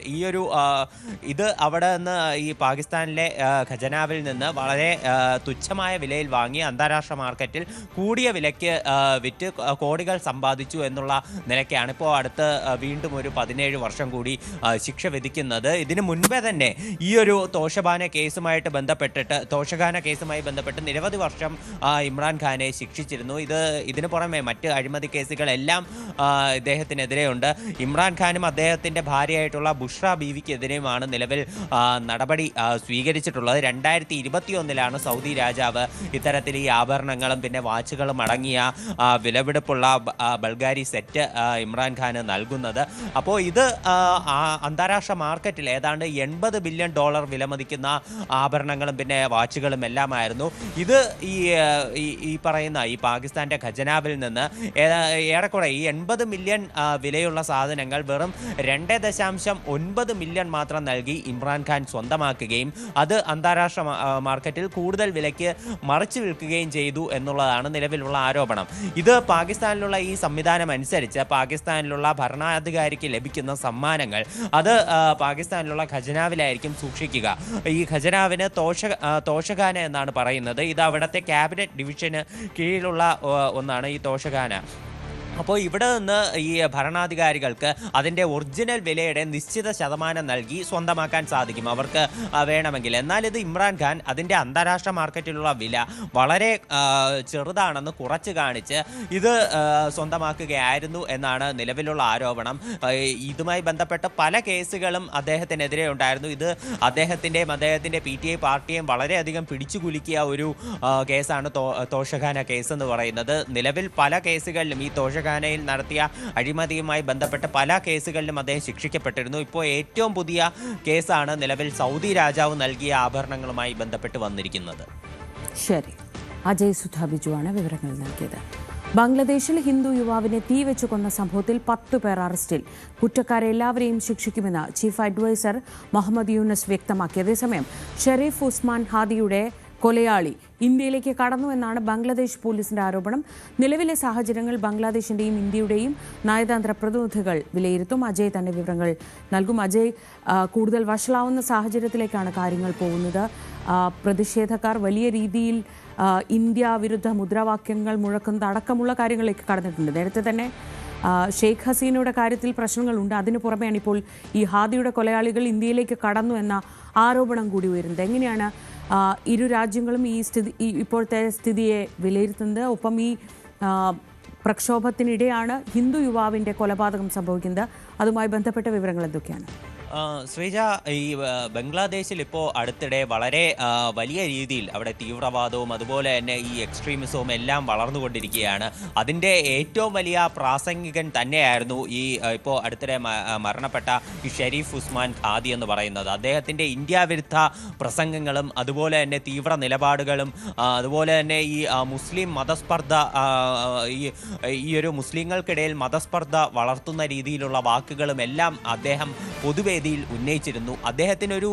ഇത് അവിടെ നിന്ന് ഈ പാകിസ്ഥാനിലെ ഖജനാവിൽ നിന്ന് വളരെ തുച്ഛമായ വിലയിൽ വാങ്ങി അന്താരാഷ്ട്ര മാർക്കറ്റിൽ കൂടിയ വിലയ്ക്ക് വിറ്റ് കോടികൾ സമ്പാദിച്ചു എന്നുള്ള നിലയ്ക്കാണ് ഇപ്പോൾ അടുത്ത് വീണ്ടും ഒരു 17 വർഷം കൂടി ശിക്ഷ വിധിക്കുന്നത്. ഇതിനു മുൻപേ തന്നെ ഈ ഒരു തോഷഖാന കേസുമായി ബന്ധപ്പെട്ട് നിരവധി വർഷം ഇമ്രാൻഖാനെ ശിക്ഷിച്ചിരുന്നു. ഇതിനു പുറമെ മറ്റ് അഴിമതി കേസുകളെല്ലാം ഇദ്ദേഹത്തിനെതിരെ ഉണ്ട്. ഇമ്രാൻഖാനും അദ്ദേഹത്തിൻ്റെ ഭാര്യയായിട്ടുള്ള ബുഷ്ര ബീവിക്കെതിരെയുമാണ് നിലവിൽ നടപടി സ്വീകരിച്ചിട്ടുള്ളത്. 2021 സൗദി രാജാവ് ഇത്തരത്തിൽ ഈ ആഭരണങ്ങളും പിന്നെ വാച്ചുകളും അടങ്ങിയ വിലപിടിപ്പുള്ള ബൾഗാരി സെറ്റ് ഇമ്രാൻഖാന് നൽകുന്നത്. അപ്പോൾ ഇത് അന്താരാഷ്ട്ര മാർക്കറ്റിൽ ഏതാണ്ട് $80 ബില്യൺ വിലമതിക്കുന്ന ആഭരണങ്ങളും പിന്നെ വാച്ചുകളും എല്ലാമായിരുന്നു. ഇത് ഈ പറയുന്ന ഈ പാകിസ്ഥാന്റെ ഖജനാവിൽ നിന്ന് ഏറെക്കുറെ ഈ 80 മില്യൺ വിലയുള്ള സാധനങ്ങൾ വെറും 2.9 മില്യൺ മാത്രം നൽകി ഇമ്രാൻഖാൻ സ്വന്തമാക്കുകയും അത് അന്താരാഷ്ട്ര മാർക്കറ്റിൽ കൂടുതൽ വിലയ്ക്ക് മറിച്ചു വിൽക്കുകയും ചെയ്തു എന്നുള്ളതാണ് നിലവിലുള്ള ആരോപണം. ഇത് പാകിസ്ഥാനിലുള്ള ഈ സംവിധാനം അനുസരിച്ച് പാകിസ്ഥാനിലുള്ള ഭരണാധികാരിക്ക് ലഭിക്കുന്ന സമ്മാനങ്ങൾ അത് പാകിസ്ഥാനിലുള്ള ഖജനാവിലായിരിക്കും സൂക്ഷിക്കുക. ഈ ഖജനാവിന് തോഷഖാന എന്നാണ് പറയുന്നത്. ഇത് അവിടുത്തെ ക്യാബിനറ്റ് ഡിവിഷന് കീഴിലുള്ള ഒന്നാണ് ഈ തോഷഖാന. അപ്പോൾ ഇവിടെ നിന്ന് ഈ ഭരണാധികാരികൾക്ക് അതിൻ്റെ ഒറിജിനൽ വിലയുടെ നിശ്ചിത ശതമാനം നൽകി സ്വന്തമാക്കാൻ സാധിക്കും അവർക്ക് വേണമെങ്കിൽ. എന്നാൽ ഇത് ഇമ്രാൻഖാൻ അതിൻ്റെ അന്താരാഷ്ട്ര മാർക്കറ്റിലുള്ള വില വളരെ ചെറുതാണെന്ന് കുറച്ച് കാണിച്ച് ഇത് സ്വന്തമാക്കുകയായിരുന്നു എന്നാണ് നിലവിലുള്ള ആരോപണം. ഇതുമായി ബന്ധപ്പെട്ട പല കേസുകളും അദ്ദേഹത്തിനെതിരെ ഉണ്ടായിരുന്നു. ഇത് അദ്ദേഹത്തിൻ്റെ PTI പാർട്ടിയെയും വളരെയധികം പിടിച്ചുകുലുക്കിയ ഒരു കേസാണ് തോഷഖാന കേസ് എന്ന് പറയുന്നത്. നിലവിൽ പല കേസുകളിലും ഈ തോഷഖാനയിൽ നടത്തിയ അഴിമതിയുമായി ബന്ധപ്പെട്ട പല കേസുകളിലും അദ്ദേഹം ശിക്ഷിക്കപ്പെട്ടിരുന്നു. ഇപ്പോൾ ഏറ്റവും പുതിയ കേസാണ് നിലവിൽ സൗദി രാജാവ് നൽകിയ ആഭരണങ്ങളുമായി ബന്ധപ്പെട്ട് വന്നിരിക്കുന്നത്. ശരി, അജയ് സുധാ ബിജുവാണ് വിവരങ്ങൾ നൽകിയത്. ബംഗ്ലാദേശിൽ ഹിന്ദു യുവാവിനെ തീവെച്ചു കൊന്ന സംഭവത്തിൽ 10 പേർ അറസ്റ്റിൽ. കുറ്റക്കാരെ എല്ലാവരെയും ശിക്ഷിക്കുമെന്ന് ചീഫ് അഡ്വൈസർ മുഹമ്മദ് യൂനസ് വ്യക്തമാക്കി. അതേസമയം ഷെരീഫ് ഉസ്മാൻ ഹാദിയുടെ കൊലയാളി ഇന്ത്യയിലേക്ക് കടന്നുവെന്നാണ് ബംഗ്ലാദേശ് പോലീസിന്റെ ആരോപണം. നിലവിലെ സാഹചര്യങ്ങൾ ബംഗ്ലാദേശിന്റെയും ഇന്ത്യയുടെയും നയതന്ത്ര പ്രതിനിധികൾ വിലയിരുത്തും. അജയ് തന്നെ വിവരങ്ങൾ നൽകും. അജയ്, കൂടുതൽ വഷളാവുന്ന സാഹചര്യത്തിലേക്കാണ് കാര്യങ്ങൾ പോകുന്നത്. പ്രതിഷേധക്കാർ വലിയ രീതിയിൽ ഇന്ത്യ വിരുദ്ധ മുദ്രാവാക്യങ്ങൾ മുഴക്കുന്നത് അടക്കമുള്ള കാര്യങ്ങളിലേക്ക് കടന്നിട്ടുണ്ട്. നേരത്തെ തന്നെ ഷെയ്ഖ് ഹസീനയുടെ കാര്യത്തിൽ പ്രശ്നങ്ങളുണ്ട്. അതിനു പുറമെയാണ് ഇപ്പോൾ ഈ ഹാദിയുടെ കൊലയാളികൾ ഇന്ത്യയിലേക്ക് കടന്നു എന്ന ആരോപണം കൂടി ഉയരുന്നത്. എങ്ങനെയാണ് ഇരു രാജ്യങ്ങളും ഇപ്പോഴത്തെ സ്ഥിതിയെ വിലയിരുത്തുന്നത്? ഒപ്പം ഈ പ്രക്ഷോഭത്തിനിടെയാണ് ഹിന്ദു യുവാവിൻ്റെ കൊലപാതകം സംഭവിക്കുന്നത്. അതുമായി ബന്ധപ്പെട്ട വിവരങ്ങൾ എന്തൊക്കെയാണ്? ശ്രീജ, ഈ ബംഗ്ലാദേശിൽ ഇപ്പോൾ അടുത്തിടെ വളരെ വലിയ രീതിയിൽ അവിടെ തീവ്രവാദവും അതുപോലെ തന്നെ ഈ എക്സ്ട്രീമിസവും എല്ലാം വളർന്നുകൊണ്ടിരിക്കുകയാണ്. അതിൻ്റെ ഏറ്റവും വലിയ പ്രാസംഗികൻ തന്നെയായിരുന്നു ഈ ഇപ്പോൾ അടുത്തിടെ മരണപ്പെട്ട ഈ ഷെരീഫ് ഉസ്മാൻ ഹാദി എന്ന് പറയുന്നത്. അദ്ദേഹത്തിൻ്റെ ഇന്ത്യ വിരുദ്ധ പ്രസംഗങ്ങളും അതുപോലെ തന്നെ തീവ്ര നിലപാടുകളും അതുപോലെ തന്നെ ഈ മുസ്ലിം മതസ്പർദ്ധ ഈ ഒരു മുസ്ലിങ്ങൾക്കിടയിൽ മതസ്പർദ്ധ വളർത്തുന്ന രീതിയിലുള്ള വാക്കുകളും എല്ലാം അദ്ദേഹം പൊതുവേദിയിൽ ഉന്നയിച്ചിരുന്നു. അദ്ദേഹത്തിനൊരു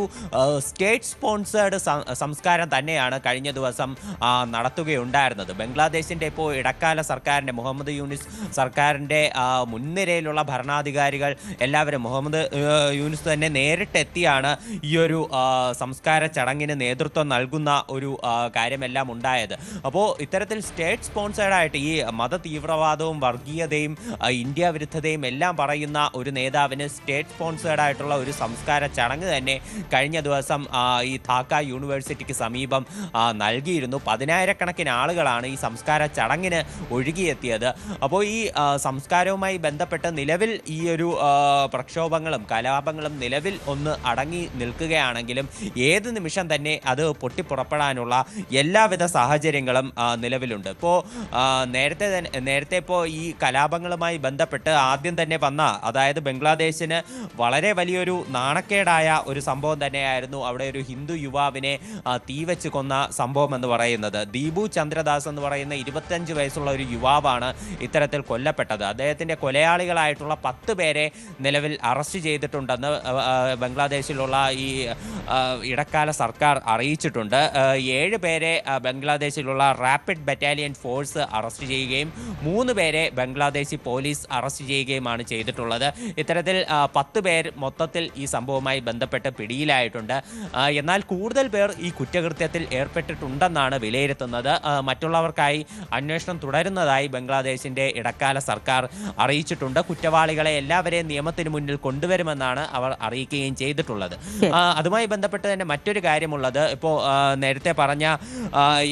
സ്റ്റേറ്റ് സ്പോൺസേർഡ് സംസ്കാരം തന്നെയാണ് കഴിഞ്ഞ ദിവസം നടത്തുകയുണ്ടായിരുന്നത്. ബംഗ്ലാദേശിൻ്റെ ഇപ്പോൾ ഇടക്കാല സർക്കാരിൻ്റെ മുഹമ്മദ് യൂനിസ് സർക്കാരിൻ്റെ മുൻനിരയിലുള്ള ഭരണാധികാരികൾ എല്ലാവരും മുഹമ്മദ് യൂനിസ് തന്നെ നേരിട്ടെത്തിയാണ് ഈ ഒരു സംസ്കാര ചടങ്ങിന് നേതൃത്വം നൽകുന്ന ഒരു കാര്യമെല്ലാം ഉണ്ടായത്. അപ്പോൾ ഇത്തരത്തിൽ സ്റ്റേറ്റ് സ്പോൺസേർഡായിട്ട് ഈ മത തീവ്രവാദവും വർഗീയതയും ഇന്ത്യ വിരുദ്ധതയും എല്ലാം പറയുന്ന ഒരു നേതാവിന് സ്റ്റേറ്റ് സ്പോൺസേർഡായിട്ടുള്ള ഒരു സംസ്കാര ചടങ്ങ് തന്നെ കഴിഞ്ഞ ദിവസം ഈ ധാക്ക യൂണിവേഴ്സിറ്റിക്ക് സമീപം നൽകിയിരുന്നു. 10,000-കണക്കിന് ആളുകളാണ് ഈ സംസ്കാര ചടങ്ങിന് ഒഴുകിയെത്തിയത്. അപ്പോൾ ഈ സംസ്കാരവുമായി ബന്ധപ്പെട്ട് നിലവിൽ ഈ ഒരു പ്രക്ഷോഭങ്ങളും കലാപങ്ങളും നിലവിൽ ഒന്ന് അടങ്ങി നിൽക്കുകയാണെങ്കിലും ഏത് നിമിഷം തന്നെ അത് പൊട്ടിപ്പുറപ്പെടാനുള്ള എല്ലാവിധ സാഹചര്യങ്ങളും നിലവിലുണ്ട്. ഇപ്പോൾ നേരത്തെ ഇപ്പോൾ ഈ കലാപങ്ങളുമായി ബന്ധപ്പെട്ട് ആദ്യം തന്നെ വന്ന, അതായത് ബംഗ്ലാദേശിന് വളരെ വലിയൊരു നാണക്കേടായ ഒരു സംഭവം തന്നെയായിരുന്നു അവിടെ ഒരു ഹിന്ദു യുവാവിനെ തീവെച്ച് കൊന്ന സംഭവം എന്ന് പറയുന്നത്. ദീപു ചന്ദ്രദാസ് എന്ന് പറയുന്ന 25 വയസ്സുള്ള ഒരു യുവാവാണ് ഇത്തരത്തിൽ കൊല്ലപ്പെട്ടത്. അദ്ദേഹത്തിൻ്റെ കൊലയാളികളായിട്ടുള്ള 10 പേരെ നിലവിൽ അറസ്റ്റ് ചെയ്തിട്ടുണ്ടെന്ന് ബംഗ്ലാദേശിലുള്ള ഈ ഇടക്കാല സർക്കാർ അറിയിച്ചിട്ടുണ്ട്. 7 പേരെ ബംഗ്ലാദേശിലുള്ള റാപ്പിഡ് ബറ്റാലിയൻ ഫോഴ്സ് അറസ്റ്റ് ചെയ്യുകയും 3 പേരെ ബംഗ്ലാദേശി പോലീസ് അറസ്റ്റ് ചെയ്യുകയുമാണ് ചെയ്തിട്ടുള്ളത്. ഇത്തരത്തിൽ 10 പേർ മൊത്തത്തിൽ എളുപ്പത്തിൽ ഈ സംഭവവുമായി ബന്ധപ്പെട്ട് പിടിയിലായിട്ടുണ്ട്. എന്നാൽ കൂടുതൽ പേർ ഈ കുറ്റകൃത്യത്തിൽ ഏർപ്പെട്ടിട്ടുണ്ടെന്നാണ് വിലയിരുത്തുന്നത്. മറ്റുള്ളവർക്കായി അന്വേഷണം തുടരുന്നതായി ബംഗ്ലാദേശിന്റെ ഇടക്കാല സർക്കാർ അറിയിച്ചിട്ടുണ്ട്. കുറ്റവാളികളെ എല്ലാവരെയും നിയമത്തിന് മുന്നിൽ കൊണ്ടുവരുമെന്നാണ് അവർ അറിയിക്കുകയും ചെയ്തിട്ടുള്ളത്. അതുമായി ബന്ധപ്പെട്ട് തന്നെ മറ്റൊരു കാര്യമുള്ളത്, ഇപ്പോൾ നേരത്തെ പറഞ്ഞ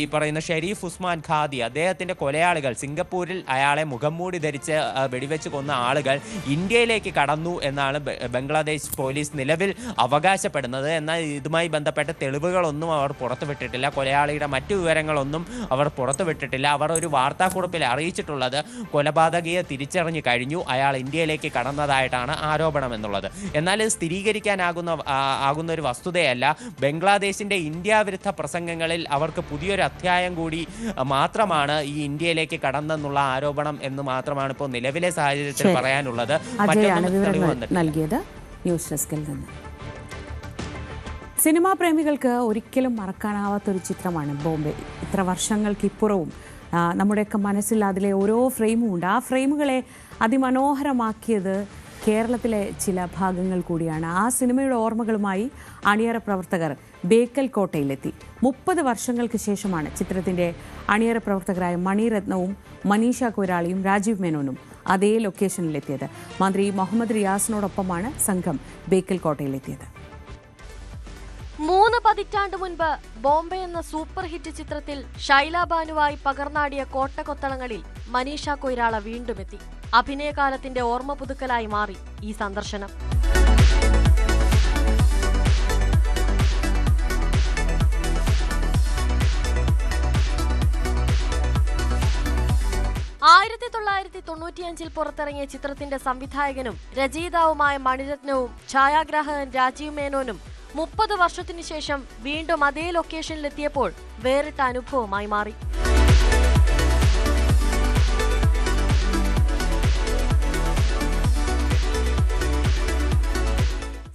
ഈ പറയുന്ന ഷെരീഫ് ഉസ്മാൻ ഖാദി, അദ്ദേഹത്തിന്റെ കൊലയാളികൾ സിംഗപ്പൂരിൽ അയാളെ മുഖംമൂടി ധരിച്ച് വെടിവെച്ച് കൊന്ന ആളുകൾ ഇന്ത്യയിലേക്ക് കടന്നു എന്നാണ് ബംഗ്ലാദേശ് പോലീസ് നിലവിൽ അവകാശപ്പെടുന്നത്. എന്നാൽ ഇതുമായി ബന്ധപ്പെട്ട തെളിവുകളൊന്നും അവർ പുറത്തുവിട്ടിട്ടില്ല. കൊലയാളിയുടെ മറ്റു വിവരങ്ങളൊന്നും അവർ പുറത്തുവിട്ടിട്ടില്ല. അവർ ഒരു വാർത്താക്കുറിപ്പിൽ അറിയിച്ചിട്ടുള്ളത് കൊലപാതകയെ തിരിച്ചറിഞ്ഞു കഴിഞ്ഞു, അയാൾ ഇന്ത്യയിലേക്ക് കടന്നതായിട്ടാണ് ആരോപണം എന്നുള്ളത്. എന്നാൽ ഇത് സ്ഥിരീകരിക്കാനാകുന്ന ഒരു വസ്തുതയല്ല. ബംഗ്ലാദേശിന്റെ ഇന്ത്യ വിരുദ്ധ പ്രസംഗങ്ങളിൽ അവർക്ക് പുതിയൊരു അധ്യായം കൂടി മാത്രമാണ് ഈ ഇന്ത്യയിലേക്ക് കടന്നെന്നുള്ള ആരോപണം എന്ന് മാത്രമാണ് ഇപ്പോൾ നിലവിലെ സാഹചര്യത്തിൽ പറയാനുള്ളത്. നൽകിയത് ന്യൂസ് ഡെസ്കിൽ നിന്ന്. സിനിമാ പ്രേമികൾക്ക് ഒരിക്കലും മറക്കാനാവാത്തൊരു ചിത്രമാണ് ബോംബെ. ഇത്ര വർഷങ്ങൾക്കിപ്പുറവും നമ്മുടെയൊക്കെ മനസ്സിൽ അതിലെ ഓരോ ഫ്രെയിമും ഉണ്ട്. ആ ഫ്രെയിമുകളെ അതിമനോഹരമാക്കിയത് കേരളത്തിലെ ചില ഭാഗങ്ങൾ കൂടിയാണ്. ആ സിനിമയുടെ ഓർമ്മകളുമായി അണിയറ പ്രവർത്തകർ ബേക്കൽ കോട്ടയിലെത്തി. 30 വർഷങ്ങൾക്ക് ശേഷമാണ് ചിത്രത്തിൻ്റെ അണിയറ പ്രവർത്തകരായ മണിരത്നവും മനീഷ കൊയ്രാളിയും രാജീവ് മേനോനും അതേ ലൊക്കേഷനിലെത്തിയത്. മന്ത്രി മുഹമ്മദ് റിയാസിനോടൊപ്പമാണ് സംഘം ബേക്കൽ കോട്ടയിലെത്തിയത്. 3 പതിറ്റാണ്ട് മുൻപ് ബോംബെ എന്ന സൂപ്പർ ഹിറ്റ് ചിത്രത്തിൽ ഷൈല ബാനുവായി പകർന്നാടിയ കോട്ടകൊത്തളങ്ങളിൽ മനീഷ കൊയ്രാള വീണ്ടും എത്തി. അഭിനയകാലത്തിന്റെ ഓർമ്മ പുതുക്കലായി മാറി ഈ സന്ദർശനം. ആയിരത്തി 1995 പുറത്തിറങ്ങിയ ചിത്രത്തിന്റെ സംവിധായകനും രചയിതാവുമായ മണിരത്നവും ഛായാഗ്രാഹകൻ രാജീവ് മേനോനും 30 വർഷത്തിനു ശേഷം വീണ്ടും അതേ ലൊക്കേഷനിലെത്തിയപ്പോൾ വേറിട്ട അനുഭവമായി മാറി.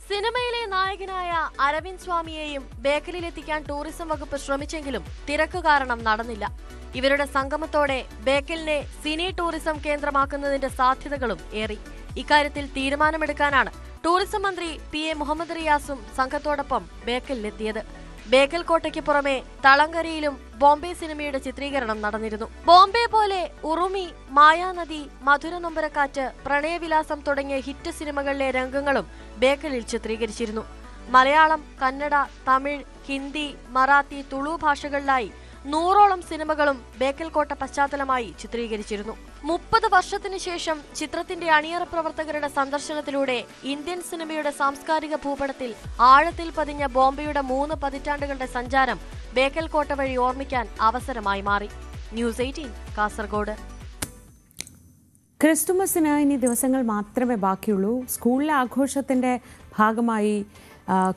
സിനിമയിലെ നായകനായ അരവിന്ദ് സ്വാമിയെയും ബേക്കലിലെത്തിക്കാൻ ടൂറിസം വകുപ്പ് ശ്രമിച്ചെങ്കിലും തിരക്ക് കാരണം നടന്നില്ല. ഇവരുടെ സംഗമത്തോടെ ബേക്കലിനെ സിനി ടൂറിസം കേന്ദ്രമാക്കുന്നതിന്റെ സാധ്യതകളും ഏറി. ഇക്കാര്യത്തിൽ തീരുമാനമെടുക്കാനാണ് ടൂറിസം മന്ത്രി PA മുഹമ്മദ് റിയാസും സംഘത്തോടൊപ്പം ബേക്കലിലെത്തിയത്. ബേക്കൽ കോട്ടയ്ക്ക് പുറമെ തളങ്കരയിലും ബോംബെ സിനിമയുടെ ചിത്രീകരണം നടന്നിരുന്നു. ബോംബെ പോലെ ഉറുമി, മായാനദി, മധുര നൊമ്പരക്കാറ്റ്, പ്രണയവിലാസം തുടങ്ങിയ ഹിറ്റ് സിനിമകളിലെ രംഗങ്ങളും ബേക്കലിൽ ചിത്രീകരിച്ചിരുന്നു. മലയാളം, കന്നഡ, തമിഴ്, ഹിന്ദി, മറാത്തി, തുളു ഭാഷകളിലായി 100ഓളം സിനിമകളും ബേക്കൽ കോട്ട പശ്ചാത്തലമായി ചിത്രീകരിച്ചിരുന്നു. 30 വർഷത്തിനു ശേഷം ചിത്രത്തിന്റെ അണിയറ പ്രവർത്തകരുടെ സന്ദർശനത്തിലൂടെ ഇന്ത്യൻ സിനിമയുടെ സാംസ്കാരിക ഭൂപടത്തിൽ ആഴത്തിൽ പതിഞ്ഞ ബോംബെയുടെ 3 പതിറ്റാണ്ടുകളുടെ സഞ്ചാരം ബേക്കൽ കോട്ട വഴി ഓർമ്മിക്കാൻ അവസരമായി മാറി. ന്യൂസ് 18 കാസർഗോഡ്. ക്രിസ്തുമസിന് ഇനി ദിവസങ്ങൾ മാത്രമേ ബാക്കിയുള്ളൂ. സ്കൂളിലെ ആഘോഷത്തിന്റെ ഭാഗമായി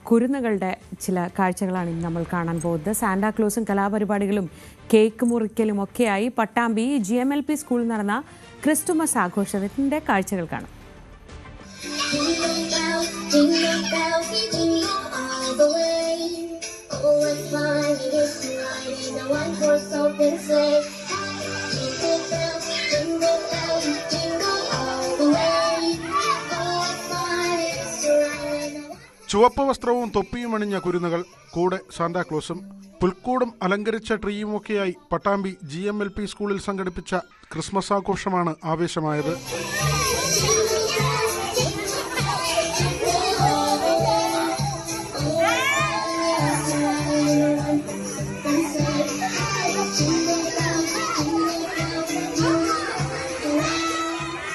കുരുന്നുകളുടെ ചില കാഴ്ചകളാണ് ഇന്ന് നമ്മൾ കാണാൻ പോകുന്നത്. സാന്റാക്ലോസും കലാപരിപാടികളും കേക്ക് മുറിക്കലും ഒക്കെയായി പട്ടാമ്പി GMLP സ്കൂളിൽ നടന്ന ക്രിസ്തുമസ് ആഘോഷത്തിന്റെ കാഴ്ചകൾ കാണാം. ചുവപ്പ് വസ്ത്രവും തൊപ്പിയും അണിഞ്ഞ കുരുന്നുകൾ, കൂടെ സാന്താക്ലോസും. പുൽക്കൂടും അലങ്കരിച്ച ട്രീയുമൊക്കെയായി പട്ടാമ്പി GMLP സ്കൂളിൽ സംഘടിപ്പിച്ച ക്രിസ്മസ് ആഘോഷമാണ് ആവേശമായത്.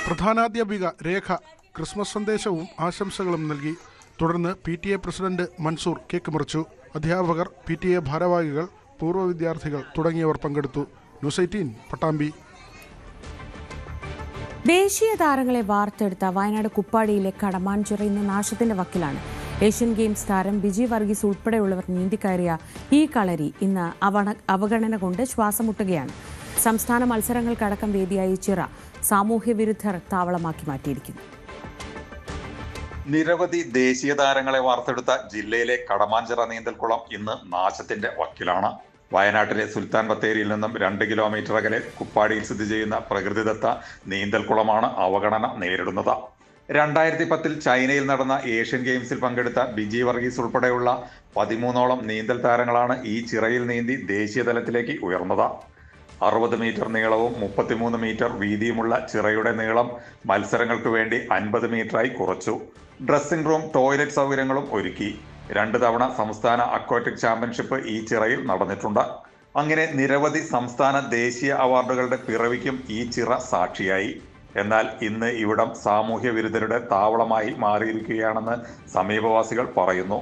പ്രധാനാധ്യാപിക രേഖ ക്രിസ്മസ് സന്ദേശവും ആശംസകളും നൽകി. തുടർന്ന് PTA പ്രസിഡന്റ് മൻസൂർ കേക്ക് മുറിച്ചു. അധ്യാപകർ, PTA ഭാരവാഹികൾ, പൂർവ്വ വിദ്യാർത്ഥികൾ തുടങ്ങിയവർ പങ്കെടുത്തു. ന്യൂസ് 18 പട്ടാമ്പി. ദേശീയ താരങ്ങളെ വാർത്തെടുത്ത വയനാട് കുപ്പാടിയിലെ കടമാഞ്ചിറ ഇന്ന് നാശത്തിന്റെ വക്കിലാണ്. ഏഷ്യൻ ഗെയിംസ് താരം ബിജി വർഗീസ് ഉൾപ്പെടെയുള്ളവർ നീന്തിക്കയറിയ ഈ കളരി ഇന്ന് അവഗണന കൊണ്ട് ശ്വാസം മുട്ടുകയാണ്. സംസ്ഥാന മത്സരങ്ങൾക്കടക്കം വേദിയായി ചിറ സാമൂഹ്യ വിരുദ്ധർ താവളമാക്കി മാറ്റിയിരിക്കുന്നു. നിരവധി ദേശീയ താരങ്ങളെ വാർത്തെടുത്ത ജില്ലയിലെ കടമാഞ്ചിറ നീന്തൽക്കുളം ഇന്ന് നാശത്തിന്റെ വക്കിലാണ്. വയനാട്ടിലെ സുൽത്താൻ ബത്തേരിയിൽ നിന്നും 2 കിലോമീറ്റർ അകലെ കുപ്പാടിയിൽ സ്ഥിതി ചെയ്യുന്ന പ്രകൃതിദത്ത നീന്തൽക്കുളമാണ് അവഗണന നേരിടുന്നത്. 2010 ചൈനയിൽ നടന്ന ഏഷ്യൻ ഗെയിംസിൽ പങ്കെടുത്ത ബിജി വർഗീസ് ഉൾപ്പെടെയുള്ള 13ഓളം നീന്തൽ താരങ്ങളാണ് ഈ ചിറയിൽ നീന്തി ദേശീയ തലത്തിലേക്ക് ഉയർന്നത്. 60 മീറ്റർ നീളവും 33 മീറ്റർ വീതിയുമുള്ള ചിറയുടെ നീളം മത്സരങ്ങൾക്ക് വേണ്ടി 50 മീറ്ററായി കുറച്ചു. ഡ്രസ്സിംഗ് റൂം, ടോയ്ലറ്റ് സൗകര്യങ്ങളും ഒരുക്കി. 2 തവണ സംസ്ഥാന അക്വാറ്റിക് ചാമ്പ്യൻഷിപ്പ് ഈ ചിറയിൽ നടന്നിട്ടുണ്ട്. അങ്ങനെ നിരവധി സംസ്ഥാന ദേശീയ അവാർഡുകളുടെ പിറവിക്കും ഈ ചിറ സാക്ഷിയായി. എന്നാൽ ഇന്ന് ഇവിടം സാമൂഹ്യ വിരുദ്ധരുടെ താവളമായി മാറിയിരിക്കുകയാണെന്ന് സമീപവാസികൾ പറയുന്നു.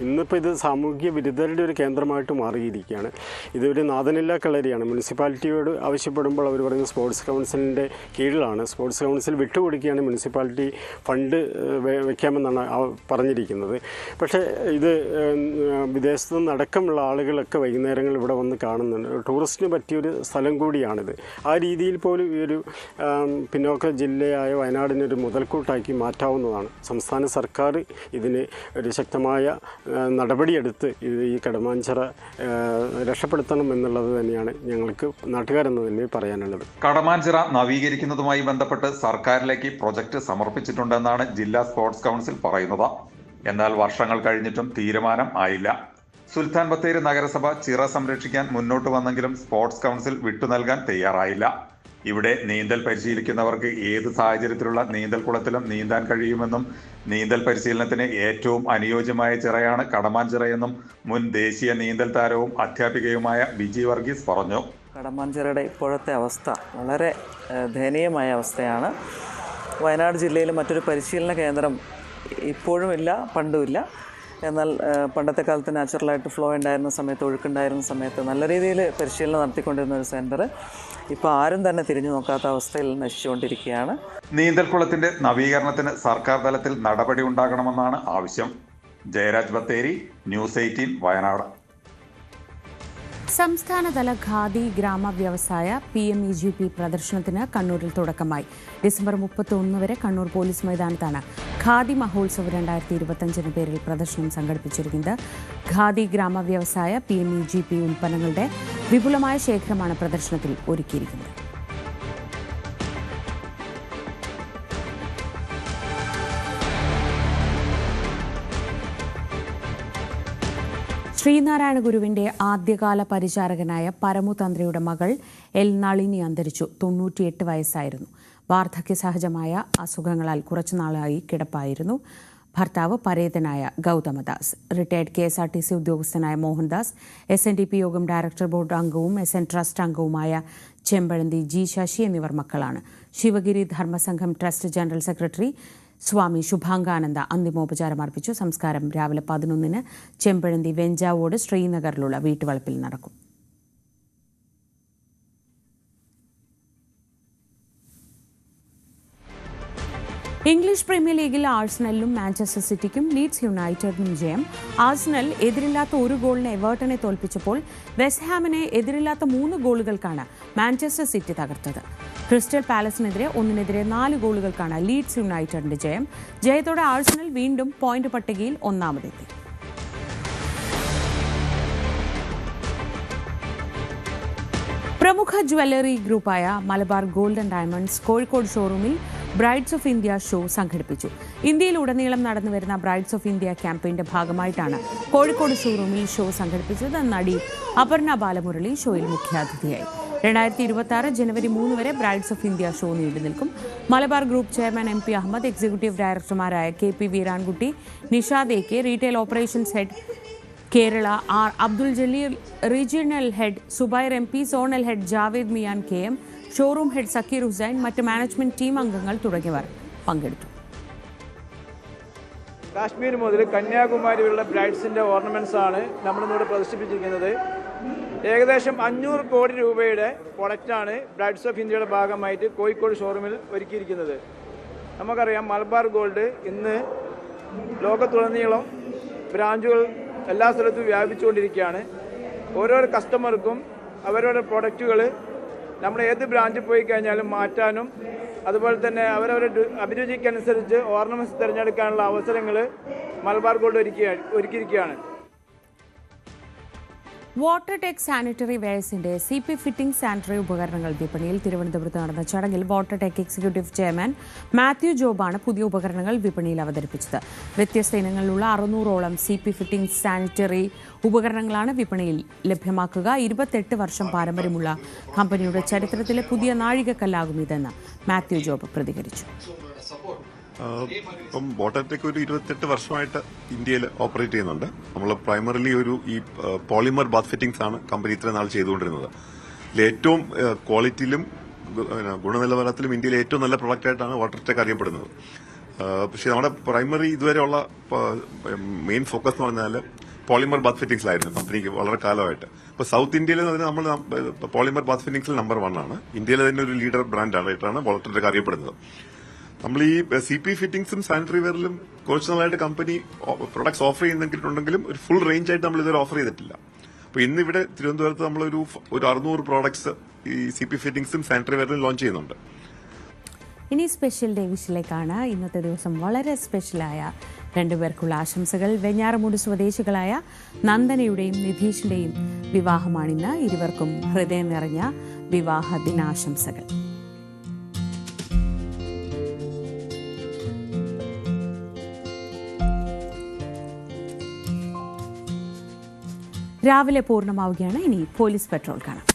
ഇന്നിപ്പോൾ ഇത് സാമൂഹ്യ വിരുദ്ധരുടെ ഒരു കേന്ദ്രമായിട്ട് മാറിയിരിക്കുകയാണ്. ഇതൊരു നാഥനില്ലാ കളരിയാണ്. മുനിസിപ്പാലിറ്റിയോട് ആവശ്യപ്പെടുമ്പോൾ അവർ പറയുന്നത് സ്പോർട്സ് കൗൺസിലിൻ്റെ കീഴിലാണ്. സ്പോർട്സ് കൗൺസിൽ വിട്ടുകൊടുക്കുകയാണ്, മുനിസിപ്പാലിറ്റി ഫണ്ട് വയ്ക്കാമെന്നാണ് പറഞ്ഞിരിക്കുന്നത്. പക്ഷേ ഇത് വിദേശത്തു നിന്നടക്കമുള്ള ആളുകളൊക്കെ വൈകുന്നേരങ്ങൾ ഇവിടെ വന്ന് കാണുന്നുണ്ട്. ടൂറിസ്റ്റിന് പറ്റിയൊരു സ്ഥലം കൂടിയാണിത്. ആ രീതിയിൽ പോലും ഈ ഒരു പിന്നോക്ക ജില്ലയായ വയനാടിനൊരു മുതൽക്കൂട്ടാക്കി മാറ്റാവുന്നതാണ്. സംസ്ഥാന സർക്കാർ ഇതിന് ഒരു ശക്തമായ നടപടിയെടുത്ത് ഈ കടമാഞ്ചിറ രക്ഷപ്പെടുത്തണം എന്നുള്ളത് തന്നെയാണ് ഞങ്ങൾക്ക് നാട്ടുകാരെന്ന നിലയിൽ പറയാനുള്ളത്. കടമാഞ്ചിറ നവീകരിക്കുന്നതുമായി ബന്ധപ്പെട്ട് സർക്കാരിലേക്ക് പ്രൊജക്ട് സമർപ്പിച്ചിട്ടുണ്ടെന്നാണ് ജില്ലാ സ്പോർട്സ് കൗൺസിൽ പറയുന്നത്. എന്നാൽ വർഷങ്ങൾ കഴിഞ്ഞിട്ടും തീരുമാനം ആയില്ല. സുൽത്താൻ ബത്തേരി നഗരസഭ ചിറ സംരക്ഷിക്കാൻ മുന്നോട്ട് വന്നെങ്കിലും സ്പോർട്സ് കൗൺസിൽ വിട്ടുനൽകാൻ തയ്യാറായില്ല. ഇവിടെ നീന്തൽ പരിശീലിക്കുന്നവർക്ക് ഏത് സാഹചര്യത്തിലുള്ള നീന്തൽ കുളത്തിലും നീന്താൻ കഴിയുമെന്നും നീന്തൽ പരിശീലനത്തിന് ഏറ്റവും അനുയോജ്യമായ ചിറയാണ് കടമാഞ്ചിറയെന്നും മുൻ ദേശീയ നീന്തൽ താരവും അധ്യാപികയുമായ ബിജി വർഗീസ് പറഞ്ഞു. കടമാഞ്ചിറയുടെ ഇപ്പോഴത്തെ അവസ്ഥ വളരെ ദയനീയമായ അവസ്ഥയാണ്. വയനാട് ജില്ലയിൽ മറ്റൊരു പരിശീലന കേന്ദ്രം ഇപ്പോഴും ഇല്ല, പണ്ടുമില്ല. എന്നാൽ പണ്ടത്തെ കാലത്ത് നാച്ചുറലായിട്ട് ഫ്ലോ ഉണ്ടായിരുന്ന സമയത്ത്, ഒഴുക്കുണ്ടായിരുന്ന സമയത്ത് നല്ല രീതിയിൽ പരിശീലനം നടത്തിക്കൊണ്ടിരുന്ന ഒരു സെൻറ്റർ ഇപ്പോൾ ആരും തന്നെ തിരിഞ്ഞു നോക്കാത്ത അവസ്ഥയിൽ നശിച്ചുകൊണ്ടിരിക്കുകയാണ്. നീന്തൽക്കുളത്തിന്റെ നവീകരണത്തിന് സർക്കാർ തലത്തിൽ നടപടി ഉണ്ടാകണമെന്നാണ് ആവശ്യം. ജയരാജ് ബത്തേരി, ന്യൂസ് 18 വയനാട്. സംസ്ഥാനതല ഖാദി ഗ്രാമ വ്യവസായ PMEGP പ്രദർശനത്തിന് കണ്ണൂരിൽ തുടക്കമായി. ഡിസംബർ 31 വരെ കണ്ണൂർ പോലീസ് മൈതാനത്താണ് ഖാദി മഹോത്സവ് 2025 പേരിൽ പ്രദർശനം സംഘടിപ്പിച്ചിരിക്കുന്നത്. ഖാദി ഗ്രാമ വ്യവസായ PMEGP ഉൽപ്പന്നങ്ങളുടെ വിപുലമായ ശേഖരമാണ് പ്രദർശനത്തിൽ ഒരുക്കിയിരിക്കുന്നത്. ശ്രീനാരായണ ഗുരുവിന്റെ ആദ്യകാല പരിചാരകനായ പരമുതന്ത്രിയുടെ മകൾ എൽ നളിനി അന്തരിച്ചു. 98 വയസ്സായിരുന്നു. വാർദ്ധക്യ സഹജമായ അസുഖങ്ങളാൽ കുറച്ചുനാളായി കിടപ്പായിരുന്നു. ഭർത്താവ് പരേതനായ ഗൗതമദാസ്. റിട്ടയർഡ് KSRTC ഉദ്യോഗസ്ഥനായ മോഹൻദാസ് SNDP യോഗം ഡയറക്ടർ ബോർഡ് അംഗവും SN ട്രസ്റ്റ് അംഗവുമായ ചെമ്പഴന്തി G ശശി എന്നിവർ മക്കളാണ്. Sivagiri Dharmasangham trust general secretary Swami Subhangananda അന്തിമോപചാരം അർപ്പിച്ചു. സംസ്കാരം രാവിലെ 11 ചെമ്പഴന്തി വെഞ്ചാവോട് ശ്രീനഗറിലുള്ള വീട്ടുവളപ്പിൽ നടക്കും. ഇംഗ്ലീഷ് പ്രീമിയർ ലീഗിൽ ആഴ്സണലിനും മാഞ്ചസ്റ്റർ സിറ്റിക്കും ലീഡ്സ് യുണൈറ്റഡിനും ജയം. ആഴ്സണൽ എതിരില്ലാത്ത 1 ഗോളിന് എവേർട്ടനെ തോൽപ്പിച്ചപ്പോൾ വെസ്റ്റ് ഹാമിനെ എതിരില്ലാത്ത 3 ഗോളുകൾക്കാണ് മാഞ്ചസ്റ്റർ സിറ്റി തകർത്തത്. ക്രിസ്റ്റൽ പാലസിനെതിരെ 1-4 ഗോളുകൾക്കാണ് ലീഡ്സ് യുണൈറ്റഡിന്റെ ജയം. ജയത്തോടെ ആഴ്സണൽ വീണ്ടും പോയിന്റ് പട്ടികയിൽ ഒന്നാമതെത്തി. പ്രമുഖ ജ്വല്ലറി ഗ്രൂപ്പായ Malabar gold and diamonds Kozhikode ഷോറൂമിൽ ബ്രൈഡ്സ് ഓഫ് ഇന്ത്യ ഷോ സംഘടിപ്പിച്ചു. ഇന്ത്യയിലുടനീളം നടന്നുവരുന്ന ബ്രൈഡ്സ് ഓഫ് ഇന്ത്യ ക്യാമ്പയിന്റെ ഭാഗമായിട്ടാണ് കോഴിക്കോട് ഷോറൂമിൽ ഷോ സംഘടിപ്പിച്ചത്. നടി അപർണ ബാലമുരളി ഷോയിൽ മുഖ്യാതിഥിയായി. 2026 ജനുവരി 3 വരെ ബ്രൈഡ്സ് ഓഫ് ഇന്ത്യ ഷോ നീണ്ടു നിൽക്കും. Malabar group chairman MP Ahammed, executive ഡയറക്ടർമാരായ KP Veerankutty, Nishad AK, retail operations head Kerala R Abdul Jaleel, regional head Zubair MP, zonal head Javed Miyan KM, showroom head Zakir Hussain, മറ്റ് മാനേജ്മെന്റ് ടീം അംഗങ്ങൾ തുടങ്ങിയവർ പങ്കെടുത്തു. കാശ്മീർ മുതൽ കന്യാകുമാരി വരെയുള്ള ബ്രൈഡ്സിൻ്റെ ഓർണമെൻറ്റ്സ് ആണ് നമ്മളിന്നിവിടെ പ്രദർശിപ്പിച്ചിരിക്കുന്നത്. ഏകദേശം 500 കോടി രൂപയുടെ പ്രൊഡക്റ്റാണ് ബ്രൈഡ്സ് ഓഫ് ഇന്ത്യയുടെ ഭാഗമായിട്ട് കോഴിക്കോട് ഷോറൂമിൽ ഒരുക്കിയിരിക്കുന്നത്. നമുക്കറിയാം മലബാർ ഗോൾഡ് ഇന്ന് ലോകത്തുടനീളം ബ്രാഞ്ചുകൾ എല്ലാ സ്ഥലത്തും വ്യാപിച്ചുകൊണ്ടിരിക്കുകയാണ്. ഓരോ കസ്റ്റമർക്കും അവരുടെ പ്രൊഡക്റ്റുകൾ നമ്മൾ ഏത് ബ്രാഞ്ചിൽ പോയി കഴിഞ്ഞാലും മാറ്റാനും അതുപോലെ തന്നെ അവരവരുടെ അഭിരുചിക്കനുസരിച്ച് ഓർണമെന്റ്സ് തിരഞ്ഞെടുക്കാനുള്ള അവസരങ്ങൾ മലബാർ ഗോൾഡ് ഒരുക്കിയിരിക്കുകയാണ്. വാട്ടർ ടെക് സാനിറ്ററി വെയർസിന്റെ CP ഫിറ്റിംഗ് സാനിറ്ററി ഉപകരണങ്ങൾ വിപണിയിൽ. തിരുവനന്തപുരത്ത് നടന്ന ചടങ്ങിൽ water tech executive chairman Mathew ജോബാണ് പുതിയ ഉപകരണങ്ങൾ വിപണിയിൽ അവതരിപ്പിച്ചത്. വ്യത്യസ്ത ഇനങ്ങളിലുള്ള 600ഓളം CP ഫിറ്റിംഗ് സാനിറ്ററി ഉപകരണങ്ങളാണ് വിപണിയിൽ ലഭ്യമാക്കുക. 28 വർഷം പാരമ്പര്യമുള്ള കമ്പനിയുടെ ചരിത്രത്തിലെ പുതിയ നാഴികക്കല്ലാകും ഇതെന്ന് മാത്യു ജോബ് പ്രതികരിച്ചു. ഇപ്പം വാട്ടർ ടെക് ഒരു 28 വർഷമായിട്ട് ഇന്ത്യയിൽ ഓപ്പറേറ്റ് ചെയ്യുന്നുണ്ട്. നമ്മൾ പ്രൈമറിലി ഈ പോളിമർ ബാത്ത് ഫിറ്റിംഗ്സ് ആണ് കമ്പനി ഇത്ര നാൾ ചെയ്തുകൊണ്ടിരുന്നത്. ഇതിൽ ഏറ്റവും ക്വാളിറ്റിയിലും ഗുണനിലവാരത്തിലും ഇന്ത്യയിലെ ഏറ്റവും നല്ല പ്രൊഡക്റ്റ് ആയിട്ടാണ് വാട്ടർ ടെക് അറിയപ്പെടുന്നത്. പക്ഷേ നമ്മുടെ പ്രൈമറി ഇതുവരെയുള്ള മെയിൻ ഫോക്കസ് എന്ന് പറഞ്ഞാൽ പോളിമർ ബാത്ത് ഫിറ്റിംഗ്സിലായിരുന്നു കമ്പനിക്ക് വളരെ കാലമായിട്ട്. ഇപ്പോൾ സൗത്ത് ഇന്ത്യയിൽ നമ്മൾ പോളിമർ ബാത്ത് ഫിറ്റിംഗ്സിൽ നമ്പർ 1 ആണ്. ഇന്ത്യയിലെ തന്നെ ഒരു ലീഡർ ബ്രാൻഡായിട്ടാണ് വാട്ടർ ടെക് അറിയപ്പെടുന്നത്. നമ്മൾ ഈ CP ഫിറ്റിംഗ്സും സാനിറ്ററി വെയറിലും കുറച്ച് നാളായിട്ട് കമ്പനി പ്രൊഡക്ട്സ് ഓഫർ ചെയ്യുന്നുണ്ടെങ്കിലും ഒരു ഫുൾ റേഞ്ച് ആയിട്ട് നമ്മൾ ഇതുവരെ ഓഫർ ചെയ്തിട്ടില്ല. അപ്പോൾ ഇന്ന് ഇവിടെ തിരുവനന്തപുരത്ത് നമ്മളൊരു 600 പ്രോഡക്ട്സ് ഈ CP ഫിറ്റിംഗ്സും സാനിറ്ററി വെയറിലും ലോഞ്ച് ചെയ്യുന്നുണ്ട്. ഇനി സ്പെഷ്യൽ ഡേ വിഷിലേക്കാണ്. ഇന്നത്തെ ദിവസം വളരെ സ്പെഷ്യലായ രണ്ടുപേർക്കുള്ള ആശംസകൾ. വെഞ്ഞാറമൂട് സ്വദേശികളായ നന്ദനയുടെയും നിധീഷിന്റെയും വിവാഹമാണിന്ന്. ഇരുവർക്കും ഹൃദയം നിറഞ്ഞ വിവാഹ ദിനാശംസകൾ. രാവിലെ പൂർണ്ണമാവുകയാണ്. ഇനി പോലീസ് പെട്രോൾ കാണാം.